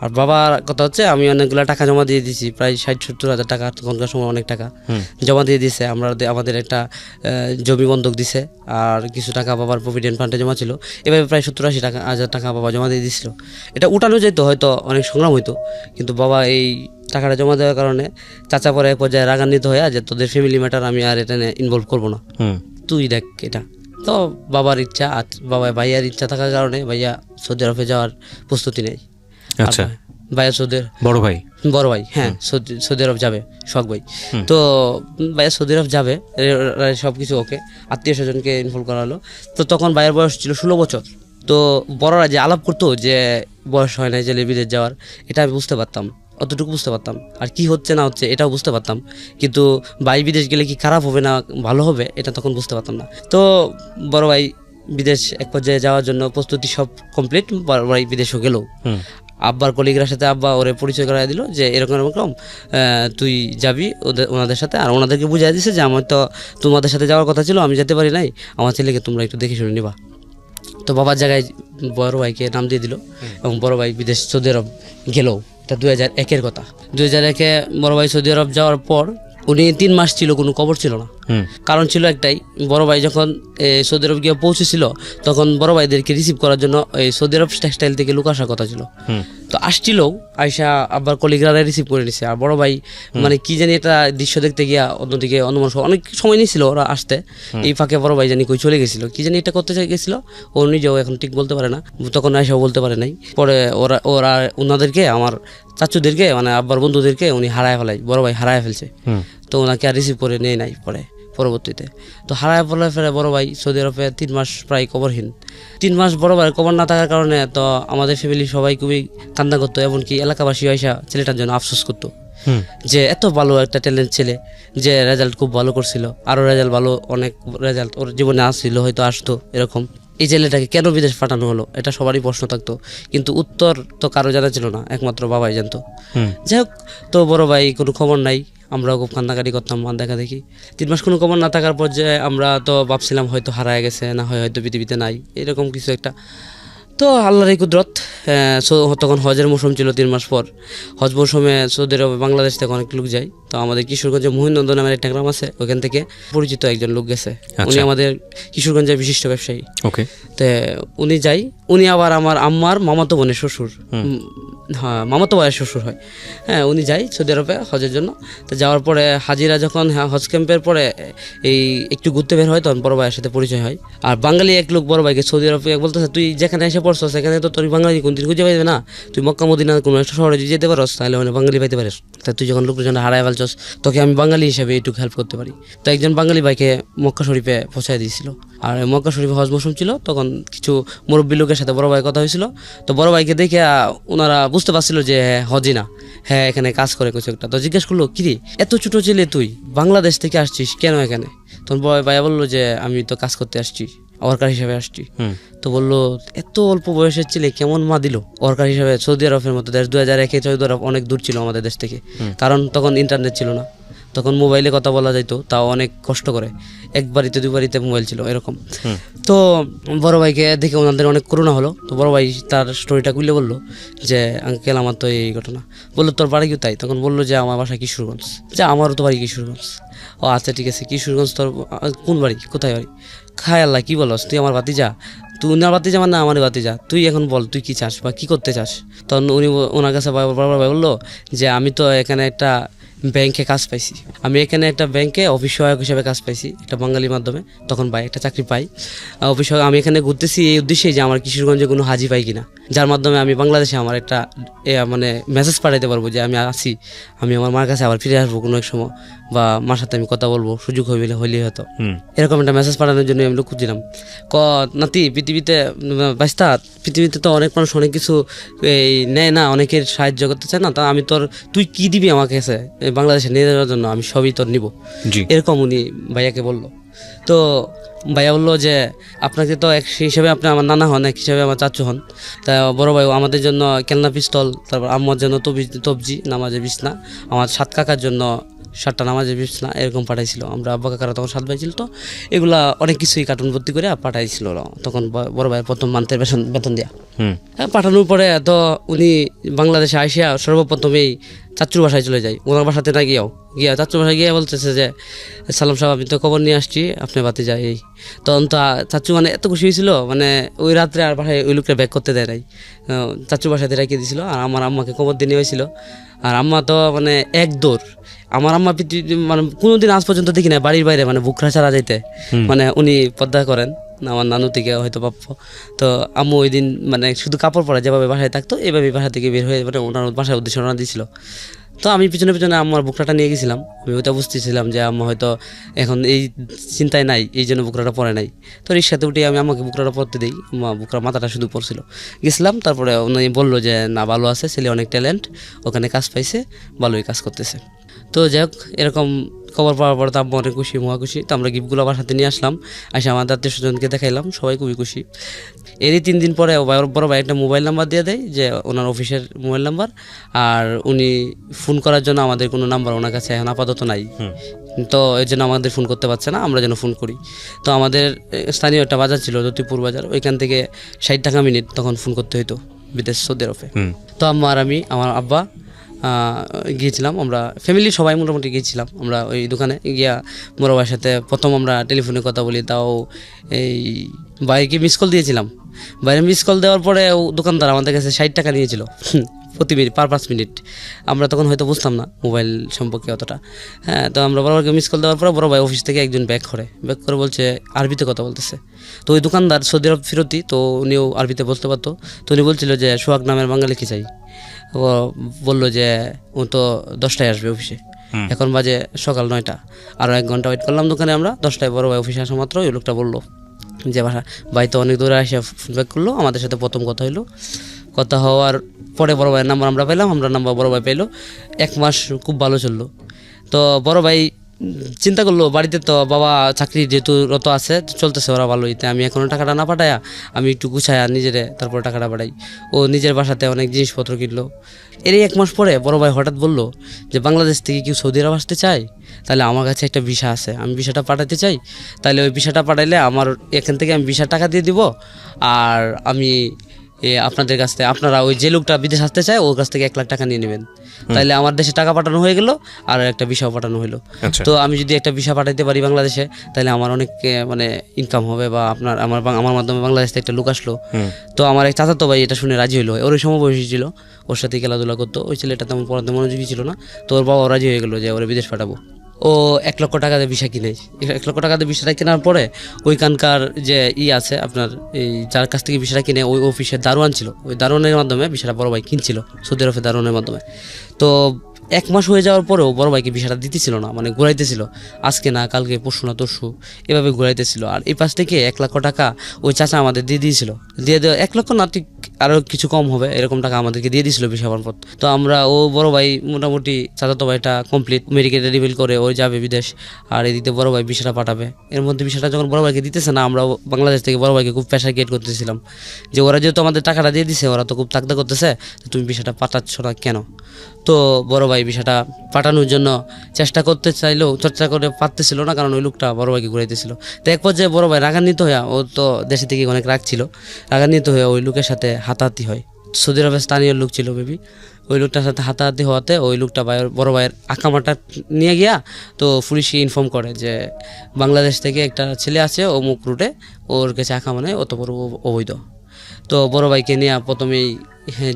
আর বাবার কথা হচ্ছে আমি অনেকগুলো টাকা জমা দিয়ে দিয়েছি, প্রায় 60-70 হাজার টাকা, তখনকার সময় অনেক টাকা জমা দিয়ে দিয়েছে। আমাদের একটা জমি বন্ধক দিছে, আর কিছু টাকা বাবার প্রভিডেন্ট ফান্ডে জমা ছিল। এভাবে প্রায় 70-80 হাজার টাকা বাবা জমা দিয়ে দিয়েছিল। এটা উঠানো যেত, হয়তো অনেক সংগ্রাম হইতো, কিন্তু বাবা এই টাকাটা জমা দেওয়ার কারণে চাচা পরে এক পর্যায়ে রাগান্বিত হয়ে যে তোদের ফ্যামিলি ম্যাটার আমি আর এটা ইনভলভ করবো না, তুই দেখ এটা। তো বাবার ইচ্ছা আর ভাইয়ার ইচ্ছা থাকার কারণে ভাইয়া সৌদি আরবে যাওয়ার প্রস্তুতি নেই। আচ্ছা, ভাইয়া বড় ভাই হ্যাঁ সৌদি আরব যাবে, শখ ভাই। তো ভাইয়া সৌদি আরব যাবে, সব কিছু ওকে, আত্মীয় স্বজনকে ইনভলভ করা হলো। তো তখন ভাইয়ের বয়স ছিল 16 বছর। তো বড়রা যে আলাপ করতো যে বয়স হয় না যে বিদেশ যাওয়ার, এটা আমি বুঝতে পারতাম, অতটুকু বুঝতে পারতাম। আর কি হচ্ছে না হচ্ছে এটাও বুঝতে পারতাম, কিন্তু ভাই বিদেশ গেলে কি খারাপ হবে না ভালো হবে এটা তখন বুঝতে পারতাম না। তো বড় ভাই বিদেশ এক পর্যায়ে যাওয়ার জন্য প্রস্তুতি সব কমপ্লিট, বড় ভাই বিদেশও গেল। আব্বার কলিগের সাথে আব্বা ওরে পরিচয় করাই দিল যে এরকম এরকম তুই যাবি ওনাদের সাথে। আর ওনাদেরকে বুঝাই দিছে যে আমার তো তোমাদের সাথে যাওয়ার কথা ছিল, আমি যেতে পারি নাই, আমার ছেলেকে তোমরা একটু দেখে শুনে নিবা। তো বাবার জায়গায় বড় ভাইকে নাম দিয়ে দিল, এবং বড় ভাই বিদেশ সৌদি আরব গেল। এটা 2001-এর কথা। 2001-এ বড় ভাই সৌদি আরব যাওয়ার পর উনি 3 মাস ছিল, কোনো খবর ছিল না। কারণ ছিল একটাই, বড় ভাই যখন সৌদি আরব গিয়ে পৌঁছেছিল তখন বড় ভাইদেরকে রিসিভ করার জন্য এই সৌদি আরব টেক্সটাইল থেকে লোক আসার কথা ছিল। তো আসছিল, আয়সা আবার কলিগরা রিসিভ করে নিছে। আর বড় ভাই মানে কি জানি একটা দৃশ্য দেখতে গিয়া অন্যদিকে অন্য মানুষ অনেক সময় নিয়েছিল ওরা আসতে, এই ফাঁকে বড় ভাই জানি কই চলে গেছিল, কি জানি এটা করতে গেছিল, ও নিজেও এখন ঠিক বলতে পারে না, তখন আয়সাও বলতে পারে নাই। পরে ওরা ওনাদেরকে আমার চাচুদেরকে মানে আব্বার বন্ধুদেরকে উনি হারায় ফেলাই, বড় ভাই হারায় ফেলছে। তো ওনাকে আর রিসিভ করে নেয় নাই পরে পরবর্তীতে। তো হারায় ফেলে বড় ভাই সৌদি আরবে 3 মাস প্রায় খবরহীন। 3 মাস বড় ভাইয়ের খবর না থাকার কারণে তো আমাদের ফ্যামিলি সবাই খুবই কান্না করতো, এমনকি এলাকাবাসী আয়সা ছেলেটার জন্য আফসোস করতো যে এত ভালো একটা ট্যালেন্ট ছেলে, যে রেজাল্ট খুব ভালো করছিল, আরও রেজাল্ট ভালো, অনেক রেজাল্ট ওর জীবনে আসছিল, হয়তো আসতো এরকম, এই ছেলেটাকে কেন বিদেশ পাঠানো হলো এটা সবারই প্রশ্ন থাকতো, কিন্তু উত্তর তো কারো জানা ছিল না, একমাত্র বাবাই জানতো। যাই হোক, তো বড় ভাই কোনো খবর নাই, আমরাও খুব কান্নাকাটি করতাম দেখা দেখি। 3 মাস কোনো খবর না থাকার পর যে আমরা তো ভাবছিলাম হয়তো হারায় গেছে, না হয় হয়তো পৃথিবীতে নাই, এরকম কিছু একটা। তো আল্লাহর এই কুদরত, তখন হজের মৌসুম ছিল 3 মাস পর। হজ মৌসুমে সৌদি আরবে বাংলাদেশ থেকে অনেক লোক যায়। তো আমাদের কিশোরগঞ্জে মহিনন্দন নামের একটা গ্রাম আছে, ওখান থেকে পরিচিত একজন লোক গেছে। উনি আমাদের কিশোরগঞ্জের বিশিষ্ট ব্যবসায়ী। ওকে, তো উনি যাই, উনি আবার আমার আম্মার মামাতো বোনের শ্বশুর, হ্যাঁ মামাতো ভাইয়ের শ্বশুর হয়। হ্যাঁ, উনি যাই সৌদি আরবে হজের জন্য। তো যাওয়ার পরে হাজিরা যখন হজ ক্যাম্পের পরে এই একটু ঘুরতে বের হয়, তখন বড় ভাইয়ের সাথে পরিচয় হয়। আর বাঙালি এক লোক বড় ভাইকে সৌদি আরবে বলতেছে, তুই যেখানে এসে পড়ছো সেখানে তো তোর বাঙালি কোনদিন খুঁজে পাইবে না, তুই মক্কা মদিনা কোনো একটা শহরে যদি যেতে পারস তাহলে মানে বাঙালি পাইতে পারিস। তা তুই যখন লোকজন হারায় ফেলছস তোকে আমি বাঙালি হিসেবে একটু হেল্প করতে পারি। তো একজন বাঙালি ভাইকে মক্কা শরীফে পৌঁছায় দিয়েছিল। আর মক্কা শরীফে হজ মৌসুম ছিল, তখন কিছু মুরব্বী লোকের সাথে বড় ভাইয়ের কথা হয়েছিল। তো বড় ভাইকে দেখে ওনারা বুঝতে পারছিল যে হজই না, হ্যাঁ এখানে কাজ করে কিছু একটা। তো জিজ্ঞেস করলো, কিরে এত ছোট ছেলে তুই বাংলাদেশ থেকে আসছিস কেন এখানে? তখন বড় ভাইয়া বললো যে আমি তো কাজ করতে আসছি। ওয়ার্কার হিসাবে আসছি। তো বললো এত অল্প বয়সের ছেলে কেমন মা দিল ওয়ার্কার হিসাবে সৌদি আরবের মতো দেশ। 2001-এ সৌদি আরব অনেক দূর ছিল আমাদের দেশ থেকে, কারণ তখন ইন্টারনেট ছিল না, তখন মোবাইলে কথা বলা যাইতো, তাও অনেক কষ্ট করে, এক বাড়িতে 2 বাড়িতে মোবাইল ছিল এরকম। তো বড় ভাইকে দেখে ওনাদের অনেক করুণা হলো। তো বড় ভাই তার স্টোরিটা খুলে বললো যে আঙ্কেল আমার তো এই ঘটনা। বললো তোর বাড়ি কি তাই? তখন বললো যে আমার বাসা কিশোরগঞ্জ। যে আমারও তো বাড়ি কিশোরগঞ্জ। ও আচ্ছা ঠিক আছে, কিশোরগঞ্জ তোর কোন বাড়ি, কোথায় বাড়ি? খায় আল্লাহ কি বলস, তুই আমার বাতি যা, তুই ওনার বাতি যা মানে আমার বাতি যা, তুই এখন বল তুই কি চাস বা কি করতে চাস। তখন উনি ওনার কাছে বড় ভাই বললো যে আমি তো এখানে একটা ব্যাংকে কাজ পাইছি, আমি এখানে একটা ব্যাংকে অফিস সহায়ক হিসেবে কাজ পাইছি একটা বাঙালির মাধ্যমে। তখন ভাই একটা চাকরি পাই অফিস সহায়ক। আমি এখানে ঘুরতেছি এই উদ্দেশ্যে যে আমার কিশোরগঞ্জে কোনো হাজি পাই কিনা, যার মাধ্যমে আমি বাংলাদেশে আমার একটা মানে মেসেজ পাঠাইতে পারবো যে আমি আছি, আমি আমার মার কাছে আবার ফিরে আসবো কোনো এক সময়, বা মার সাথে আমি কথা বলবো, সুযোগ হইলেই হতো। এরকম একটা মেসেজ পাঠানোর জন্য আমি খুঁজছিলাম। নাতি পৃথিবীতে বাস্তা, পৃথিবীতে তো অনেক মানুষ অনেক কিছু এই নেয় না, অনেকের সাহায্য করতে চায় না, তা আমি তুই কি দিবি আমাকে কাছে বাংলাদেশে নিয়ে যাওয়ার জন্য, আমি সবই তোর নিব, এরকম উনি ভাইয়াকে বললো। তো ভাইয়া বললো যে আপনাকে তো এক হিসাবে আপনি আমার নানা হন, এক হিসাবে আমার চাচু হন, তা বড় ভাই আমাদের জন্য কেলনা পিস্তল, তারপর আম্মার জন্য তবজি নামাজে বিছনা, আমার 7 কাকার জন্য 7টা নামাজে বিছনা এরকম পাঠাইছিল। আমরা আব্বা কাকারা তখন 7 ভাই ছিল, তো এগুলা অনেক কিছুই কার্টুন ভর্তি করে পাঠাইছিল তখন বড় ভাইয়ের প্রথম মান্থের বেতন দেওয়া। পাঠানোর পরে তো উনি বাংলাদেশে আসিয়া সর্বপ্রথমেই চাচুর বাসায় চলে যায়। ওনার বাসাতে না গিয়া চাচুর বাসায় গিয়ে বলতেছে যে সালাম সাহেব আমি তো খবর নিয়ে আসছি, আপনি বাতি যাই। এই তখন তো চাচু মানে এত খুশি হয়েছিল, মানে ওই রাত্রে আর বাসায় ওই লোকটা ব্যাক করতে দেয় নাই, চাচুর বাসাতে রেখে দিয়েছিল। আর আমার আম্মাকে খবর দিয়ে হয়েছিল, আর আম্মা তো মানে এক দৌড়। আমার আম্মা মানে কোনোদিন আজ পর্যন্ত দেখি না বাড়ির বাইরে মানে বুকরা ছাড়া যাইতে, মানে উনি পদ্মা করেন আমার নানু থেকে হয়তো প্রাপ্য। তো আম্মু ওই দিন মানে শুধু কাপড় পরা যেভাবে বাসায় থাকতো এইভাবে বাসা থেকে বের হয়ে মানে ওনার বাসায় উদ্দেশ্যে রওনা দিয়েছিল। তো আমি পিছনে পিছনে আম্মার বুকরাটা নিয়ে গেছিলাম। আমি ওইটা বুঝতেছিলাম যে আম্মা হয়তো এখন এই চিন্তায় নাই, এই জন্য বুকরাটা পরে নাই। তো রিক্সাতে উঠে আমি আমাকে বুকরাটা পরতে দিই, আম্মা বুকরা মাথাটা শুধু পড়ছিল। গেছিলাম, তারপরে উনি বললো যে না ভালো আছে ছেলে, অনেক ট্যালেন্ট, ওখানে কাজ পাইছে, ভালোই কাজ করতেছে। তো যাই হোক এরকম খবর পাওয়ার পর তো আম্মা অনেক খুশি, মহা খুশি। তো আমরা গিফটগুলো বাসাতে নিয়ে আসলাম, আসে আমাদের আত্মীয় স্বজনকে দেখাইলাম, সবাই খুবই খুশি। এরই 3 দিন পরে বড় ভাই একটা মোবাইল নাম্বার দিয়ে দেয়, যে ওনার অফিসের মোবাইল নাম্বার, আর উনি ফোন করার জন্য আমাদের কোনো নাম্বার ওনার কাছে এখন আপাতত নাই। তো এর জন্য আমাদের ফোন করতে পারছে না, আমরা যেন ফোন করি। তো আমাদের স্থানীয় একটা বাজার ছিল লতিপুর বাজার, ওইখান থেকে 60 টাকা মিনিট তখন ফোন করতে হইতো বিদেশ সৌদি আরবে। তো আম্মা আর আমি, আমার আব্বা গিয়েছিলাম, আমরা ফ্যামিলি সবাই মোটামুটি গিয়েছিলাম। আমরা ওই দোকানে গিয়া বড় ভাইয়ের সাথে প্রথম আমরা টেলিফোনে কথা বলি, তাও এই ভাইকে মিস কল দিয়েছিলাম। বাইরে মিস কল দেওয়ার পরে দোকানদার আমাদের কাছে 60 টাকা নিয়েছিল প্রতি মিনিট, পার 5 মিনিট। আমরা তখন হয়তো বুঝতাম না মোবাইল সম্পর্কে অতটা। হ্যাঁ, তো আমরা বড় ভাইকে মিস কল দেওয়ার পরে বড় ভাই অফিস থেকে একজন ব্যাক করে বলছে আরবিতে কথা বলতেছে। তো ওই দোকানদার সৌদি আরব ফিরতি, তো উনিও আরবিতে বলতে পারতো। তো উনি বলছিল যে সোহাগ নামের বাঙালিকে চাই। ও বললো যে ও তো 10টায় আসবে অফিসে, এখন বাজে সকাল 9টা, আরও 1 ঘন্টা ওয়েট করলাম দোকানে আমরা। 10টায় বড় ভাই অফিসে আসা মাত্র ওই লোকটা বললো যে ভাই তো অনেক দূরে আসে ফিডব্যাক করলো, আমাদের সাথে প্রথম কথা হইলো। কথা হওয়ার পরে বড় ভাইয়ের নাম্বার আমরা পেলাম, আমরা নাম্বার বড় ভাই পেলো। 1 মাস খুব ভালো চললো। তো বড় ভাই চিন্তা করলো বাড়িতে তো বাবা চাকরি যেহেতু রত আছে, চলতেছে ওরা ভালোই, তাই আমি এখনও টাকাটা না পাঠায়া আমি একটু গুছায়া নিজেরে তারপরে টাকাটা পাঠাই। ও নিজের বাসাতে অনেক জিনিসপত্র কিনলো। এরই 1 মাস পরে বড় ভাই হঠাৎ বললো যে বাংলাদেশ থেকে কেউ সৌদি আরব আসতে চায়, তাহলে আমার কাছে একটা ভিসা আছে, আমি ভিসাটা পাঠাতে চাই। তাহলে ওই ভিসাটা পাঠাইলে আমার এখান থেকে আমি ভিসা টাকা দিয়ে দিব, আর আমি আপনাদের কাছ থেকে আপনারা ওই যে লোকটা বিদেশ আসতে চায় ওর কাছ থেকে 1 লাখ টাকা নিয়ে নেবেন। তাহলে আমার দেশে টাকা পাঠানো হয়ে গেল, আর একটা ভিসাও পাঠানো হলো। তো আমি যদি একটা ভিসা পাঠাইতে পারি বাংলাদেশে, তাহলে আমার অনেক মানে ইনকাম হবে, বা আমার মাধ্যমে বাংলাদেশ থেকে একটা লোক আসলো। তো আমার এক চাচাতো ভাই এটা শুনে রাজি হলো। ওর সমবয়সী ছিল, ওর সাথে খেলাধুলা করতো। ওই ছেলেটা তেমন পড়াতে মনোযোগী ছিল না, তো ওর বাবা রাজি হয়ে গেলো যে ওরা বিদেশ পাঠাবো। ও 1 লক্ষ টাকা দিয়ে ভিসা কিনে, 1 লক্ষ টাকা দিয়ে ভিসাটা কেনার পরে ওইখানকার যে আছে আপনার এই যার কাছ থেকে ভিসাটা কিনে ওই অফিসের দারোয়ান ছিল, ওই দারোয়ানের মাধ্যমে ভিসাটা বড় ভাই কিনছিল সৌদি আরবের দারোয়ানের মাধ্যমে। তো 1 মাস হয়ে যাওয়ার পরেও বড় ভাইকে ভিসাটা দিতেছিল না, মানে ঘুরাইতেছিল, আজকে না কালকে, পরশু না তরশু, এভাবে ঘুরাইতেছিল। আর এই পাশ থেকে 1 লক্ষ টাকা ওই চাচা আমাদের দিয়ে দিয়েছিল। দিয়ে 1 লক্ষ না, ঠিক আরও কিছু কম হবে এরকম টাকা আমাদেরকে দিয়ে দিয়েছিল ভিসা পর। তো আমরা ও বড় ভাই মোটামুটি চাচাতো ভাইটা কমপ্লিট মেডিকেল রিভিল করে ওই যাবে বিদেশ, আর এদিকে বড় ভাই ভিসাটা পাঠাবে। এর মধ্যে ভিসাটা যখন বড় ভাইকে দিতেছে না, আমরা বাংলাদেশ থেকে বড় ভাইকে খুব প্রেশার ক্রিয়েট করতেছিলাম যে ওরা যেহেতু আমাদের টাকাটা দিয়ে দিছে, ওরা তো খুব তাকদা করতেছে, তুমি ভিসাটা পাঠাচ্ছ না কেন। তো বড় ভাই ভিসাটা পাঠানোর জন্য চেষ্টা করতে চাইলেও চর্চা করে পারতেছিল না, কারণ ওই লোকটা বড় ভাইকে ঘুরাইতেছিল। তো এক পর্যায়ে বড় ভাই রাগান্বিত হয়ে, ও তো দেশে থেকে অনেক রাগ ছিল, রাগান্বিত হয়ে ওই লোকের সাথে হাতাহাতি হয়। সৌদি আরবের স্থানীয় লোক ছিল বেবি, ওই লোকটার সাথে হাতাহাতি হওয়াতে ওই লোকটা বড় ভাইয়ের আকামাটা নিয়ে গিয়া তো পুলিশকে ইনফর্ম করে যে বাংলাদেশ থেকে একটা ছেলে আছে অমুক রুটে, ওর কাছে আকামা নেয়, অত বড় অবৈধ। তো বড় ভাইকে নিয়ে প্রথমেই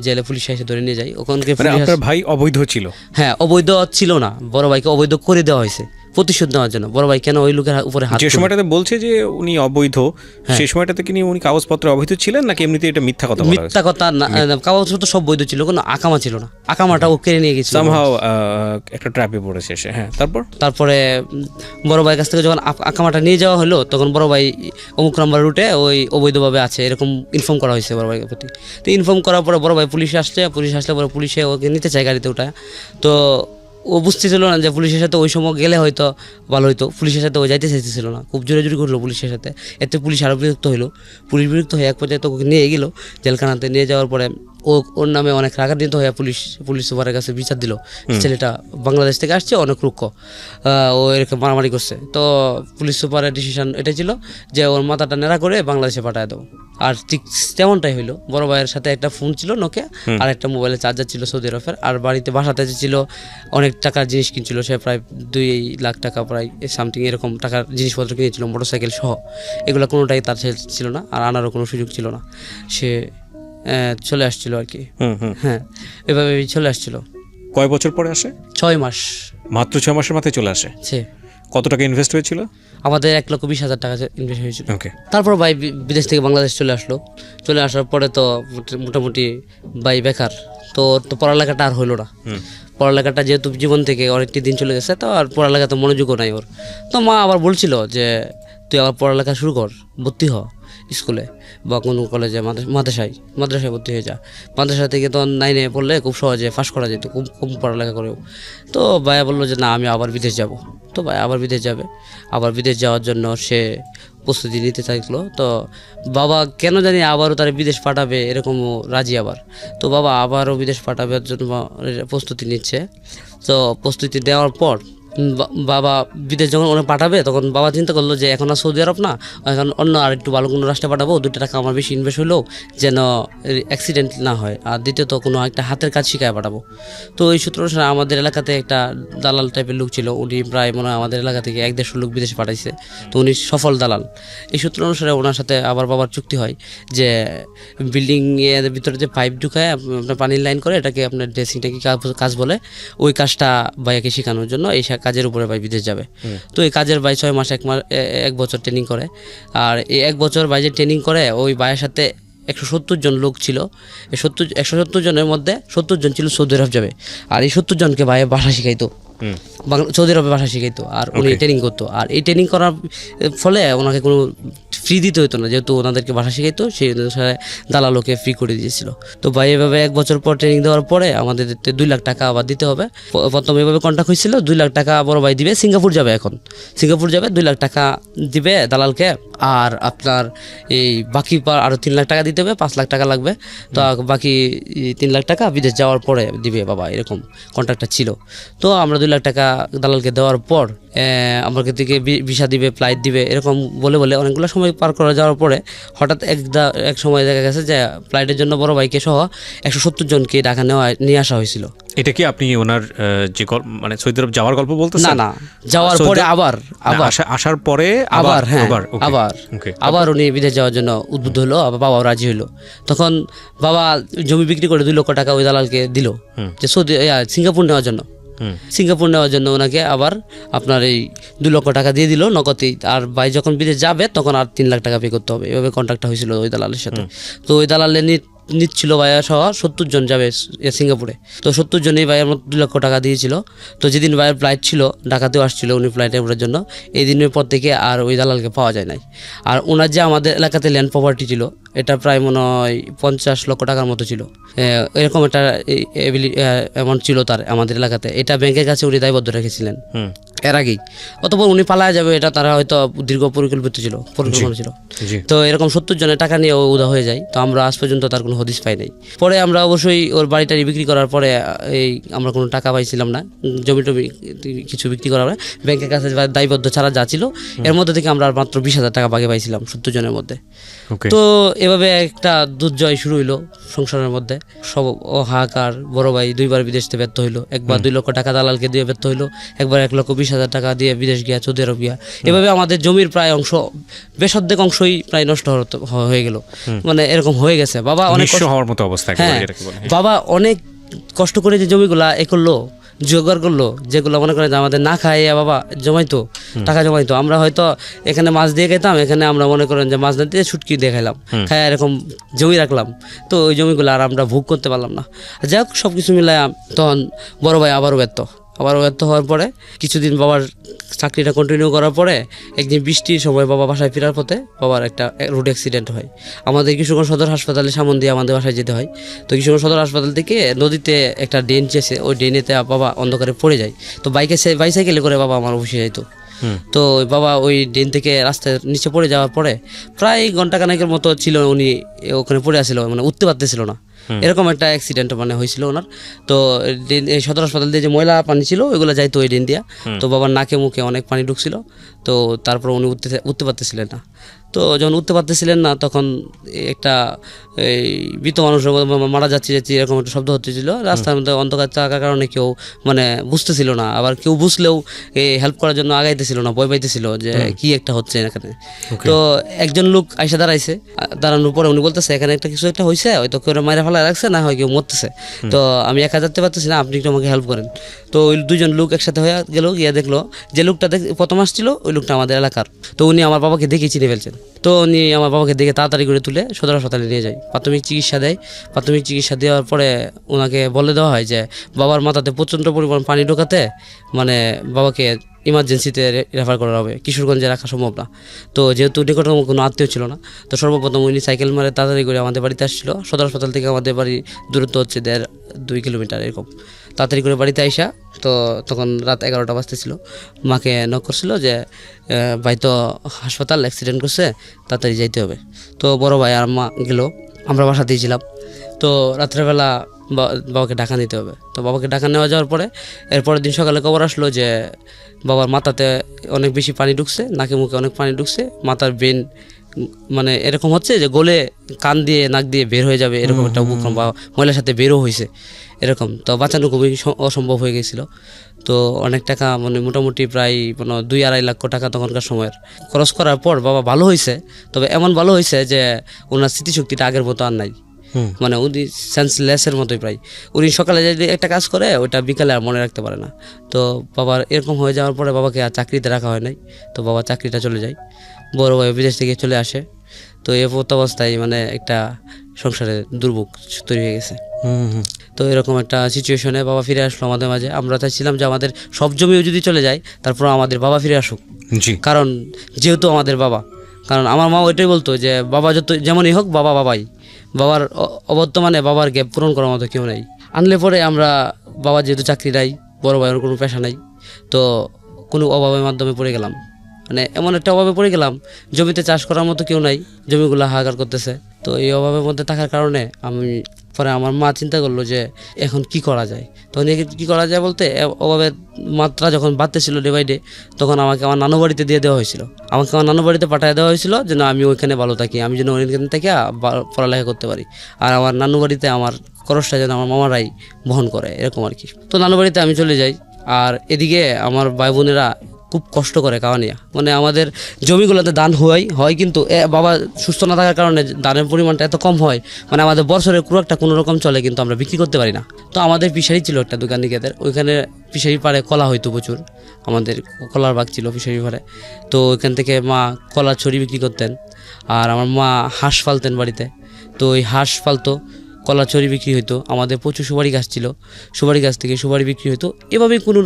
জেলে পুলিশ এসে ধরে নিয়ে যায় ওখানকে। আপনার ভাই অবৈধ ছিল? হ্যাঁ, অবৈধ ছিল না, বড় ভাইকে অবৈধ করে দেওয়া হয়েছে প্রতিশোধ নেওয়ার জন্য। বড় ভাই কেন ওই লোকের উপরে হাত, যে সময়টাতে বলছে যে উনি অবৈধ, সেই সময়টাতে কি উনি কাগজপত্র অবৈধ ছিলেন নাকি এমনিতে এটা মিথ্যা কথা? মিথ্যা কথা না, কাগজপত্র সব বৈধ ছিল, কোনো আকামা ছিল না, আকামাটা ও কেড়ে নিয়ে গেছিল। সামহাও একটা ট্র্যাপে পড়েছে সে। হ্যাঁ, তারপরে বড় ভাইয়ের কাছ থেকে যখন আকামাটা নিয়ে যাওয়া হলো, তখন বড় ভাই অমুক নাম্বার রুটে ওই অবৈধভাবে আছে এরকম ইনফর্ম করা হয়েছে বড় ভাইয়ের প্রতি। তো ইনফর্ম করার পরে বড় ভাই পুলিশ আসলে পরে পুলিশে ওকে নিতে চায় গাড়িতে ওঠায়। তো ও বুঝতেছিল না যে পুলিশের সাথে ওই সময় গেলে হয়তো ভালো হইতো, পুলিশের সাথে ও যাইতে চাইতেছিল না, খুব জোরে জোরে করলো পুলিশের সাথে। এতে পুলিশ আরও বিরক্ত হইলো, পুলিশ বিরক্ত হয়ে এক পর্যায়ে তো ওকে নিয়ে গেল জেলখানাতে। নিয়ে যাওয়ার পরে ওর নামে অনেক রাগান্বিত হয়ে পুলিশ সুপারের কাছে বিচার দিল, ছেলেটা বাংলাদেশ থেকে আসছে, অনেক রুক্ষ, ও এরকম মারামারি করছে। তো পুলিশ সুপারের ডিসিশন এটা ছিল যে ওর মাথাটা নেড়া করে বাংলাদেশে পাঠায় দেবো। আর ঠিক তেমনটাই হইলো। বড় ভাইয়ের সাথে একটা ফোন ছিল নোকিয়া, আর একটা মোবাইলের চার্জার ছিল সৌদি আরবের, আর বাসাতে ছিল অনেক টাকার জিনিস কিনছিল সে, প্রায় 2 লাখ টাকা প্রায় সামথিং এরকম টাকার জিনিসপত্র কিনেছিল, মোটরসাইকেল সহ। এগুলো কোনোটাই তার ছিল না, আর আনারও কোনো সুযোগ ছিল না। সে চলে আসছিল আর কি। হ্যাঁ, এভাবে চলে আসছিল। কয় বছর পরে আসে? 6 মাস। মাত্র 6 মাসের মাথায় চলে আসে। কত টাকা ইনভেস্ট হয়েছিল? আমাদের 1,20,000 টাকা ইনভেস্ট হয়েছিল। ওকে। তারপর ভাই বিদেশ থেকে বাংলাদেশ চলে আসলো। চলে আসার পরে তো মোটামুটি ভাই বেকার, তো পড়ালেখাটা আর হইলো না। পড়ালেখাটা যেহেতু জীবন থেকে অনেকটি দিন চলে গেছে, তো আর পড়ালেখাতে মনোযোগও নাই ওর। তো মা আবার বলছিল যে তুই আবার পড়ালেখা শুরু কর, ভর্তি হ স্কুলে বা কোনো কলেজে, মাদ্রাসায় ভর্তি হয়ে যা। মাদ্রাসা থেকে তো 9-এ পড়লে খুব সহজে পাস করা যেত, খুব কম পড়ালেখা করেও। তো ভাইয়া বললো যে না, আমি আবার বিদেশ যাব। তো ভাই আবার বিদেশ যাবে, আবার বিদেশ যাওয়ার জন্য সে প্রস্তুতি নিতে চাইছিল। তো বাবা কেন জানি আবারও তারা বিদেশ পাঠাবে এরকমও রাজি আবার। তো বাবা আবারও বিদেশ পাঠাবার জন্য প্রস্তুতি নিচ্ছে। তো প্রস্তুতি দেওয়ার পর বাবা বিদেশ যখন ওরা পাঠাবে, তখন বাবা চিন্তা করলো যে এখন আর সৌদি আরব না, এখন অন্য আর একটু ভালো কোনো রাষ্ট্রে পাঠাবো, 2 টাকা আমার বেশি ইনভেস্ট হলেও যেন অ্যাক্সিডেন্ট না হয়, আর দ্বিতীয়ত কোনো একটা হাতের কাজ শিখায় পাঠাবো। তো এই সূত্র অনুসারে আমাদের এলাকাতে একটা দালাল টাইপের লোক ছিল, উনি প্রায় মনে হয় আমাদের এলাকা থেকে 1-1.5 লোক বিদেশে পাঠাইছে। তো উনি সফল দালাল। এই সূত্র অনুসারে ওনার সাথে আবার বাবার চুক্তি হয় যে বিল্ডিং এর ভিতরে যে পাইপ ঢুকায় আপনার পানির লাইন করে, এটাকে আপনার ড্রেসিং ট্যাঙ্কি কাজ বলে, ওই কাজটা ভাইয়াকে শেখানোর জন্য এই কাজের উপরে ভাই বিদেশ যাবে। তো এই কাজের ভাই 6 মাস 1 বছর ট্রেনিং করে। আর এই 1 বছর ভাই যে ট্রেনিং করে, ওই ভাইয়ের সাথে 170 জন লোক ছিল। এই 170 জনের মধ্যে 70 জন ছিল সৌদি আরব যাবে, আর এই 70 জনকে ভাই ভাষা শিখাইতো, সৌদি আরবে ভাষা শিখাইতো, আর উনি ট্রেনিং করতো। আর এই ট্রেনিং করার ফলে ওনাকে কোনো ফ্রি দিতে হতো না, যেহেতু ওনাদেরকে ভাষা শিখাইতো, সেই অনুসারে দালালোকে ফ্রি করে দিয়েছিল। তো ভাই এভাবে 1 বছর পর ট্রেনিং দেওয়ার পরে আমাদের 2 লাখ টাকা আবার দিতে হবে। প্রথম এভাবে কন্ট্যাক্ট হয়েছিল, 2 লাখ টাকা বড় ভাই দিবে, সিঙ্গাপুর যাবে, এখন সিঙ্গাপুর যাবে, 2 লাখ টাকা দিবে দালালকে, আর আপনার এই বাকি আরও 3 লাখ টাকা দিতে হবে, 5 লাখ টাকা লাগবে। তো বাকি 3 লাখ টাকা বিদেশ যাওয়ার পরে দিবে বাবা, এরকম কন্ট্রাক্টটা ছিল। তো আমরা 2 লাখ টাকা দালালকে দেওয়ার পর আমাকে থেকে ভিসা দিবে, ফ্লাইট দিবে, এরকম বলে অনেকগুলো সময় পার করে যাওয়ার পরে হঠাৎ এক সময় দেখা গেছে যে ফ্লাইটের জন্য বড় ভাইকে সহ 170 জনকে ঢাকা নিয়ে আসা হয়েছিল। এটা কি আপনি ওনার যে মানে সৌদি আরব যাওয়ার গল্প বলতেছেন? না, যাওয়ার পরে আসার পরে আবার উনি বিদেশ যাওয়ার জন্য উদ্বুদ্ধ হলো, আবার বাবা রাজি হইলো। তখন বাবা জমি বিক্রি করে 2 লক্ষ টাকা ওই দালালকে দিল যে সিঙ্গাপুর নেওয়ার জন্য ওনাকে আবার আপনার এই 2 লক্ষ টাকা দিয়ে দিল নগদেই। আর ভাই যখন বিদেশ যাবে তখন আর 3 লাখ টাকা পে করতে হবে, এভাবে কন্ট্রাক্টটা হয়েছিল ওই দালালের সাথে। তো ওই দালালের নিচ্ছিল ভাইয়া সহ 70 জন যাবে সিঙ্গাপুরে। তো 70 জনই ভাইয়ার মতো 2 লক্ষ টাকা দিয়েছিল। তো যেদিন ভাইয়ের ফ্লাইট ছিল, ঢাকাতেও আসছিল উনি ফ্লাইটে ওঠার জন্য, এই দিনের পর থেকে আর ওই দালালকে পাওয়া যায় নাই। আর ওনার যে আমাদের এলাকাতে ল্যান্ড প্রপার্টি ছিল, এটা প্রায় মনে হয় 50 লক্ষ টাকার মতো ছিল। এরকম একটা অ্যামাউন্ট ছিল তার আমাদের এলাকাতে। এটা ব্যাংকের কাছে উনি দায়বদ্ধ রেখেছিলেন এর আগেই। অতপর উনি পালায় যাবে, এটা তারা হয়তো দীর্ঘ পরিকল্পনা ছিল। তো এরকম 70 জনের টাকা নিয়ে ও উদা হয়ে যায়। তো আমরা আজ পর্যন্ত তার কোনো হদিস পাই নাই। পরে আমরা অবশ্যই ওর বাড়িটা বিক্রি করার পরে আমরা কোনো টাকা পাইছিলাম না, জমি টমি কিছু বিক্রি করার পরে ব্যাংকের কাছে দায়বদ্ধ ছাড়া যা ছিল এর মধ্যে থেকে আমরা মাত্র 20,000 টাকা বাকি পাইছিলাম 70 জনের মধ্যে। তো এভাবে একটা দুর্জয় শুরু হইলো সংসারের মধ্যে। সব হাহাকার। বড় ভাই 2বার বিদেশ থেকে ব্যর্থ হইলো, একবার 2 লক্ষ টাকা দালালকে দিয়ে ব্যর্থ হইলো, একবার 1,20,000 টাকা দিয়ে বিদেশ গিয়া, সৌদি আরব গিয়া। এভাবে আমাদের জমির প্রায় অংশ, বেশ অর্ধেক অংশই প্রায় নষ্ট হয়ে গেল। মানে এরকম হয়ে গেছে। বাবা অনেক হওয়ার মতো অবস্থা। হ্যাঁ, বাবা অনেক কষ্ট করে যে জমিগুলা করলো, জোগাড় করলো, যেগুলো মনে করেন যে আমাদের না খাইয়া বাবা জমাইতো, টাকা জমাইতো। আমরা হয়তো এখানে মাছ দিয়ে খাইতাম, এখানে আমরা মনে করেন যে মাছ না দিয়ে ছুটকি দিয়ে খাইলাম, খাইয়া এরকম জমি রাখলাম। তো ওই জমিগুলো আর আমরা ভোগ করতে পারলাম না। যাই হোক, সব কিছু মিলাইয়া তখন বড় ভাই আবারও ব্যর্থ হওয়ার পরে কিছুদিন বাবার চাকরিটা কন্টিনিউ করার পরে একদিন বৃষ্টির সময় বাবা বাসায় ফেরার পথে বাবার একটা রোড অ্যাক্সিডেন্ট হয়। আমাদের কিশোরগঞ্জ সদর হাসপাতালে সামন দিয়ে আমাদের বাসায় যেতে হয়। তো কিশোরগঞ্জ সদর হাসপাতাল থেকে নদীতে একটা ড্রেন চেয়েছে, ওই ড্রেনেতে বাবা অন্ধকারে পড়ে যায়। তো বাইসাইকেলে করে বাবা আমার অফিসে যাইতো। তো বাবা ওই ড্রেন থেকে রাস্তার নিচে পড়ে যাওয়ার পরে প্রায় ঘন্টাখানেকের মতো ছিল উনি ওখানে পড়ে আসছিল, মানে উঠতে পারতেছিল না। এরকম একটা অ্যাক্সিডেন্ট মানে হয়েছিল ওনার। তো এই সদর হাসপাতাল দিয়ে যে ময়লা পানি ছিল ওইগুলো যাইতো ওই ড্রেন দিয়া। তো বাবার নাকে মুখে অনেক পানি ঢুকছিল। তো তারপর উনি উঠতে পারতেছিলেন না। তো যখন উঠতে পারতেছিলেন না, তখন একটা এই মৃত মানুষের মারা যাচ্ছে এরকম একটা শব্দ হচ্ছিল রাস্তার মধ্যে। অন্ধকার থাকার কারণে কেউ মানে বুঝতেছিল না, আবার কেউ বুঝলেও হেল্প করার জন্য আগাইতেছিল না, ভয় পাইতেছিল যে কি একটা হচ্ছে এখানে। তো একজন লোক আইসা দাঁড়ানোর পরে উনি বলতেছে এখানে কিছু একটা হয়েছে, হয়তো কেউ মায়েরা ফেলা রাখছে, না হয় কেউ মরতেছে। তো আমি একা যেতে পারতেছি না, আপনি একটু আমাকে হেল্প করেন। তো ওই 2 জন লোক একসাথে হয়ে গেল, গিয়ে দেখলো যে লোকটা প্রথম আসছিল ওই লোকটা আমাদের এলাকার। তো উনি আমার বাবাকে দেখে চিনে ফেলছেন। তো উনি আমার বাবাকে দেখে তাড়াতাড়ি করে তুলে সদর হাসপাতালে নিয়ে যায়, প্রাথমিক চিকিৎসা দেয়। প্রাথমিক চিকিৎসা দেওয়ার পরে ওনাকে বলে দেওয়া হয় যে বাবার মাথাতে প্রচণ্ড পরিমাণ পানি ঢোকাতে মানে বাবাকে ইমার্জেন্সিতে রেফার করা হবে, কিশোরগঞ্জে রাখা সম্ভব না। তো যেহেতু নিকটতম কোনো আত্মীয় ছিল না, তো সর্বপ্রথম উনি সাইকেল মারে তাড়াতাড়ি করে আমাদের বাড়িতে আসছিল। সদর হাসপাতাল থেকে আমাদের বাড়ি দূরত্ব হচ্ছে 1.5-2 কিলোমিটার এরকম। তাড়াতাড়ি করে বাড়িতে আইসা, তো তখন রাত 11টা বাজতেছিল, মাকে নক করছিল যে ভাই তো হাসপাতাল অ্যাক্সিডেন্ট করছে, তাড়াতাড়ি যাইতে হবে। তো বড় ভাই আর মা গেল, আমরা বাসাতেই ছিলাম। তো রাত্রেবেলা বাবাকে ঢাকা নিতে হবে। তো বাবাকে ঢাকা নেওয়া যাওয়ার পরে এরপরের দিন সকালে খবর আসলো যে বাবার মাথাতে অনেক বেশি পানি ঢুকছে, নাকে মুখে অনেক পানি ঢুকছে, মাথার ব্রেন মানে এরকম হচ্ছে যে গলে কান দিয়ে নাক দিয়ে বের হয়ে যাবে, এরকম একটা উপক্রম বা মহিলার সাথে বেরও হয়েছে এরকম। তো বাঁচানো খুবই অসম্ভব হয়ে গেছিলো। তো অনেক টাকা মানে মোটামুটি প্রায় 2-2.5 লাখ টাকা তখনকার সময়ের খরচ করার পর বাবা ভালো হয়েছে। তবে এমন ভালো হয়েছে যে ওনার স্মৃতিশক্তিটা আগের মতো আর নাই, মানে উনি সেন্সলেসের মতোই প্রায়। উনি সকালে যদি একটা কাজ করে ওইটা বিকালে আর মনে রাখতে পারে না। তো বাবার এরকম হয়ে যাওয়ার পরে বাবাকে আর চাকরিতে রাখা হয় নাই। তো বাবার চাকরিটা চলে যায়, বড় ভাই বিদেশ থেকে চলে আসে। তো এই অবস্থায় মানে একটা সংসারে দুর্ভোগ তৈরি হয়ে গেছে। তো এরকম একটা সিচুয়েশনে বাবা ফিরে আসলো আমাদের মাঝে। আমরা চাইছিলাম যে আমাদের সব জমিও যদি চলে যায় তারপর আমাদের বাবা ফিরে আসুক, কারণ যেহেতু আমাদের বাবা। কারণ আমার মা ওইটাই বলতো যে বাবা যত যেমনই হোক বাবা বাবাই, বাবার অবর্তমানে বাবার গ্যাপ পূরণ করার মতো কেউ নাই। আনলে পরে আমরা বাবা যেহেতু চাকরি নাই, বড় ভাইয়ের কোনো পেশা নাই, তো কোনো অভাবের মাধ্যমে পড়ে গেলাম। মানে এমন একটা অভাবে পড়ে গেলাম, জমিতে চাষ করার মতো কেউ নাই, জমিগুলো হাহাকার করতেছে। তো এই অভাবের মধ্যে থাকার কারণে আমি পরে আমার মা চিন্তা করলো যে এখন কি করা যায়। তখন কি করা যায় বলতে অভাবের মাত্রা যখন বাড়তেছিল ডে বাই ডে, তখন আমাকে আমার নানু বাড়িতে দিয়ে দেওয়া হয়েছিল। আমাকে আমার নানু বাড়িতে পাঠিয়ে দেওয়া হয়েছিল যেন আমি ওইখানে ভালো থাকি, আমি যেন ওইখানে থেকে পড়ালেখা করতে পারি। আর আমার নানু বাড়িতে আমার খরচটা যেন আমার মামারাই বহন করে, এরকম আর কি। তো নানু বাড়িতে আমি চলে যাই। আর এদিকে আমার ভাই বোনেরা খুব কষ্ট করে খাওয়া নিয়ে, মানে আমাদের জমিগুলোতে ধান হয় কিন্তু বাবা সুস্থ না থাকার কারণে ধানের পরিমাণটা এত কম হয়, মানে আমাদের বছরের পুরো একটা কোনো রকম চলে কিন্তু আমরা বিক্রি করতে পারি না। তো আমাদের ফিশারি ছিল একটা দোকান দিকেদের, ওইখানে ফিশারি পাড়ে কলা হইতো প্রচুর, আমাদের কলার বাগ ছিল ফিশারি পাড়ে। তো ওইখান থেকে মা কলা ছড়ি বিক্রি করতেন, আর আমার মা হাঁস পালতেন বাড়িতে। তো ওই হাঁস পালতো, কলা ছড়ি বিক্রি হতো, আমাদের প্রচুর সুপারি গাছ ছিল, সুপারি গাছ থেকে সুপারি বিক্রি হতো। এভাবেই কোনো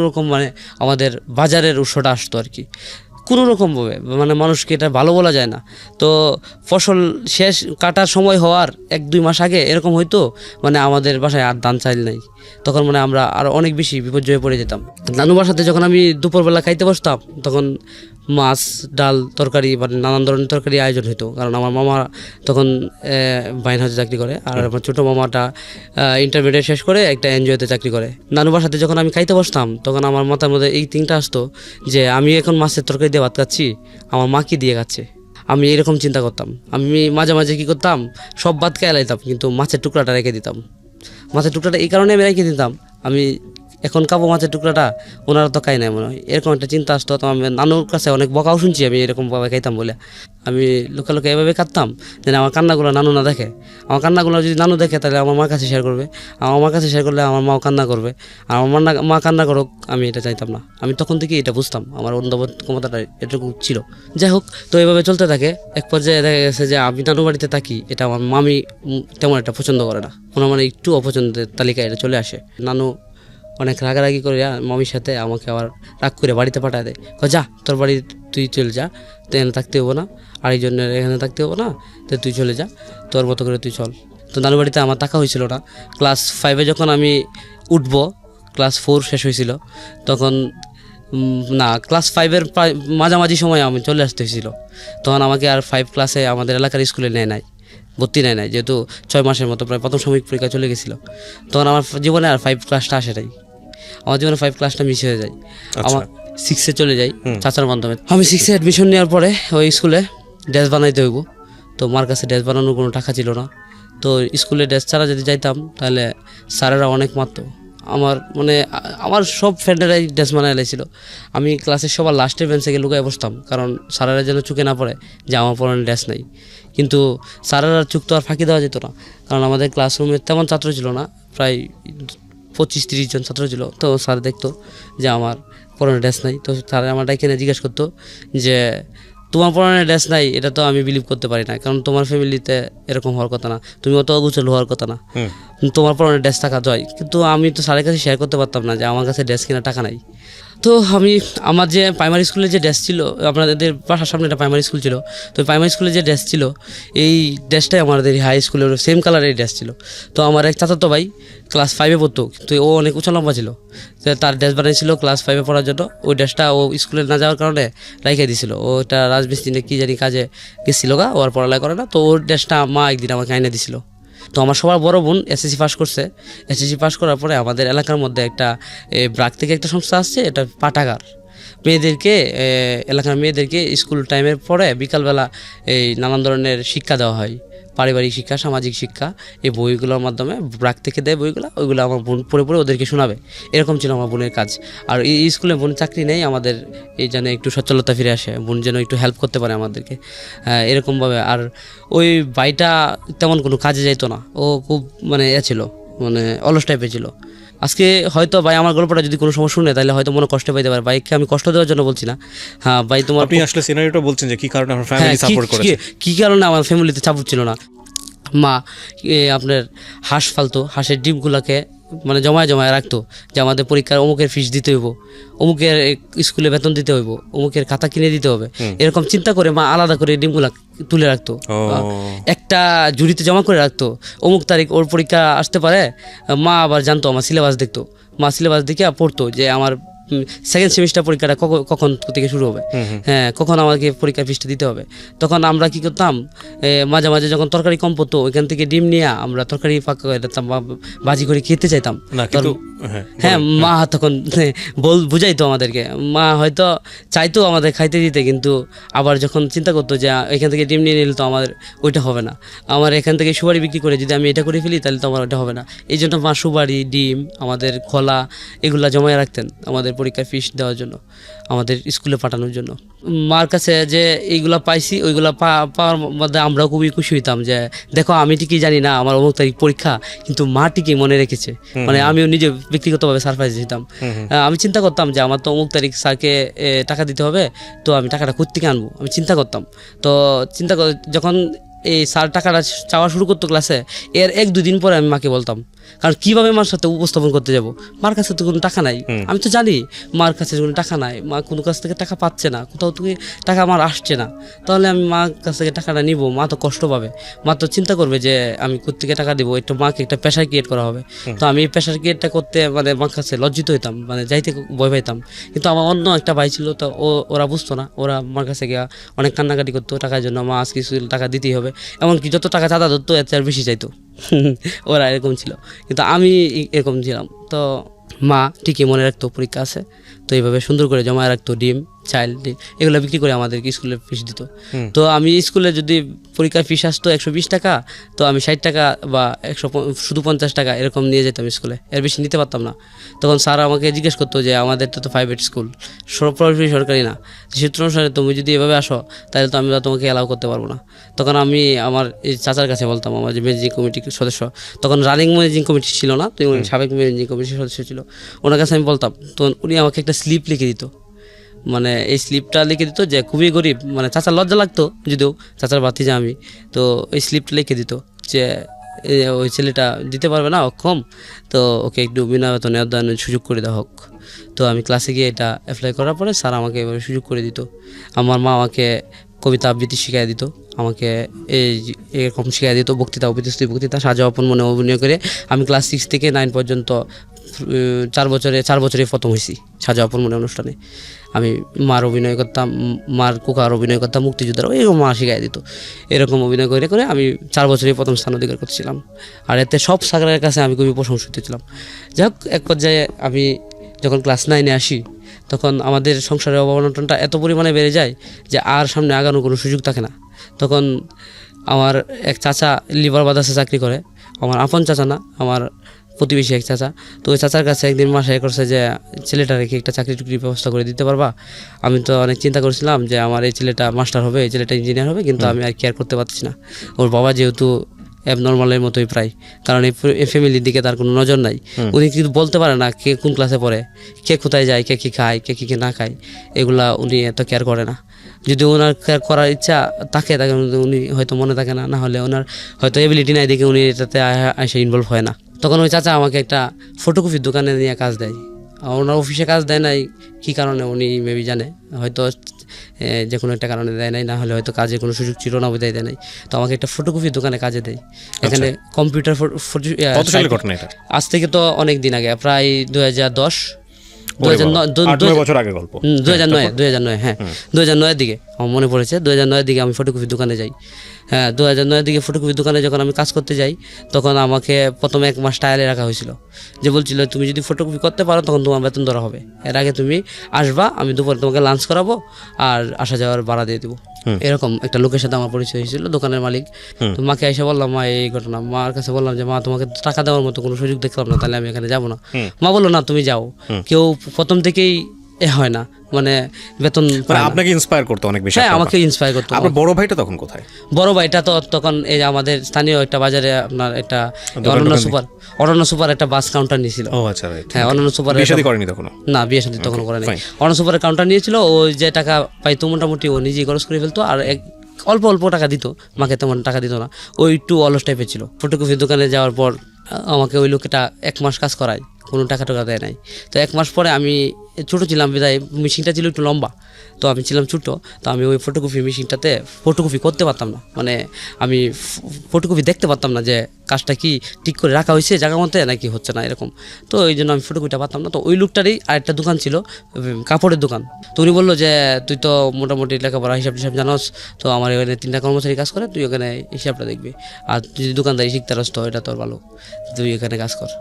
রকম মানে আমাদের বাজারের উৎসটা আসতো আর কি, কোনো রকমভাবে, মানে মানুষকে এটা ভালো বলা যায় না। তো ফসল শেষ কাটার সময় হওয়ার 1-2 মাস আগে এরকম হয়তো, মানে আমাদের বাসায় আর ধান চাইল নাই, তখন মানে আমরা আরও অনেক বেশি বিপর্যয়ে পড়ে যেতাম। নানু বাসাতে যখন আমি দুপুরবেলা খাইতে বসতাম, তখন মাছ, ডাল, তরকারি, মানে নানান ধরনের তরকারি আয়োজন হতো, কারণ আমার মামা তখন বাইন হাউসে চাকরি করে, আর আমার ছোটো মামাটা ইন্টারমিডিয়েট শেষ করে একটা এনজিওতে চাকরি করে। নানু বাসাতে যখন আমি খাইতে বসতাম, তখন আমার মাথার মধ্যে এই তিনটা আসতো যে আমি এখন মাছের তরকারি দিয়ে ভাত খাচ্ছি, আমার মা কি দিয়ে খাচ্ছে। আমি এরকম চিন্তা করতাম। আমি মাঝে মাঝে কী করতাম, সব ভাত খেয়ে লাইতাম, কিন্তু মাছের টুকরাটা রেখে দিতাম। মাছের টুকরাটা এই কারণে আমি রেখে দিতাম, আমি এখন খাবো মাছের টুকরাটা, ওনারা তো খাই নাই মনে হয়, এরকম একটা চিন্তা আসতো। তো আমি নানুর কাছে অনেক বকাও শুনছি আমি এরকমভাবে খাইতাম বলে। আমি লোকে এভাবে কাঁদতাম যেন আমার কান্নাগুলো নানু না দেখে। আমার কান্নাগুলো যদি নানু দেখে তাহলে আমার মার কাছে শেয়ার করবে, আমার মার কাছে শেয়ার করলে আমার মাও কান্না করবে, আর আমার মা কান্না করুক, আমি এটা চাইতাম না। আমি তখন থেকেই এটা বুঝতাম, আমার অনুধাবন ক্ষমতাটা এটুকু ছিল। যাই হোক, তো এভাবে চলতে থাকে। এক পর্যায়ে দেখা গেছে যে আমি নানু বাড়িতে থাকি, এটা আমার মামি তেমন একটা পছন্দ করে না, ওনার মানে একটু অপছন্দের তালিকায় এটা চলে আসে। নানু অনেক রাগারাগি করে মামির সাথে আমাকে আবার রাগ করে বাড়িতে পাঠায় দেয়, যা তোর বাড়ি তুই চলে যা, তুই এখানে থাকতে হবো না, আরেকজনের এখানে থাকতে হবো না, তো তুই চলে যা, তোর মতো করে তুই চল। তো নানু বাড়িতে আমার থাকা হয়েছিল না। ক্লাস 5-এ যখন আমি উঠবো, ক্লাস 4 শেষ হয়েছিল তখন, না ক্লাস 5-এর মাঝামাঝি সময় আমি চলে আসতে হয়েছিল। তখন আমাকে আর 5 ক্লাসে আমাদের এলাকার স্কুলে নেয় নাই, ভর্তি নেয় নাই, যেহেতু 6 মাসের মতো প্রায় প্রথম সাময়িক পরীক্ষা চলে গেছিলো। তখন আমার জীবনে আর 5 ক্লাসটা আসে নাই, আমার জীবনে 5 ক্লাসটা মিস হয়ে যায়। আমার 6-এ চলে যাই চাচার মাধ্যমে। আমি 6-এ অ্যাডমিশন নেওয়ার পরে ওই স্কুলে ড্রেস বানাইতে হইব, তো আমার কাছে ড্রেস বানানোর কোনো টাকা ছিল না। তো স্কুলে ড্রেস ছাড়া যদি যাইতাম তাহলে স্যারেরা অনেক মারতো। আমার সব ফ্রেন্ডেরাই ড্রেস বানাই লাইছিল। আমি ক্লাসের সবার লাস্টের বেঞ্চে গিয়ে লুকায় বসতাম, কারণ স্যারেরা যেন চুকে না পড়ে যে আমার পরনে ড্রেস নেই। কিন্তু স্যারেরা চুক তো আর ফাঁকি দেওয়া যেত না, কারণ আমাদের ক্লাসরুমে তেমন ছাত্র ছিল না, প্রায় 25-30 জন ছাত্র ছিল। তো স্যার দেখতো যে আমার পরনে ড্রেস নাই, তো স্যার আমার এখানে জিজ্ঞেস করতো যে তোমার পরনে ড্রেস নাই, এটা তো আমি বিলিভ করতে পারি না, কারণ তোমার ফ্যামিলিতে এরকম হওয়ার কথা না, তুমি অত অগুচল হওয়ার কথা না, তোমার পরনে ড্রেস থাকা যায়। কিন্তু আমি তো স্যারের কাছে শেয়ার করতে পারতাম না যে আমার কাছে ড্রেস কেনার টাকা নাই। তো আমি আমার যে প্রাইমারি স্কুলে যে ড্রেস ছিল, আপনাদের বাসার সামনে একটা প্রাইমারি স্কুল ছিল, তো প্রাইমারি স্কুলে যে ড্রেস ছিল এই ড্রেসটাই আমাদের হাই স্কুলের সেম কালারের ড্রেস ছিল। তো আমার এক চাচাতো ভাই ক্লাস 5-এ পড়তো, কিন্তু ও অনেক উঁচা লম্বা ছিল, তার ড্রেস বানিয়েছিল ক্লাস 5-এ পড়ার জন্য। ওই ড্রেসটা ও স্কুলে না যাওয়ার কারণে রাইখে দিয়েছিল, ও এটা রাজমিস্ত্রি কি জানি কাজে গেছিল গা, ও আর পড়ালেখা করে না। তো ওর ড্রেসটা মা একদিন আমাকে আইনে দিছিল। তো আমার সবার বড় বোন এসএসসি পাস করছে। এসএসসি পাস করার পরে আমাদের এলাকার মধ্যে একটা ব্রাক থেকে একটা সংস্থা আসছে, এটা পাঠাগার, মেয়েদেরকে এলাকার মেয়েদেরকে স্কুল টাইমের পরে বিকালবেলা এই নানান ধরনের শিক্ষা দেওয়া হয়, পারিবারিক শিক্ষা, সামাজিক শিক্ষা। এই বইগুলোর মাধ্যমে ব্রাক থেকে দেয় বইগুলো, ওইগুলো আমার বোন পড়ে পড়ে ওদেরকে শোনাবে, এরকম ছিল আমার বোনের কাজ। আর এই স্কুলে বোন চাকরি নেই, আমাদের এই যেন একটু সচ্ছলতা ফিরে আসে, বোন যেন একটু হেল্প করতে পারে আমাদেরকে এরকমভাবে। আর ওই ভাইটা তেমন কোনো কাজে যাইতো না, ও খুব মানে ছিল, মানে অলস টাইপের ছিল। আজকে হয়তো ভাই আমার গল্পটা যদি কোনো সময় শুনে তাহলে হয়তো মনে কষ্ট পাইতে পারে, ভাইকে আমি কষ্ট দেওয়ার জন্য বলছি না। হ্যাঁ ভাই, তোমার আপনি আসলে সিনারিওটা বলছেন যে কি কারণে আমার ফ্যামিলি সাপোর্ট করেছে, কি কারণে আমার ফ্যামিলিতে সাপোর্ট ছিল না। মা আপনার হাঁস ফালতো, হাঁসের ডিমগুলোকে মানে জমায় রাখতো যে আমাদের পরীক্ষার অমুকের ফিস দিতে হইব, অমুকের স্কুলে বেতন দিতে হইব, অমুকের খাতা কিনে দিতে হবে, এরকম চিন্তা করে মা আলাদা করে ডিমগুলা তুলে রাখতো, একটা ঝুড়িতে জমা করে রাখতো। অমুক তারিখ ওর পরীক্ষা আসতে পারে, মা আবার জানতো, আমার সিলেবাস দেখতো, মা সিলেবাস দেখে পড়তো যে আমার সেকেন্ড সেমিস্টার পরীক্ষাটা কখন থেকে শুরু হবে, হ্যাঁ কখন আমাকে পরীক্ষার ফিসটা দিতে হবে। তখন আমরা কি করতাম, মাঝে মাঝে যখন তরকারি কম পড়তো ওইখান থেকে ডিম নিয়ে আমরা তরকারি পাকা করে দিতাম, ভাজি করে খেতে চাইতাম। হ্যাঁ মা তখন বুঝাইতো আমাদেরকে, মা হয়তো চাইতো আমাদের খাইতে দিতে, কিন্তু আবার যখন চিন্তা করতো যে এখান থেকে ডিম নিয়ে নিলে তো আমাদের ওইটা হবে না, আমার এখান থেকে সুপারি বিক্রি করে যদি আমি এটা করে ফেলি তাহলে তো আমার ওইটা হবে না। এই জন্য মা সুপারি, ডিম, আমাদের খোলা এগুলা জমায় রাখতেন আমাদের আমাদের পরীক্ষার ফিস দেওয়ার জন্য, আমাদের স্কুলে পাঠানোর জন্য। মার কাছে যে এইগুলা পাইছি ওইগুলা পাওয়ার মধ্যে আমরাও খুবই খুশি হইতাম যে দেখো আমি ঠিকই জানি না আমার অমুক তারিখ পরীক্ষা, কিন্তু মা ঠিকই মনে রেখেছে। মানে আমিও নিজে ব্যক্তিগতভাবে সারপ্রাইজ হইতাম। আমি চিন্তা করতাম যে আমার তো অমুক তারিখ স্যারকে টাকা দিতে হবে, তো আমি টাকাটা কোত্থেকে আনবো আমি চিন্তা করতাম। তো যখন এই স্যার টাকাটা চাওয়া শুরু করতো ক্লাসে, এর 1-2 দিন পরে আমি মাকে বলতাম, কারণ কীভাবে মার সাথে উপস্থাপন করতে যাব, মার কাছে তো কোনো টাকা নাই। আমি তো জানি মার কাছে কোনো টাকা নাই, মা কোনো কাছ থেকে টাকা পাচ্ছে না, কোথাও থেকে টাকা আমার আসছে না, তাহলে আমি মার কাছ থেকে টাকাটা নিব, মা তো কষ্ট পাবে, মা তো চিন্তা করবে যে আমি কোত্থেকে টাকা দিব, একটু মাকে একটা প্রেশার ক্রিয়েট করা হবে। তো আমি এই প্রেশার ক্রিয়েটটা করতে মানে মার কাছে লজ্জিত হইতাম, মানে যাইতে ভয় পাইতাম। কিন্তু আমার অন্য একটা ভাই ছিল, তো ওরা বুঝতো না, ওরা মার কাছে গিয়া অনেক কান্নাকাটি করতো টাকার জন্য, মা আজকে টাকা দিতেই হবে, এমনকি যত টাকা চাঁদা ধরতো এর চেয়ে বেশি চাইতো। ওরা এরকম ছিল, কিন্তু আমি এরকম ছিলাম। তো মা ঠিকই মনে রাখতো পরীক্ষা আছে, তো এইভাবে সুন্দর করে জমা রাখতো ডিম, চাইল্ড ডিম এগুলো বিক্রি করে আমাদেরকে স্কুলের ফিস দিত। তো আমি স্কুলে যদি পরীক্ষার ফিস আসতো 120 টাকা, তো আমি 60 টাকা বা 150 টাকা এরকম নিয়ে যেতাম স্কুলে, এর বেশি নিতে পারতাম না। তখন স্যার আমাকে জিজ্ঞেস করতো যে আমাদের তো প্রাইভেট স্কুল, সরকারি না, সূত্র অনুসারে তুমি যদি এভাবে আসো তাহলে তো আমি তোমাকে অ্যালাউ করতে পারবো না। তখন আমি আমার এই চাচার কাছে বলতাম, আমার যে ম্যানেজিং কমিটির সদস্য, তখন রানিং ম্যানেজিং কমিটি ছিল না, তো সাবেক ম্যানেজিং কমিটির সদস্য ছিল, ওনার কাছে আমি বলতাম। তো উনি আমাকে একটা স্লিপ লিখে দিত, মানে এই স্লিপটা লিখে দিত যে খুবই গরিব, মানে চাচার লজ্জা লাগতো যদিও, চাচার ভাতিজা আমি, তো এই স্লিপটা লিখে দিত যে ওই ছেলেটা দিতে পারবে না, অক্ষম, তো ওকে একটু বিনা বেতনে অধ্যয়নের সুযোগ করে দেওয়া হোক। তো আমি ক্লাসে গিয়ে এটা অ্যাপ্লাই করার পরে স্যার আমাকে এভাবে সুযোগ করে দিত। আমার মা আমাকে কবিতা আবৃত্তি শিখিয়ে দিত, আমাকে এরকম শিখিয়ে দিত, বক্তৃতা বক্তৃতা সাজা আপন মনে অভিনয় করে। আমি ক্লাস 6 থেকে 9 পর্যন্ত 4 বছরে প্রথম হয়েছি সাজা আপন মনে অনুষ্ঠানে। আমি মার অভিনয় করতাম, মার কুকার অভিনয় করতাম, মুক্তিযোদ্ধার এরকম মা শিখাই দিত। এরকম অভিনয় করে করে আমি 4 বছরে প্রথম স্থান অধিকার করছিলাম, আর এতে সব স্যারের কাছে আমি খুবই প্রশংসিত ছিলাম। যাই হোক, এক পর্যায়ে আমি যখন ক্লাস 9-এ আসি, তখন আমাদের সংসারের অবনটনটা এত পরিমাণে বেড়ে যায় যে আর সামনে আগানোর কোনো সুযোগ থাকে না। তখন আমার এক চাচা লিভার বাদাসে চাকরি করে, আমার আপন চাচা না, আমার প্রতিবেশী এক চাচা। তো ওই চাচার কাছে একদিন মাসে করছে যে ছেলেটা রেখে একটা চাকরি টুকরির ব্যবস্থা করে দিতে পারবা। আমি তো অনেক চিন্তা করছিলাম যে আমার এই ছেলেটা মাস্টার হবে, এই ছেলেটা ইঞ্জিনিয়ার হবে, কিন্তু আমি আর কেয়ার করতে পারছি না। ওর বাবা যেহেতু অ্যাবনর্মালের মতোই প্রায়, কারণ এই ফ্যামিলির দিকে তার কোনো নজর নাই। উনি কিন্তু বলতে পারে না কে কোন ক্লাসে পড়ে, কে কোথায় যায়, কে কী খায়, কে কী না খায়, এগুলা উনি এত কেয়ার করে না। যদি ওনার কেয়ার করার ইচ্ছা থাকে, তাকে উনি হয়তো মনে থাকে না, না হলে ওনার হয়তো এবিলিটি নাই দেখে উনি এটাতে এসে ইনভলভ হয় না। তখন ওই চাচা আমাকে একটা ফটোকপির দোকানে নিয়ে কাজ দেয়। ওনার অফিসে কাজ দেয় নাই, কী কারণে উনি মেবি জানে, হয়তো যে কোনো একটা কারণে দেয় নাই, না হলে হয়তো কাজের কোনো সুযোগ ছিল না, বোধহয় দেয় নাই। তো আমাকে একটা ফটোকপির দোকানে কাজে দেয়। এখানে কম্পিউটার আজ থেকে তো অনেক দিন আগে, প্রায় 2009 হ্যাঁ, 2009-এর দিকে আমার মনে পড়েছে। 2009-এর দিকে আমি ফটোকপির দোকানে যাই। হ্যাঁ, 2009-এর দিকে ফটোকপির দোকানে যখন আমি কাজ করতে যাই, তখন আমাকে প্রথমে 1 মাস ট্রায়ালে রাখা হয়েছিল, যে বলছিল তুমি যদি ফটোকপি করতে পারো তখন তোমার বেতন ধরা হবে, এর আগে তুমি আসবা, আমি দুপুরে তোমাকে লাঞ্চ করাবো আর আসা যাওয়ার ভাড়া দিয়ে দেবো। এরকম একটা লোকের সাথে আমার পরিচয় হয়েছিল, দোকানের মালিক। তো মাকে এসে বললাম, মা এই ঘটনা। মার কাছে বললাম যে মা তোমাকে টাকা দেওয়ার মতো কোনো সুযোগ দেখলাম না, তাহলে আমি এখানে যাবো না। মা বললো না তুমি যাও। কেউ প্রথম থেকেই হয় না, মানে বেতন আপনাকে ইন্সপায়ার করতো অনেক বেশি। হ্যাঁ, আমাকে ইন্সপায়ার করতো। আপনার বড় ভাইটা তখন কোথায়? বড় ভাইটা তো তখন এই আমাদের স্থানীয় একটা বাজারে আপনার একটা অনন্য সুপার একটা বাস কাউন্টার নিয়েছিল। ও আচ্ছা, হ্যাঁ, অনন্য সুপার বিয়ে শাদী করেনি তখন? না, বিয়ে শাদী তখন করেনি। অনন্য সুপারের কাউন্টার নিয়েছিল, ও যে টাকা পাইতো মোটামুটি ও নিজেই খরচ করে ফেলতো, আর অল্প অল্প টাকা দিত, মাকে তেমন টাকা দিত না, ওই একটু অলস টাইপের ছিল। ফটোকপির দোকানে যাওয়ার পর আমাকে ওই লোকটা 1 মাস কাজ করায়, কোনো টাকা দেয় নাই। তো 1 মাস পরে আমি ছোটো ছিলাম বিদায়, মেশিনটা ছিল একটু লম্বা, তো আমি ছিলাম ছোটো, তো আমি ওই ফটোকপি মেশিনটাতে ফটোকপি করতে পারতাম না, মানে আমি ফটোকপি দেখতে পারতাম না যে কাজটা কি ঠিক করে রাখা হয়েছে জায়গা মধ্যে নাকি হচ্ছে না এরকম। তো এই জন্য আমি ফটোকপিটা পারতাম না। তো ওই লোকটারই আরেকটা দোকান ছিল, কাপড়ের দোকান। তো উনি বললো যে তুই তো মোটামুটি লেখাপড়া হিসাব জানোস, তো আমার এখানে 3টা কর্মচারী কাজ করে, তুই ওখানে হিসাবটা দেখবি, আর তুই যদি দোকানদারি শিখতে পারস তো এটা তোর ভালো, তুই এখানে কাজ কর।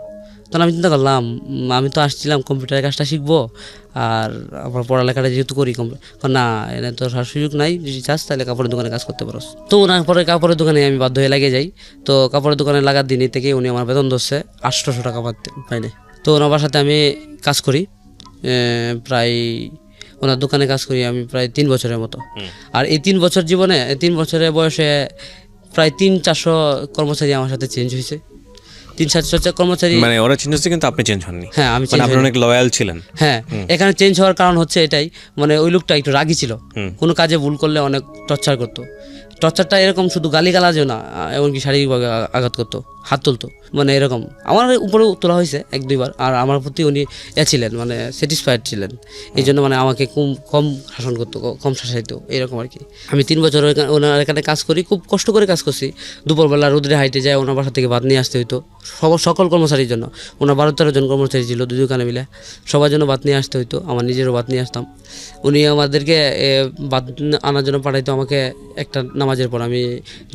তখন আমি চিন্তা করলাম, আমি তো আসছিলাম কম্পিউটারের কাজটা শিখবো, আর আমার পড়ালেখাটা যেহেতু করি, না এনে তোর সুযোগ নাই, যদি চাস তাহলে কাপড়ের দোকানে কাজ করতে পারোস। তো ওনার পরে কাপড়ের দোকানে আমি বাধ্য হয়ে লাগিয়ে যাই। তো কাপড়ের দোকানে লাগার দিনই থেকে উনি আমার বেতন ধরছে 800 টাকা পাইনে। তো ওনার বাসাতে আমি কাজ করি, প্রায় ওনার দোকানে কাজ করি আমি প্রায় 3 বছরের মতো। আর এই 3 বছর জীবনে 3 বছরের বয়সে প্রায় 300-400 কর্মচারী আমার সাথে চেঞ্জ হয়েছে। 300-400 কর্মচারী, মানে ওরা চেঞ্জ হচ্ছে কিন্তু আপনি চেঞ্জ হননি। হ্যাঁ আমি মানে আপনি অনেক লয়াল ছিলেন। হ্যাঁ, এখানে চেঞ্জ হওয়ার কারণ হচ্ছে এটাই, মানে ওই লোকটা একটু রাগী ছিল, কোনো কাজে ভুল করলে অনেক টর্চার করতো। টর্চারটা এরকম শুধু গালিগালাজও না, এমনকি শারীরিকভাবে আঘাত করতো, হাত তুলতো, মানে এরকম আমার উপরেও তোলা হয়েছে 1-2 বার। আর আমার প্রতি উনি ছিলেন, মানে স্যাটিসফাইড ছিলেন, এই জন্য মানে আমাকে কম শাসন করতো, কম শাসাইতো, এরকম আর কি। আমি 3 বছর ওনার এখানে কাজ করি, খুব কষ্ট করে কাজ করছি। দুপুরবেলা রোদরে হাইটে যায়, ওনার বাসা থেকে ভাত নিয়ে আসতে হইতো সকল কর্মচারীর জন্য। ওনার 12-13 জন কর্মচারী ছিল 2 দোকানে মিলে, সবার জন্য ভাত নিয়ে আসতে হইতো, আমার নিজেরও ভাত নিয়ে আসতাম। উনি আমাদেরকে ভাত আনার জন্য পাঠাইতো আমাকে একটা নামাজের পর। আমি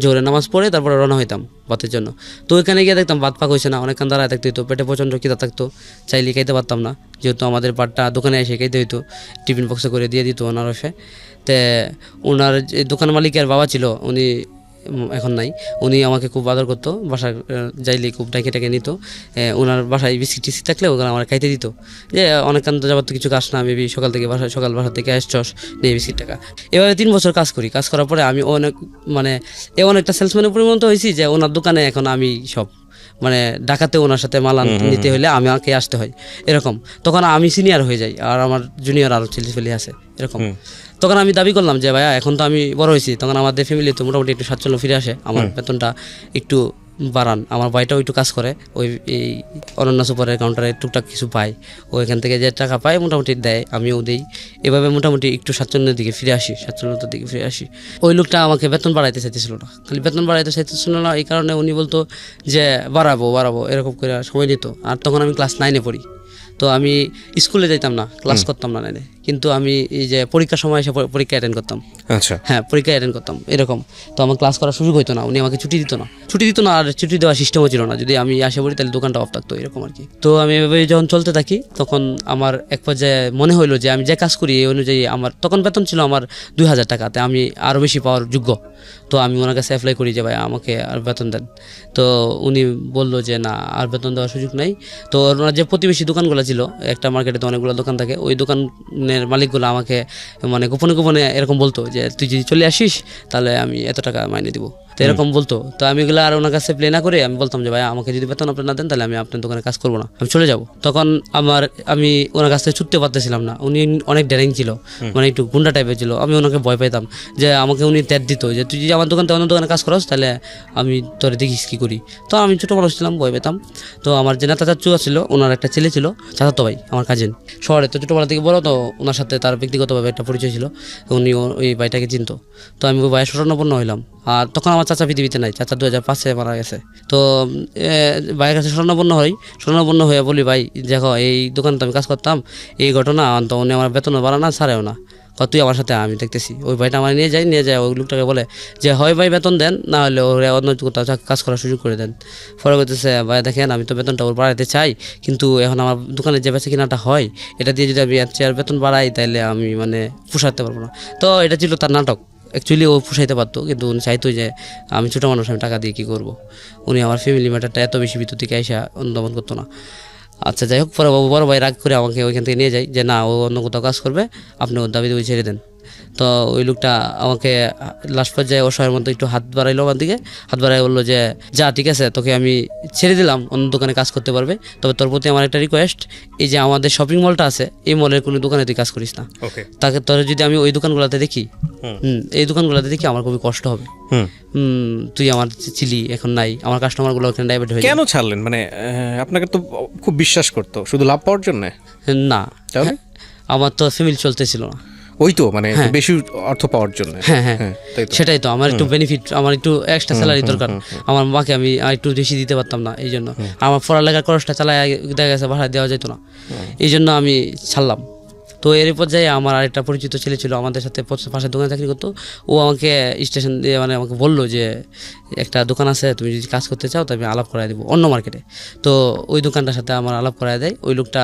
জোহরের নামাজ পড়ে তারপরে রওনা হইতাম ভাতের জন্য। তো ওইখানে গিয়ে দেখতাম ভাত পাক হয়েছে না, অনেকক্ষণ দাঁড়ায় থাকতে হইতো, পেটে প্রচণ্ড খিদা থাকতো, চাইলে খাইতে পারতাম না, যেহেতু আমাদের ভাতটা দোকানে এসে খাইতে হইতো, টিফিন বক্সে করে দিয়ে দিত ওনার ওফে। তে ওনার যে দোকান মালিকের বাবা ছিল, উনি এখন নাই, উনি আমাকে খুব আদর করতো, বাসা যাইলে খুব ডাকে নিত। ওনার বাসায় বিস্কিট টিস্কিট থাকলে ওখানে আমার খাইতে দিত, যে অনেকক্ষণ তো যাবার তো কিছু কাজ না, মেবি সকাল বাসা থেকে আসছস নিয়ে বিস্কিট টাকা। এভাবে 3 বছর কাজ করি। কাজ করার পরে আমি অনেকটা সেলসম্যানে পরিণত হয়েছি, যে ওনার দোকানে এখন আমি সব, মানে ঢাকাতে ওনার সাথে মাল নিতে হলে আমাকে আসতে হয় এরকম। তখন আমি সিনিয়র হয়ে যাই, আর আমার জুনিয়র আরও ছেলে আছে এরকম। তখন আমি দাবি করলাম যে ভাইয়া এখন তো আমি বড় হয়েছি, তখন আমাদের ফ্যামিলি তো মোটামুটি একটু স্বাচ্ছন্দ্য ফিরে আসে, আমার বেতনটা একটু বাড়ান। আমার ভাইটাও একটু কাজ করে, ওই এই অনন্য সুপারের কাউন্টারে টুকটাক কিছু পায়, ওইখান থেকে যে টাকা পায় মোটামুটি দেয়, আমিও দেই। এভাবে মোটামুটি একটু স্বাচ্ছন্দ্যতার দিকে ফিরে আসি। ওই লোকটা আমাকে বেতন বাড়াইতে চাইতেছিল না, খালি বেতন বাড়াইতে চাইতেছিল না, এই কারণে উনি বলতো যে বাড়াবো এরকম করে সময় নিত। আর তখন আমি ক্লাস 9-এ পড়ি, তো আমি স্কুলে যাইতাম না, ক্লাস করতাম না 9-এ, কিন্তু আমি এই যে পরীক্ষার সময় এসে পরীক্ষা অ্যাটেন্ড করতাম। আচ্ছা, হ্যাঁ, পরীক্ষা অ্যাটেন্ড করতাম এরকম। তো আমার ক্লাস করার সুযোগ হইতো না, উনি আমাকে ছুটি দিত না, আর ছুটি দেওয়ার সিস্টেমও ছিল না। যদি আমি আসে পড়ি তাহলে দোকানটা অফ থাকতো, এরকম আর কি। তো আমি এভাবে যখন চলতে থাকি, তখন আমার এক পর্যায়ে মনে হইলো যে আমি যে কাজ করি এই অনুযায়ী আমার তখন বেতন ছিল আমার 2000 টাকাতে, আমি আরও বেশি পাওয়ার যোগ্য। তো আমি ওনার কাছে অ্যাপ্লাই করি যে ভাই আমাকে আর বেতন দেন। তো উনি বললো যে না, আর বেতন দেওয়ার সুযোগ নাই। তো ওনার যে প্রতিবেশী দোকানগুলো ছিল, একটা মার্কেটে তো অনেকগুলো দোকান থাকে, ওই দোকানের মালিকগুলো আমাকে মানে গোপনে এরকম বলতো যে তুই যদি চলে আসিস তাহলে আমি এত টাকা মাইনে দিব, তো এরকম বলতো। তো আমি এগুলো আর ওনার কাছে প্লে না করে আমি বলতাম যে ভাই আমাকে যদি বেতন আপনি না দেন তাহলে আমি আপনার দোকানে কাজ করবো না, আমি চলে যাব। তখন আমি ওনার কাছ থেকে ছুটতে পারতেছিলাম না, উনি অনেক ড্যারিং ছিল, মানে একটু গুন্ডা টাইপের ছিল। আমি ওনাকে ভয় পাইতাম, যে আমাকে উনি ত্যাগ দিত যে তুই যদি আমার দোকানে অন্য দোকানে কাজ করস তাহলে আমি তোরে দেখিস কী করি। তো আমি ছোটো মানুষ ছিলাম, ভয় পেতাম। তো আমার যে নেতা চাচু ছিল, ওনার একটা ছেলে ছিল, চাচাতো ভাই, আমার কাজিন, শহরে, তো ছোটোবেলা থেকে বড়, তো ওনার সাথে তার ব্যক্তিগতভাবে একটা পরিচয় ছিল, উনি ওই ভাইটাকে চিনতো। তো আমি ওই ভাইয়ের শরণাপন্ন হইলাম। আর তখন আমার চাচা পৃথিবীতে নাই, চাচা 2005-এ মারা গেছে। তো ভাইয়ের কাছে শরণাপন্ন হয়ে বলি ভাই দেখো এই দোকানে তো আমি কাজ করতাম, এই ঘটনা, তো উনি আমার বেতনও বাড়া না, ছাড়েও না, তুই আমার সাথে, আমি দেখতেছি। ওই ভাইটা আমার নিয়ে যায়, ওই লোকটাকে বলে যে হয় ভাই বেতন দেন, না হলে ওর অন্য কোথাও কাজ করার সুযোগ করে দেন। পরে বলতেছে ভাই দেখেন আমি তো বেতনটা ওর বাড়াইতে চাই, কিন্তু এখন আমার দোকানে যে বেচা কিনাটা হয় এটা দিয়ে যদি আমি আর বেতন বাড়াই তাহলে আমি মানে পোষাতে পারবো না। তো এটা ছিল তার নাটক। অ্যাকচুয়ালি ও পোষাইতে পারতো, কিন্তু উনি চাইতো যে আমি ছোটো মানুষ, আমি টাকা দিয়ে কী করবো। উনি আমার ফ্যামিলি ম্যাটারটা এত বেশি ভিতর থেকে এসে অনুধাবন করতো না। আচ্ছা যাই হোক, পরে বড় ভাই রাগ করে আমাকে ওইখান থেকে নিয়ে যায়, যে না ও অন্য কোথাও কাজ করবে, আপনি ওর দাবি দাবি ছেড়ে দেন। তো ওই লোকটা আমাকে লাস্ট পর্যায়ে অসহায়ের মতো একটু হাত বাড়াইলো আমার দিকে, হাত বাড়াই বললো যে যা ঠিক আছে তোকে আমি ছেড়ে দিলাম, অন্য দোকানে কাজ করতে পারবে, তবে তোর প্রতি আমার একটা রিকোয়েস্ট, এই যে আমাদের শপিং মলটা আছে, এই মলের কোনো দোকানে তুই কাজ করিস না। তাকে তোর যদি আমি ওই দোকানগুলোতে দেখি, এই দোকানগুলোতে দেখি আমার খুবই কষ্ট হবে। তুই আমার ছিলি, এখন নাই, আমার কাস্টমারগুলো ওখানে ডাইভার্ট হয়ে কেন ছাড়লেন? মানে আপনাকে তো খুব বিশ্বাস করতো, শুধু লাভ পাওয়ার জন্য না? আমার তো ফ্যামিলি চলতেছিল না, ওই তো মানে বেশি অর্থ পাওয়ার জন্য। হ্যাঁ, সেটাই তো, আমার একটু বেনিফিট, আমার একটু এক্সট্রা স্যালারি দরকার। আমার মাকে আমি একটু বেশি দিতে পারতাম না, এই জন্য আমার পড়ালেখার খরচটা চালায় দেখা গেছে ভাড়া দেওয়া যেত না, এই জন্য আমি ছাড়লাম। তো এর পর্যায়ে আমার আরেকটা পরিচিত ছেলে ছিল, আমাদের সাথে পাশের দোকানে চাকরি করতো। ও আমাকে স্টেশন দিয়ে মানে আমাকে বললো যে একটা দোকান আছে, তুমি যদি কাজ করতে চাও তো আমি আলাপ করাই দেবো অন্য মার্কেটে। তো ওই দোকানটার সাথে আমার আলাপ করাই দেয়। ওই লোকটা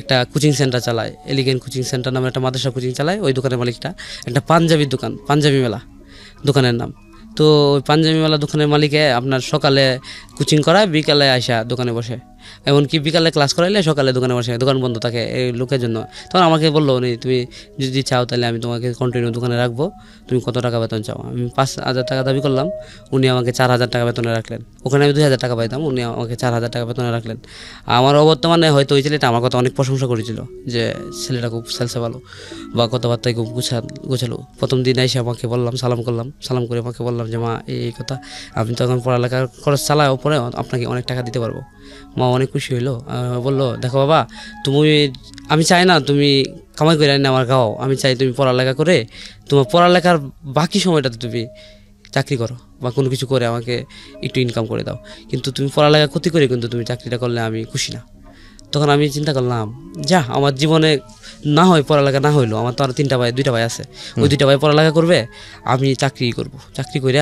একটা কোচিং সেন্টার চালায়, এলিগেন্ট কোচিং সেন্টার নামে একটা মাদ্রাসা কোচিং চালায়। ওই দোকানের মালিকটা একটা পাঞ্জাবির দোকান, পাঞ্জাবি মেলা দোকানের নাম। তো ওই পাঞ্জাবি মেলা দোকানের মালিকে আপনার সকালে কোচিং করায়, বিকালে আইসা দোকানে বসে। এমনকি বিকালে ক্লাস করাইলে সকালে দোকানে বসে, দোকান বন্ধ থাকে এই লোকের জন্য। তখন আমাকে বললো উনি, তুমি যদি চাও তাহলে আমি তোমাকে কন্টিনিউ দোকানে রাখবো, তুমি কত টাকা বেতন চাও? আমি 5,000 টাকা দাবি করলাম, উনি আমাকে 4,000 টাকা বেতনে রাখলেন। ওখানে আমি 2,000 টাকা পাইতাম, উনি আমাকে 4,000 টাকা বেতনে রাখলেন। আমার অবর্তমানে হয়তো ওই ছেলেটা আমার কথা অনেক প্রশংসা করেছিল যে ছেলেটা খুব সেলসে ভালো বা কথাবার্তায় খুব গোছালো। প্রথম দিন এসে আমাকে বললাম, সালাম করলাম, সালাম করে আমাকে বললাম যে মা এই কথা, আমি তখন পড়ালেখার খরচ চালাও পরে আপনাকে অনেক টাকা দিতে পারবো। মা অনেক খুশি হইলো, বললো দেখো বাবা, আমি চাই না তুমি কামাই করে আনি আমার গাও, আমি চাই তুমি পড়ালেখা করে তোমার পড়ালেখার বাকি সময়টাতে তুমি চাকরি করো বা কোনো কিছু করে আমাকে একটু ইনকাম করে দাও, কিন্তু তুমি পড়ালেখা ক্ষতি করে কিন্তু তুমি চাকরিটা করলে আমি খুশি না। তখন আমি চিন্তা করলাম, যা আমার জীবনে না হয় পড়ালেখা না হইলো, আমার তো আর 2টা ভাই আছে, ওই 2টা ভাই পড়ালেখা করবে, আমি চাকরি করব, চাকরি করে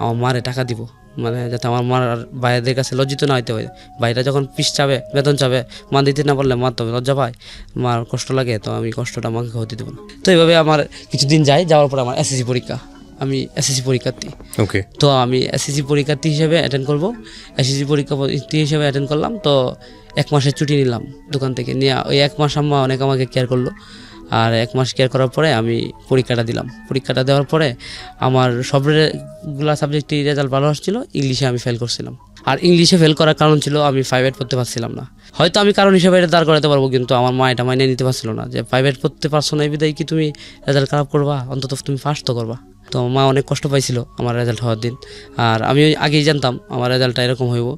আমার মারে টাকা দিব, মানে যাতে আমার মার আর ভাইদের কাছে লজ্জিত না হইতে হয়। ভাইরা যখন পিস চাবে, বেতন চাবে, মা দিতে না পারলে মা তো লজ্জা পায়, মার কষ্ট লাগে, তো আমি কষ্টটা মাকে হতে দেবো না। তো এইভাবে আমার কিছুদিন যায়, যাওয়ার পর আমার এসএসসি পরীক্ষা, আমি এসএসসি পরীক্ষার্থী। ওকে। তো আমি এসএসসি পরীক্ষার্থী হিসেবে অ্যাটেন্ড করব, এসএসসি পরীক্ষার্থী হিসেবে অ্যাটেন্ড করলাম। তো 1 মাসের ছুটি নিলাম দোকান থেকে নিয়ে, ওই 1 মাস আম্মা অনেক আমাকে কেয়ার করলো। আর 1 মাস কেয়ার করার পরে আমি পরীক্ষাটা দিলাম। পরীক্ষাটা দেওয়ার পরে আমার সবগুলা সাবজেক্টেই রেজাল্ট ভালো আসছিল, ইংলিশে আমি ফেল করছিলাম। আর ইংলিশে ফেল করার কারণ ছিল আমি 5 পড়তে পারছিলাম না। হয়তো আমি কারণ হিসেবে এটা দাঁড় করাতে পারবো, কিন্তু আমার মা এটা মাইনে নিতে পারছিল না যে 5 পড়তে পারছো না, এই বিদায় কি তুমি রেজাল্ট খারাপ করবা, অন্তত তুমি ফার্স্ট তো করবা। তো মা অনেক কষ্ট পাইছিল আমার রেজাল্ট হওয়ার দিন। আর আমি আগেই জানতাম আমার রেজাল্টটা এরকম হইব,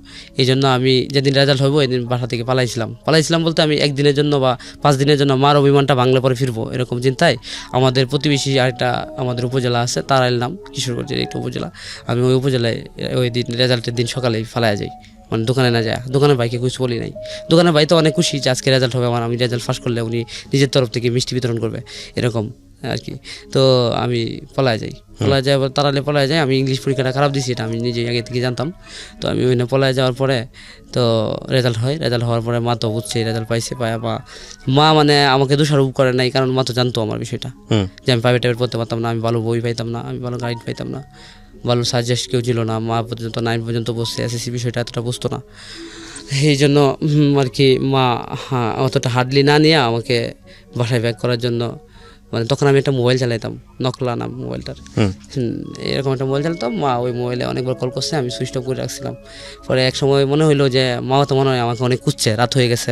এই জন্য আমি যেদিন রেজাল্ট হইব এই দিন বাসা থেকে পালাইছিলাম বলতে আমি 1 দিনের জন্য বা 5 দিনের জন্য মার অভিমানটা বাংলা পরে ফিরবো, এরকম চিন্তায় আমাদের প্রতিবেশী আরেকটা আমাদের উপজেলা আছে, তারাইল নাম, কিশোরগঞ্জের একটা উপজেলা। আমি ওই উপজেলায় ওই দিন রেজাল্টের দিন সকালেই ফালাইয়া যাই, মানে দোকানে না যায়। দোকানের ভাইকে কিছু বলি নাই, দোকানের ভাই তো অনেক খুশি যে আজকে রেজাল্ট হবে আমার, আমি রেজাল্ট ফার্স্ট করলে উনি নিজের তরফ থেকে মিষ্টি বিতরণ করবে এরকম আর কি। তো আমি পলায় যাই, তারালে পলায় যাই। আমি ইংলিশ পরীক্ষাটা খারাপ দিছি, এটা আমি নিজেই আগে থেকে জানতাম। তো আমি ওইখানে পলায় যাওয়ার পরে তো রেজাল্ট হয়, রেজাল্ট হওয়ার পরে মা তো বুঝছে রেজাল্ট পাইছে, মা মানে আমাকে দোষারোপ করে নাই, কারণ মা তো জানতো আমার বিষয়টা, যে আমি প্রাইভেট পড়তে পারতাম না, আমি ভালো বই পাইতাম না, আমি ভালো গাইড পাইতাম না, ভালো সাজেস্ট কেউ ছিল না। মা পর্যন্ত 9 পর্যন্ত বসছে, এসএসসি বিষয়টা এতটা বুঝতো না, এই জন্য আর কি মা অতটা হার্ডলি না নিয়ে আমাকে বাসায় ব্যাক করার জন্য, মানে তখন আমি একটা মোবাইল চালাইতাম, নকলা নাম মোবাইলটার, এরকম একটা মোবাইল চালাতাম। মা ওই মোবাইলে অনেকবার কল করছে, আমি সুইচ অফ করে রাখছিলাম। পরে এক সময় মনে হইলো যে মা তো মনে হয় আমাকে অনেক খুঁজছে, রাত হয়ে গেছে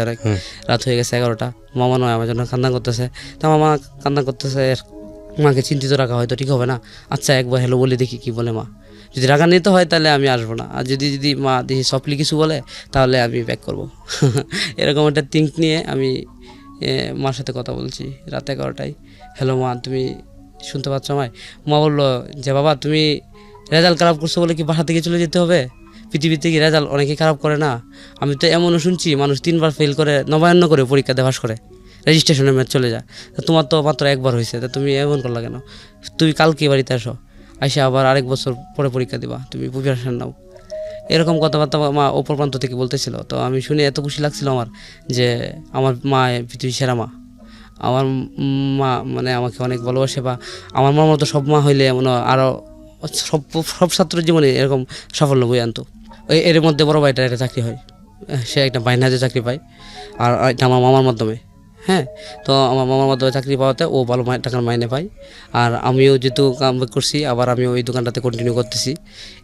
11টা, মা মনে হয় আমার জন্য কান্না করতেছে। তো মা কান্না করতেছে, মাকে চিন্তিত রাখা হয়তো ঠিক হবে না, আচ্ছা একবার হ্যালো বলে দেখি কি বলে মা, যদি রাগা নিতে হয় তাহলে আমি আসবো না, আর যদি মা দেখি সফটলি কিছু বলে তাহলে আমি ব্যাক করবো। এরকম একটা থিঙ্ক নিয়ে আমি মার সাথে কথা বলছি রাত 11টায়। হ্যালো মা, তুমি শুনতে পাচ্ছ আমায়? মা বললো যে বাবা, তুমি রেজাল্ট খারাপ করছো বলে কি বাসা থেকে চলে যেতে হবে? পৃথিবীতে কি রেজাল্ট অনেকেই খারাপ করে না? আমি তো এমনও শুনছি মানুষ 3বার ফেল করে নবায়ন করে পরীক্ষা দিয়ে পাস করে, রেজিস্ট্রেশনের ম্যাচ চলে যায়। তোমার তো মাত্র 1বার হয়েছে, তা তুমি এমন করলা কেন? তুমি কালকে বাড়িতে আসো, আইসা আবার আরেক বছর পরে পরীক্ষা দিবা, তুমি প্রিপারেশন নাও। এরকম কথাবার্তা মা অপর প্রান্ত থেকে বলতেছিল। তো আমি শুনে এত খুশি লাগছিল আমার, যে আমার মা পৃথিবীর সেরা মা, আমার মা মানে আমাকে অনেক ভালোবাসে, বা আমার মার মতো সব মা হইলে মনে আরও সব ছাত্রের জীবনে এরকম সাফল্য বই আনতো। এর মধ্যে বড় ভাইটার একটা চাকরি হয়, সে একটা বাইনাজে চাকরি পায়, আর এটা আমার মামার মাধ্যমে। হ্যাঁ, তো আমার মামার মাধ্যমে চাকরি পাওয়াতে ও ভালো টাকার মাইনে পায়, আর আমিও যেহেতু কাম করছি, আবার আমি ওই দোকানটাতে কন্টিনিউ করতেছি।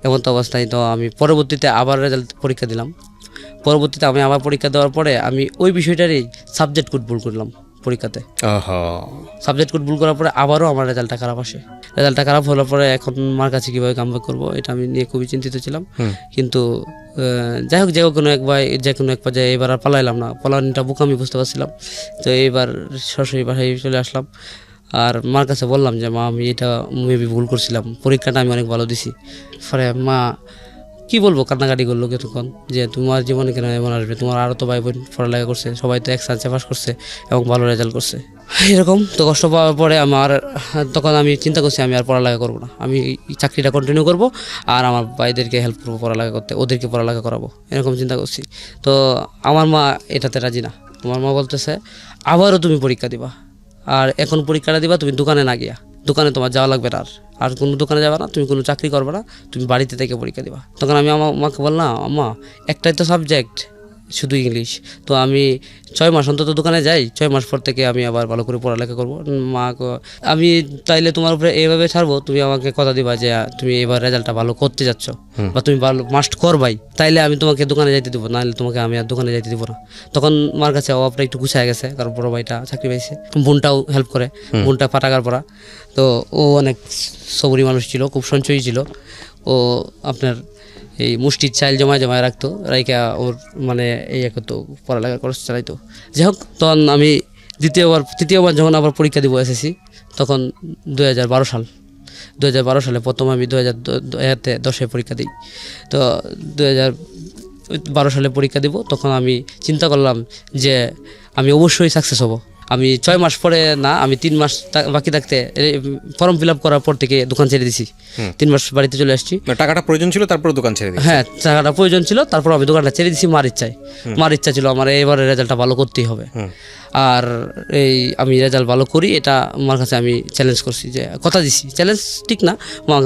এমন তো অবস্থায় তো আমি পরবর্তীতে আবার রেজাল্ট পরীক্ষা দিলাম। পরবর্তীতে আমি আবার পরীক্ষা দেওয়ার পরে আমি ওই বিষয়টারই সাবজেক্ট কোড ভুল করলাম পরীক্ষাতে। সাবজেক্ট কোড ভুল করার পরে আবারও আমার রেজাল্টটা খারাপ আসে। রেজাল্টটা খারাপ হওয়ার পরে এখন মার কাছে কীভাবে কামব্যাক করবো, এটা আমি নিয়ে খুবই চিন্তিত ছিলাম। কিন্তু যাই হোক, যে কোনো এক পর্যায়ে এবার আর পালাইলাম না, পালানিটা বুক আমি বুঝতে পারছিলাম। তো এইবার সরাসরি বাসায় চলে আসলাম, আর মার কাছে বললাম যে মা, আমি এটা মেবি ভুল করছিলাম, পরীক্ষাটা আমি অনেক ভালো দিছি। পরে মা কি বলবো, কান্নাকাটি করলো কিছুক্ষণ, যে তোমার জীবনে কেন এমন আসবে, তোমার আরও তো ভাই বোন পড়ালেখা করছে, সবাই তো 1 চান্সে পাস করছে এবং ভালো রেজাল্ট করছে। এরকম তো কষ্ট পাওয়ার পরে তখন আমি চিন্তা করছি আমি আর পড়ালেখা করবো না, আমি চাকরিটা কন্টিনিউ করবো, আর আমার ভাইদেরকে হেল্প করবো পড়ালেখা করতে, ওদেরকে পড়ালেখা করাবো, এরকম চিন্তা করছি। তো আমার মা এটাতে রাজি না। আমার মা বলতেছে আবারও তুমি পরীক্ষা দিবা, আর এখন পরীক্ষাটা দিবা তুমি দোকানে না গিয়া, দোকানে তোমার যাওয়া লাগবে না, আর কোনো দোকানে যাবে না, তুমি কোনো চাকরি করবে না, তুমি বাড়িতে থেকে পরীক্ষা দিবা। তখন আমি আমার মাকে বললাম, আম্মা একটাই তো সাবজেক্ট, শুধু ইংলিশ। তো আমি 6 মাস অন্তত দোকানে যাই, 6 মাস পর থেকে আমি আবার ভালো করে পড়ালেখা করবো। মা আমি তাইলে তোমার উপরে এইভাবে ছাড়বো, তুমি আমাকে কথা দিবা যে তুমি এবার রেজাল্টটা ভালো করতে যাচ্ছ বা তুমি ভালো মাস্ট করবাই, তাইলে আমি তোমাকে দোকানে যাইতে দেবো, নাহলে তোমাকে আমি আর দোকানে যাইতে দেবো না। তখন মার কাছে অভাবটা একটু গুছায় গেছে, কারণ বড় ভাইটা চাকরি পাইছে, বোনটাও হেল্প করে, বোনটা পাটাগার পড়া। তো ও অনেক সবরি মানুষ ছিল, খুব সঞ্চয়ী ছিল। ও আপনার এই মুষ্টির চাল জমায় রাখতো, রাইকা ওর মানে এই করতো, পড়ালেখার খরচ চালাইতো। যাই হোক, তখন আমি তৃতীয়বার যখন আবার পরীক্ষা দিব এসএসসি, তখন 2012 সালে প্রথম আমি 2010-এ পরীক্ষা দিই। তো 2012 সালে পরীক্ষা দিব, তখন আমি চিন্তা করলাম যে আমি অবশ্যই সাকসেস হব। আমি 6 মাস পরে না, আমি 3 মাস বাকি থাকতে ফর্ম ফিল আপ করার পর থেকে দোকান ছেড়ে দিছি। 3 মাস বাড়িতে চলে আসছি। টাকাটা প্রয়োজন ছিল, তারপর দোকান ছেড়ে দিয়েছি। হ্যাঁ, টাকাটা প্রয়োজন ছিল, তারপর আমি দোকানটা ছেড়ে দিছি মার ইচ্ছায়। মার ইচ্ছা ছিল আমার এবারে রেজাল্টটা ভালো করতেই হবে। আর এই আমি রেজাল্ট ভালো করি, এটা আমার কাছে আমি চ্যালেঞ্জ করছি, যে কথা দিছি, চ্যালেঞ্জ ঠিক না,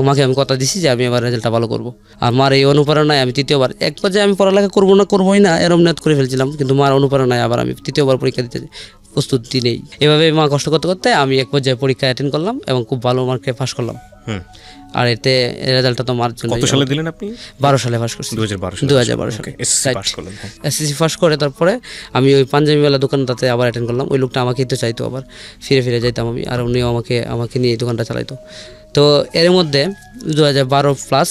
মাকে আমি কথা দিছি যে আমি এবার রেজাল্টটা ভালো করব। আর মার এই অনুপ্রেরণায় আমি তৃতীয়বার, এক পর্যায়ে আমি পড়ালেখা করবোই না এরম নিয়ত করে ফেলছিলাম, কিন্তু মার অনুপ্রেরণায় আবার আমি তৃতীয়বার পরীক্ষা দিতে প্রস্তুতি নেই। এভাবে মা কষ্ট করতে করতে আমি এক পর্যায়ে পরীক্ষা অ্যাটেন্ড করলাম এবং খুব ভালো মার্কে পাস করলাম। আর এতে রেজাল্টটা তো মার জন্য। কত সালে দিলেন আপনি? 12 সালে পাস করছি। 2012 সালে এসএসসি পাস করে তারপরে আমি ওই পাঞ্জাবিওয়ালা দোকানটাতে আবার অ্যাটেন্ড করলাম। ওই লোকটা আমাকেই তো চাইতো, আবার ফিরে যাইতাম আমি, আর উনিও আমাকে নিয়ে এই দোকানটা চালাইতো। তো এর মধ্যে 2012 প্লাস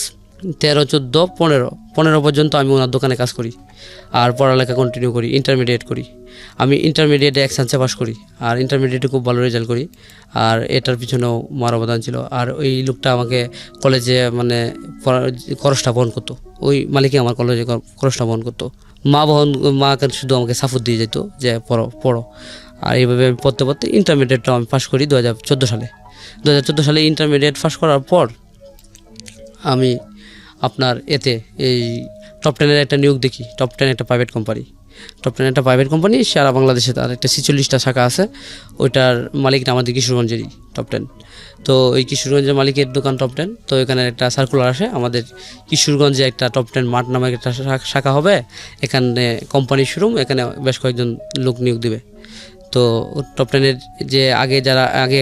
13, 14, 15 পর্যন্ত আমি ওনার দোকানে কাজ করি আর পড়ালেখা কন্টিনিউ করি, ইন্টারমিডিয়েট করি। আমি ইন্টারমিডিয়েটে এক্সান্সে পাস করি আর ইন্টারমিডিয়েটে খুব ভালো রেজাল্ট করি, আর এটার পিছনেও মার অবদান ছিল। আর ওই লোকটা আমাকে কলেজে মানে খরচটা বহন করতো, ওই মালিকই আমার কলেজে খরচটা বহন করতো। মা শুধু আমাকে সাপোর্ট দিয়ে যেত যে পড়ো। আর এইভাবে আমি পড়তে ইন্টারমিডিয়েটটা আমি পাস করি 2014 সালে। 2014 সালে ইন্টারমিডিয়েট পাস করার পর আমি আপনার এতে এই টপ 10-এর একটা নিয়োগ দেখি। টপ 10 একটা প্রাইভেট কোম্পানি, সারা বাংলাদেশে তার একটা 46টা শাখা আছে। ওইটার মালিকটা আমাদের কিশোরগঞ্জেরই টপ 10। তো ওই কিশোরগঞ্জের মালিকের দোকান টপ 10। তো এখানে একটা সার্কুলার আসে, আমাদের কিশোরগঞ্জে একটা টপ 10 মার্ট নামে একটা শাখা হবে, এখানে কোম্পানির শোরুম, এখানে বেশ কয়েকজন লোক নিয়োগ দিবে। তো টপ 10-এর যে আগে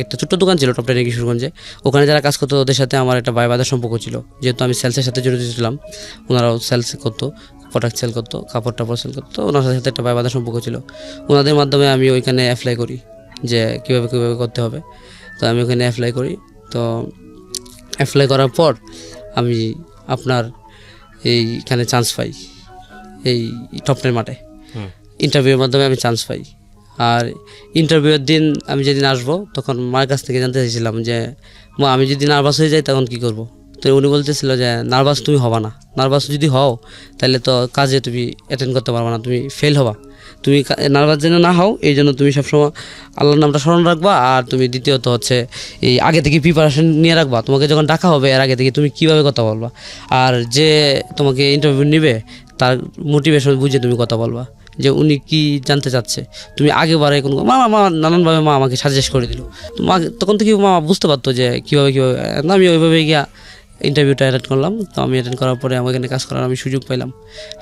একটা ছোট্ট দোকান ছিল টপ 10-এর কিশোরগঞ্জে, ওখানে যারা কাজ করতো ওদের সাথে আমার একটা বায়বাদার সম্পর্ক ছিল, যেহেতু আমি সেলসের সাথে জড়িত ছিলাম। ওনারাও সেলস করতো, প্রোডাক্ট সেল করতো, কাপড় সেল করতো, ওনার সাথে একটা বায়বাদার সম্পর্ক ছিল। ওনাদের মাধ্যমে আমি ওইখানে অ্যাপ্লাই করি যে কীভাবে করতে হবে। তো আমি ওখানে অ্যাপ্লাই করি। তো অ্যাপ্লাই করার পর আমি আপনার এইখানে চান্স পাই, এই টপ 10 মাঠে ইন্টারভিউর মাধ্যমে আমি চান্স পাই। আর ইন্টারভিউয়ের দিন আমি যেদিন আসবো, তখন মার কাছ থেকে জানতে চাইছিলাম যে মা, আমি যদি নার্ভাস হয়ে যাই তখন কি করব। তো উনি বলতেছিল যে নার্ভাস তুমি হবা না, নার্ভাস যদি হও তাহলে তো কাজে তুমি অ্যাটেন্ড করতে পারবা না, তুমি ফেল হবা। তুমি নার্ভাস যেন না হও, এই জন্য তুমি সবসময় আল্লাহর নামটা স্মরণ রাখবা। আর তুমি দ্বিতীয়ত হচ্ছে এই আগে থেকে প্রিপারেশন নিয়ে রাখবা, তোমাকে যখন ডাকা হবে এর আগে থেকে তুমি কীভাবে কথা বলবা, আর যে তোমাকে ইন্টারভিউ নেবে তার মোটিভেশন বুঝে তুমি কথা বলবা, যে উনি কি জানতে চাচ্ছে। তুমি আগে বারে কোনো মা নানানভাবে মা আমাকে সাজেস্ট করে দিল। তো মা তখন থেকে মা বুঝতে পারতো যে কীভাবে আমি ওইভাবে গিয়া ইন্টারভিউটা অ্যাটেন্ড করলাম। তো আমি অ্যাটেন্ড করার পরে আমার এখানে কাজ করার আমি সুযোগ পাইলাম।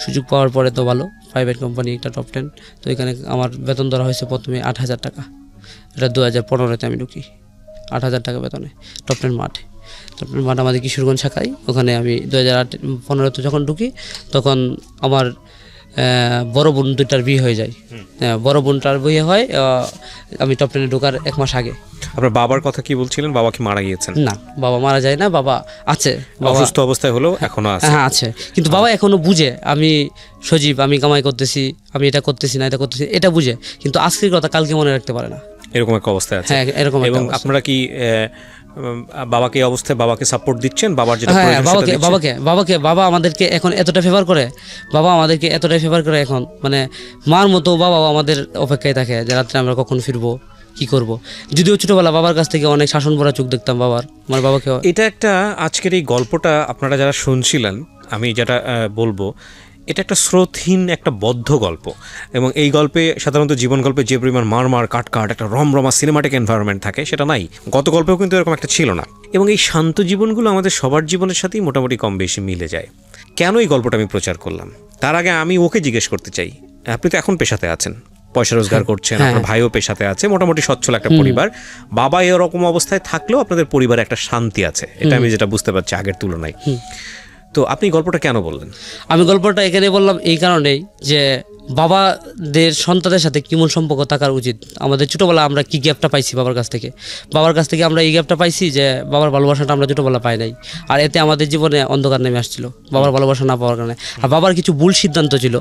সুযোগ পাওয়ার পরে তো ভালো, প্রাইভেট কোম্পানি একটা টপ 10। তো এখানে আমার বেতন ধরা হয়েছে প্রথমে 8,000 টাকা। এটা 2015-তে আমি ঢুকি 8,000 টাকা বেতনে টপ 10 মাঠে। টপ 10 মাঠ আমাদের কিশোরগঞ্জ শাখায়। ওখানে আমি 2015-তে যখন ঢুকি তখন আমার বড় বোন দুইটার বিয়ে হয়ে যায়। বড় বোনটার বিয়ে হয় আমি টপ 10-এ ঢোকার 1 মাস আগে। আপনার বাবার কথা কি বলছিলেন? বাবা কি মারা গিয়েছেন? না, বাবা মারা যায় না, বাবা আছে, অসুস্থ অবস্থায় হলেও এখনো আছে। হ্যাঁ আছে, কিন্তু বাবা এখনো বুঝে আমি সজীব, আমি কামাই করতেছি, আমি এটা করতেছি না, এটা করতেছি, এটা বুঝে, কিন্তু আজকের কথা কালকে মনে রাখতে পারে না, এরকম একটা অবস্থায় আছে। হ্যাঁ এরকম। এবং আপনারা কি বাবাকে এই অবস্থায় বাবাকে সাপোর্ট দিচ্ছেন? বাবার যেটা বাবা আমাদেরকে এখন এতটা ফেভার করে, এখন মানে মার মতো বাবাও আমাদের অপেক্ষায় থাকে যে রাত্রে আমরা কখন ফিরবো, কি করব। যদিও ছোটবেলা বাবার কাছ থেকে অনেক শাসন ভরা চোখ দেখতাম আমার বাবাকে। এটা একটা আজকের এই গল্পটা আপনারা যারা শুনছিলেন, আমি যেটা বলবো, এটা একটা স্রোতহীন একটা বদ্ধ গল্প। এবং এই গল্পে সাধারণত জীবন গল্পে যে পরিমাণ মার কাট একটা রমরমা সিনেমাটিক এনভায়রনমেন্ট থাকে সেটা নাই। গত গল্পেও কিন্তু এরকম একটা ছিল না। এবং এই শান্ত জীবনগুলো আমাদের সবার জীবনের সাথেই মোটামুটি কম বেশি মিলে যায়। কেন এই গল্পটা আমি প্রচার করলাম তার আগে আমি ওকে জিজ্ঞেস করতে চাই, আপনি তো এখন পেশাতে আছেন, পয়সা রোজগার করছেন, হ্যাঁ। আপনার ভাইও পেশাতে আছে, মোটামুটি সচ্ছল একটা পরিবার। বাবা এরকম অবস্থায় থাকলেও আপনাদের পরিবারে একটা শান্তি আছে, এটা আমি যেটা বুঝতে পারছি আগের তুলনায়। তো আপনি গল্পটা কেন বললেন? আমি গল্পটা এখানে বললাম এই কারণেই যে বাবাদের সন্তানের সাথে কেমন সম্পর্ক থাকার উচিত। আমাদের ছোটোবেলা আমরা কি গ্যাপটা পাইছি বাবার কাছ থেকে আমরা এই গ্যাপটা পাইছি যে বাবার ভালোবাসাটা আমরা ছোটোবেলা পাই নাই, আর এতে আমাদের জীবনে অন্ধকার নেমে আসছিল বাবার ভালোবাসা না পাওয়ার কারণে। আর বাবার কিছু ভুল সিদ্ধান্ত ছিল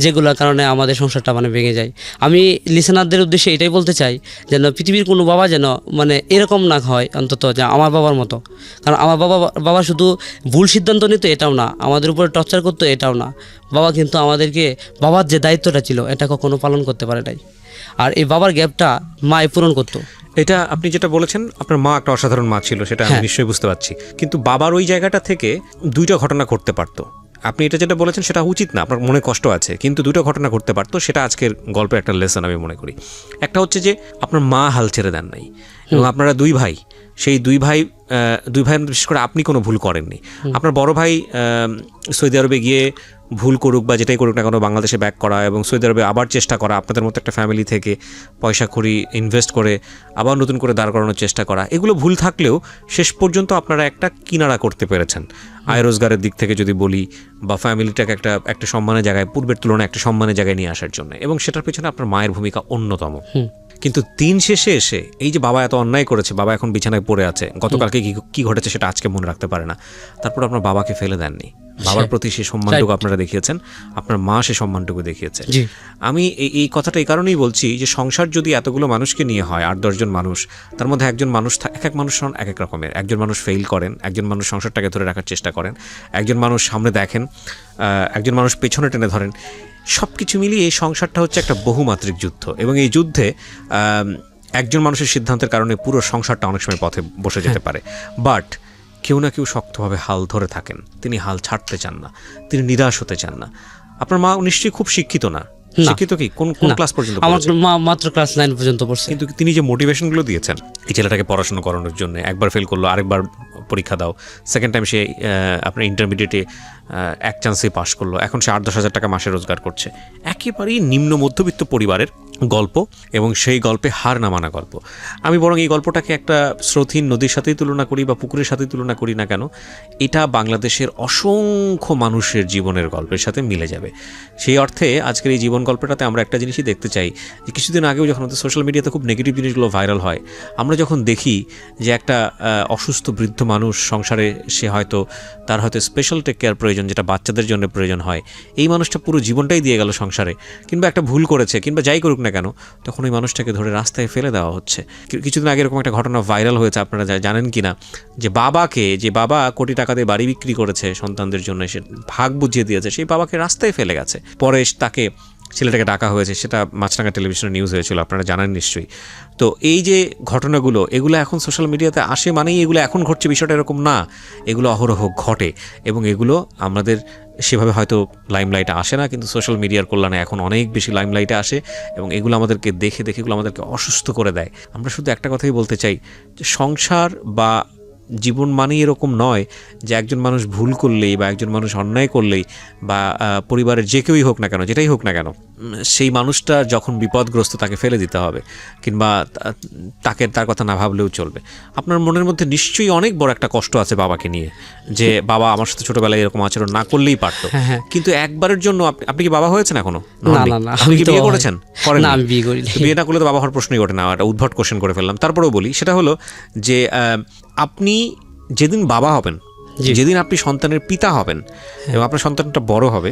যেগুলোর কারণে আমাদের সংসারটা মানে ভেঙে যায়। আমি লিসেনারদের উদ্দেশ্যে এটাই বলতে চাই যেন পৃথিবীর কোনো বাবা যেন মানে এরকম না হয় অন্তত, যে আমার বাবার মতো। কারণ আমার বাবা শুধু ভুল সিদ্ধান্ত নিত এটাও না, আমাদের উপরে টর্চার করতো এটাও না। বাবা কিন্তু আমাদেরকে, বাবার যে দায়িত্বটা ছিল এটা কখনো পালন করতে পারে নাই, আর এই বাবার গ্যাপটা মাই পূরণ করতো। এটা আপনি যেটা বলেছেন, আপনার মা একটা অসাধারণ মা ছিল, সেটা আমি নিশ্চয়ই বুঝতে পারছি, কিন্তু বাবার ওই জায়গাটা থেকে দুইটা ঘটনা ঘটতে পারতো। আপনি এটা যেটা বলেছেন সেটা উচিত না, আপনার মনে কষ্ট আছে, কিন্তু দুটো ঘটনা ঘটতে পারতো, সেটা আজকের গল্পের একটা লেসন আমি মনে করি। একটা হচ্ছে যে আপনার মা হাল ছেড়ে দেন নাই, এবং আপনারা দুই ভাই, সেই দুই ভাই বিশেষ করে আপনি কোনো ভুল করেননি। আপনার বড় ভাই সৌদি আরবে গিয়ে ভুল করুক বা যেটাই করুক না কেন, বাংলাদেশে ব্যাক করা এবং সৌদি আরবে আবার চেষ্টা করা, আপনাদের মতো একটা ফ্যামিলি থেকে পয়সা কড়ি ইনভেস্ট করে আবার নতুন করে দাঁড় করানোর চেষ্টা করা, এগুলো ভুল থাকলেও শেষ পর্যন্ত আপনারা একটা কিনারা করতে পেরেছেন আয় রোজগারের দিক থেকে যদি বলি, বা ফ্যামিলিটাকে একটা সম্মানের জায়গায়, পূর্বের তুলনায় একটা সম্মানের জায়গায় নিয়ে আসার জন্য, এবং সেটার পেছনে আপনার মায়ের ভূমিকা অন্যতম। কিন্তু দিন শেষে এসে এই যে বাবা এত অন্যায় করেছে, বাবা এখন বিছানায় পড়ে আছে, গতকালকে কি ঘটেছে সেটা আজকে মনে রাখতে পারে না, তারপর আপনার বাবাকে ফেলে দেননি। বাবার প্রতি সেই সম্মানটুকু আপনারা দেখিয়েছেন, আপনার মা সে সম্মানটুকু দেখিয়েছে। আমি এই কথাটা এই কারণেই বলছি যে সংসার যদি এতগুলো মানুষকে নিয়ে হয়, 8-10 জন মানুষ, তার মধ্যে একজন মানুষ, এক মানুষ এক এক রকমের, একজন মানুষ ফেল করেন, একজন মানুষ সংসারটাকে ধরে রাখার চেষ্টা করেন, একজন মানুষ সামনে দেখেন, একজন মানুষ পেছনে টেনে ধরেন। সব কিছু মিলিয়ে এই সংসারটা হচ্ছে একটা বহুমাত্রিক যুদ্ধ, এবং এই যুদ্ধে একজন মানুষের সিদ্ধান্তের কারণে পুরো সংসারটা অনেক সময় পথে বসে যেতে পারে। বাট কেউ না কেউ শক্তভাবে হাল ধরে থাকেন, তিনি হাল ছাড়তে চান না, তিনি নিরাশ হতে চান না। আপনার মা নিশ্চয়ই খুব শিক্ষিত না? শিক্ষিত কি কোন ক্লাস পর্যন্ত? আমার মা মাত্র ক্লাস 9 পর্যন্ত পড়ছে। কিন্তু তিনি যে মোটিভেশনগুলো দিয়েছেন এই ছেলেটাকে পড়াশোনা করানোর জন্য, একবার ফেল করলো, আরেকবার পরীক্ষা দাও, সেকেন্ড টাইম সে আপনার ইন্টারমিডিয়েটে এক চান্সে পাশ করলো, এখন সে 8-10 হাজার টাকা মাসে রোজগার করছে। একেবারেই নিম্ন মধ্যবিত্ত পরিবারের গল্প, এবং সেই গল্পে হার না মানা গল্প। আমি বরং এই গল্পটাকে একটা স্রোতহীন নদীর সাথেই তুলনা করি বা পুকুরের সাথেই তুলনা করি না কেন, এটা বাংলাদেশের অসংখ্য মানুষের জীবনের গল্পের সাথে মিলে যাবে। সেই অর্থে আজকের এই জীবন গল্পটাতে আমরা একটা জিনিসই দেখতে চাই, যে কিছুদিন আগেও যখন আমাদের সোশ্যাল মিডিয়াতে খুব নেগেটিভ জিনিসগুলো ভাইরাল হয়, আমরা যখন দেখি যে একটা অসুস্থ বৃদ্ধ মানুষ সংসারে, সে হয়তো তার হয়তো স্পেশাল টেক কেয়ার প্রয়োজন, যেটা বাচ্চাদের জন্য প্রয়োজন হয়, এই মানুষটা পুরো জীবনটাই দিয়ে গেল সংসারে, কিংবা একটা ভুল করেছে, কিংবা যাই করুক না কেন, তখন ওই মানুষটাকে ধরে রাস্তায় ফেলে দেওয়া হচ্ছে। কিছুদিন আগে এরকম একটা ঘটনা ভাইরাল হয়েছে, আপনারা জানেন কি না, যে বাবা কোটি টাকা দিয়ে বাড়ি বিক্রি করেছে সন্তানদের জন্য, সে ভাগ বুঝিয়ে দিয়েছে, সেই বাবাকে রাস্তায় ফেলে গেছে। পরে তাকে, ছেলেটাকে ডাকা হয়েছে, সেটা মাছরাঙা টেলিভিশনে নিউজ হয়েছিল, আপনারা জানেন নিশ্চয়ই। তো এই যে ঘটনাগুলো, এগুলো এখন সোশ্যাল মিডিয়াতে আসে মানেই এগুলো এখন ঘটছে, বিষয়টা এরকম না, এগুলো অহরহ ঘটে, এবং এগুলো আমাদের সেভাবে হয়তো লাইমলাইটে আসে না, কিন্তু সোশ্যাল মিডিয়ার কল্যাণে এখন অনেক বেশি লাইমলাইটে আসে, এবং এগুলো আমাদেরকে দেখে এগুলো আমাদেরকে অসুস্থ করে দেয়। আমরা শুধু একটা কথাই বলতে চাই, যে সংসার বা জীবন মানেই এরকম নয় যে একজন মানুষ ভুল করলেই বা একজন মানুষ অন্যায় করলেই বা পরিবারের যে কেউই হোক না কেন, যেটাই হোক না কেন, সেই মানুষটা যখন বিপদগ্রস্ত তাকে ফেলে দিতে হবে, কিংবা তার কথা না ভাবলেও চলবে। আপনার মনের মধ্যে নিশ্চয়ই অনেক বড় একটা কষ্ট আছে বাবাকে নিয়ে, যে বাবা আমার সাথে ছোটবেলায় এরকম আচরণ না করলেই পারতো, কিন্তু একবারের জন্য আপনি কি বাবা হয়েছেন এখনো? আপনি কি বিয়ে করেছেন? করেন না? আমি বিয়ে করিনি। বিয়ে না করলে তো বাবা হওয়ার প্রশ্নই ওঠে না। একটা উদ্ভট কোশ্চেন করে ফেললাম, তারপরেও বলি, সেটা হলো যে আপনি যেদিন বাবা হবেন, যেদিন আপনি সন্তানের পিতা হবেন এবং আপনার সন্তানটা বড় হবে,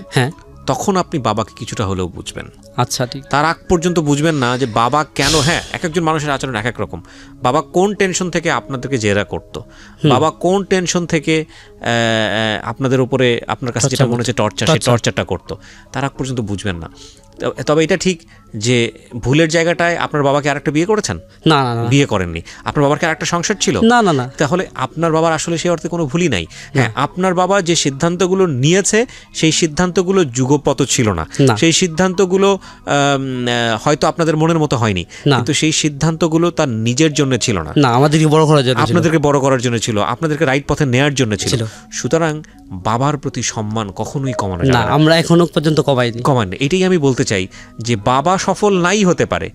তখন আপনি বাবাকে কিছুটা হলেও বুঝবেন। আচ্ছা, ঠিক। তার আগ পর্যন্ত বুঝবেন না যে বাবা কেন, এক একজন মানুষের আচরণ এক এক রকম। বাবা কোন টেনশন থেকে আপনাদেরকে জেরা করতো, বাবা কোন টেনশন থেকে আপনাদের উপরে, আপনার কাছে যেটা মনে হচ্ছে টর্চার, সেই টর্চারটা করতো, তার আগ পর্যন্ত বুঝবেন না। তবে এটা ঠিক যে ভুলের জায়গাটায় আপনার বাবাকে আরেকটা বিয়ে করেছেন? না, বিয়ে করেননি। আপনার বাবার কি আরেকটা সংসার ছিল? না। তাহলে আপনার বাবার আসলে সেই অর্থে কোনো ভুলই নাই। আপনার বাবা যে সিদ্ধান্তগুলো নিয়েছে, সেই সিদ্ধান্তগুলো যুগপৎ ছিল না, সেই সিদ্ধান্তগুলো হয়তো আপনাদের মনের মতো হয়নি, কিন্তু সেই সিদ্ধান্তগুলো তার নিজের জন্য ছিল না, আমাদেরকে বড় করার জন্য, আপনাদেরকে বড় করার জন্য ছিল, আপনাদেরকে রাইট পথে নেয়ার জন্য ছিল। সুতরাং বাবার প্রতি সম্মান কখনোই কমানো যায় না, আমরা এখনো পর্যন্ত কমাইনি। এটাই আমি বলতে বলতে চাই যে বাবা সফল নাই হতে পারে,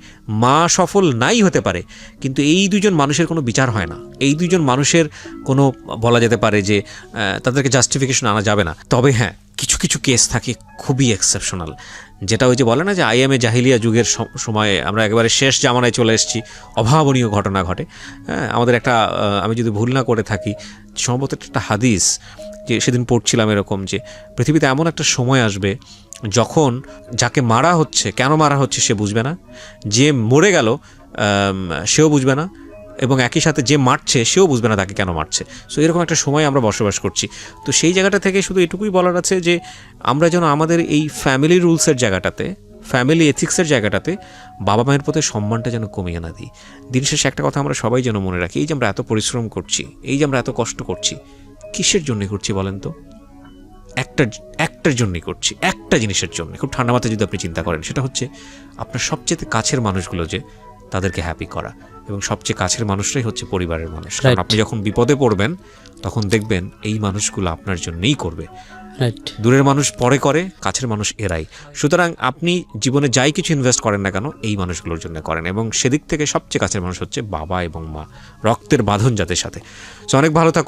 মা সফল নাই হতে পারে, কিন্তু এই দুজন মানুষের কোনো বিচার হয় না, এই দুজন মানুষের কোনো বলা যেতে পারে যে তাদেরকে জাস্টিফিকেশন আনা যাবে না। তবে হ্যাঁ, কিছু কিছু কেস থাকে খুবই এক্সেপশনাল, যেটা ওই যে বলে না যে আইএমএ জাহিলিয়া যুগের সময়ে আমরা একেবারে শেষ জামানায় চলে এসেছি, অভাবনীয় ঘটনা ঘটে। হ্যাঁ, আমাদের একটা আমি যদি ভুল না করে থাকি সম্ভবত একটা হাদিস যে সেদিন পড়ছিলাম এরকম, যে পৃথিবীতে এমন একটা সময় আসবে যখন যাকে মারা হচ্ছে কেন মারা হচ্ছে সে বুঝবে না, যে মরে গেল সেও বুঝবে না, এবং একই সাথে যে মারছে সেও বুঝবে না তাকে কেন মারছে। সো এরকম একটা সময় আমরা বসবাস করছি। তো সেই জায়গাটা থেকে শুধু এটুকুই বলার আছে যে আমরা যেন আমাদের এই ফ্যামিলি রুলসের জায়গাটাতে, ফ্যামিলি এথিক্সের জায়গাটাতে বাবা মায়ের প্রতি সম্মানটা যেন কমিয়ে না দিই। দিন শেষে একটা কথা আমরা সবাই যেন মনে রাখি, এই যে আমরা এত পরিশ্রম করছি, এই যে আমরা এত কষ্ট করছি, কিসের জন্য করছি বলেন তো? একটার জন্যই করছি, একটা জিনিসের জন্য। খুব ঠান্ডা মাথায় যদি আপনি চিন্তা করেন, সেটা হচ্ছে আপনার সবচেয়ে কাছের মানুষগুলো, যে তাদেরকে হ্যাপি করা, এবং সবচেয়ে কাছের মানুষরাই হচ্ছে পরিবারের মানুষ। কারণ আপনি যখন বিপদে পড়বেন তখন দেখবেন এই মানুষগুলো আপনার জন্যই করবে। দূরের মানুষ পরে করে, কাছের মানুষ এরাই। সুতরাং আপনি জীবনে যাই কিছু ইনভেস্ট করেন না কেন এই মানুষগুলোর জন্য করেন, এবং সেদিক থেকে সবচেয়ে কাছের মানুষ হচ্ছে বাবা এবং মা, রক্তের বাঁধন যাদের সাথে। সো অনেক ভালো থাকুন।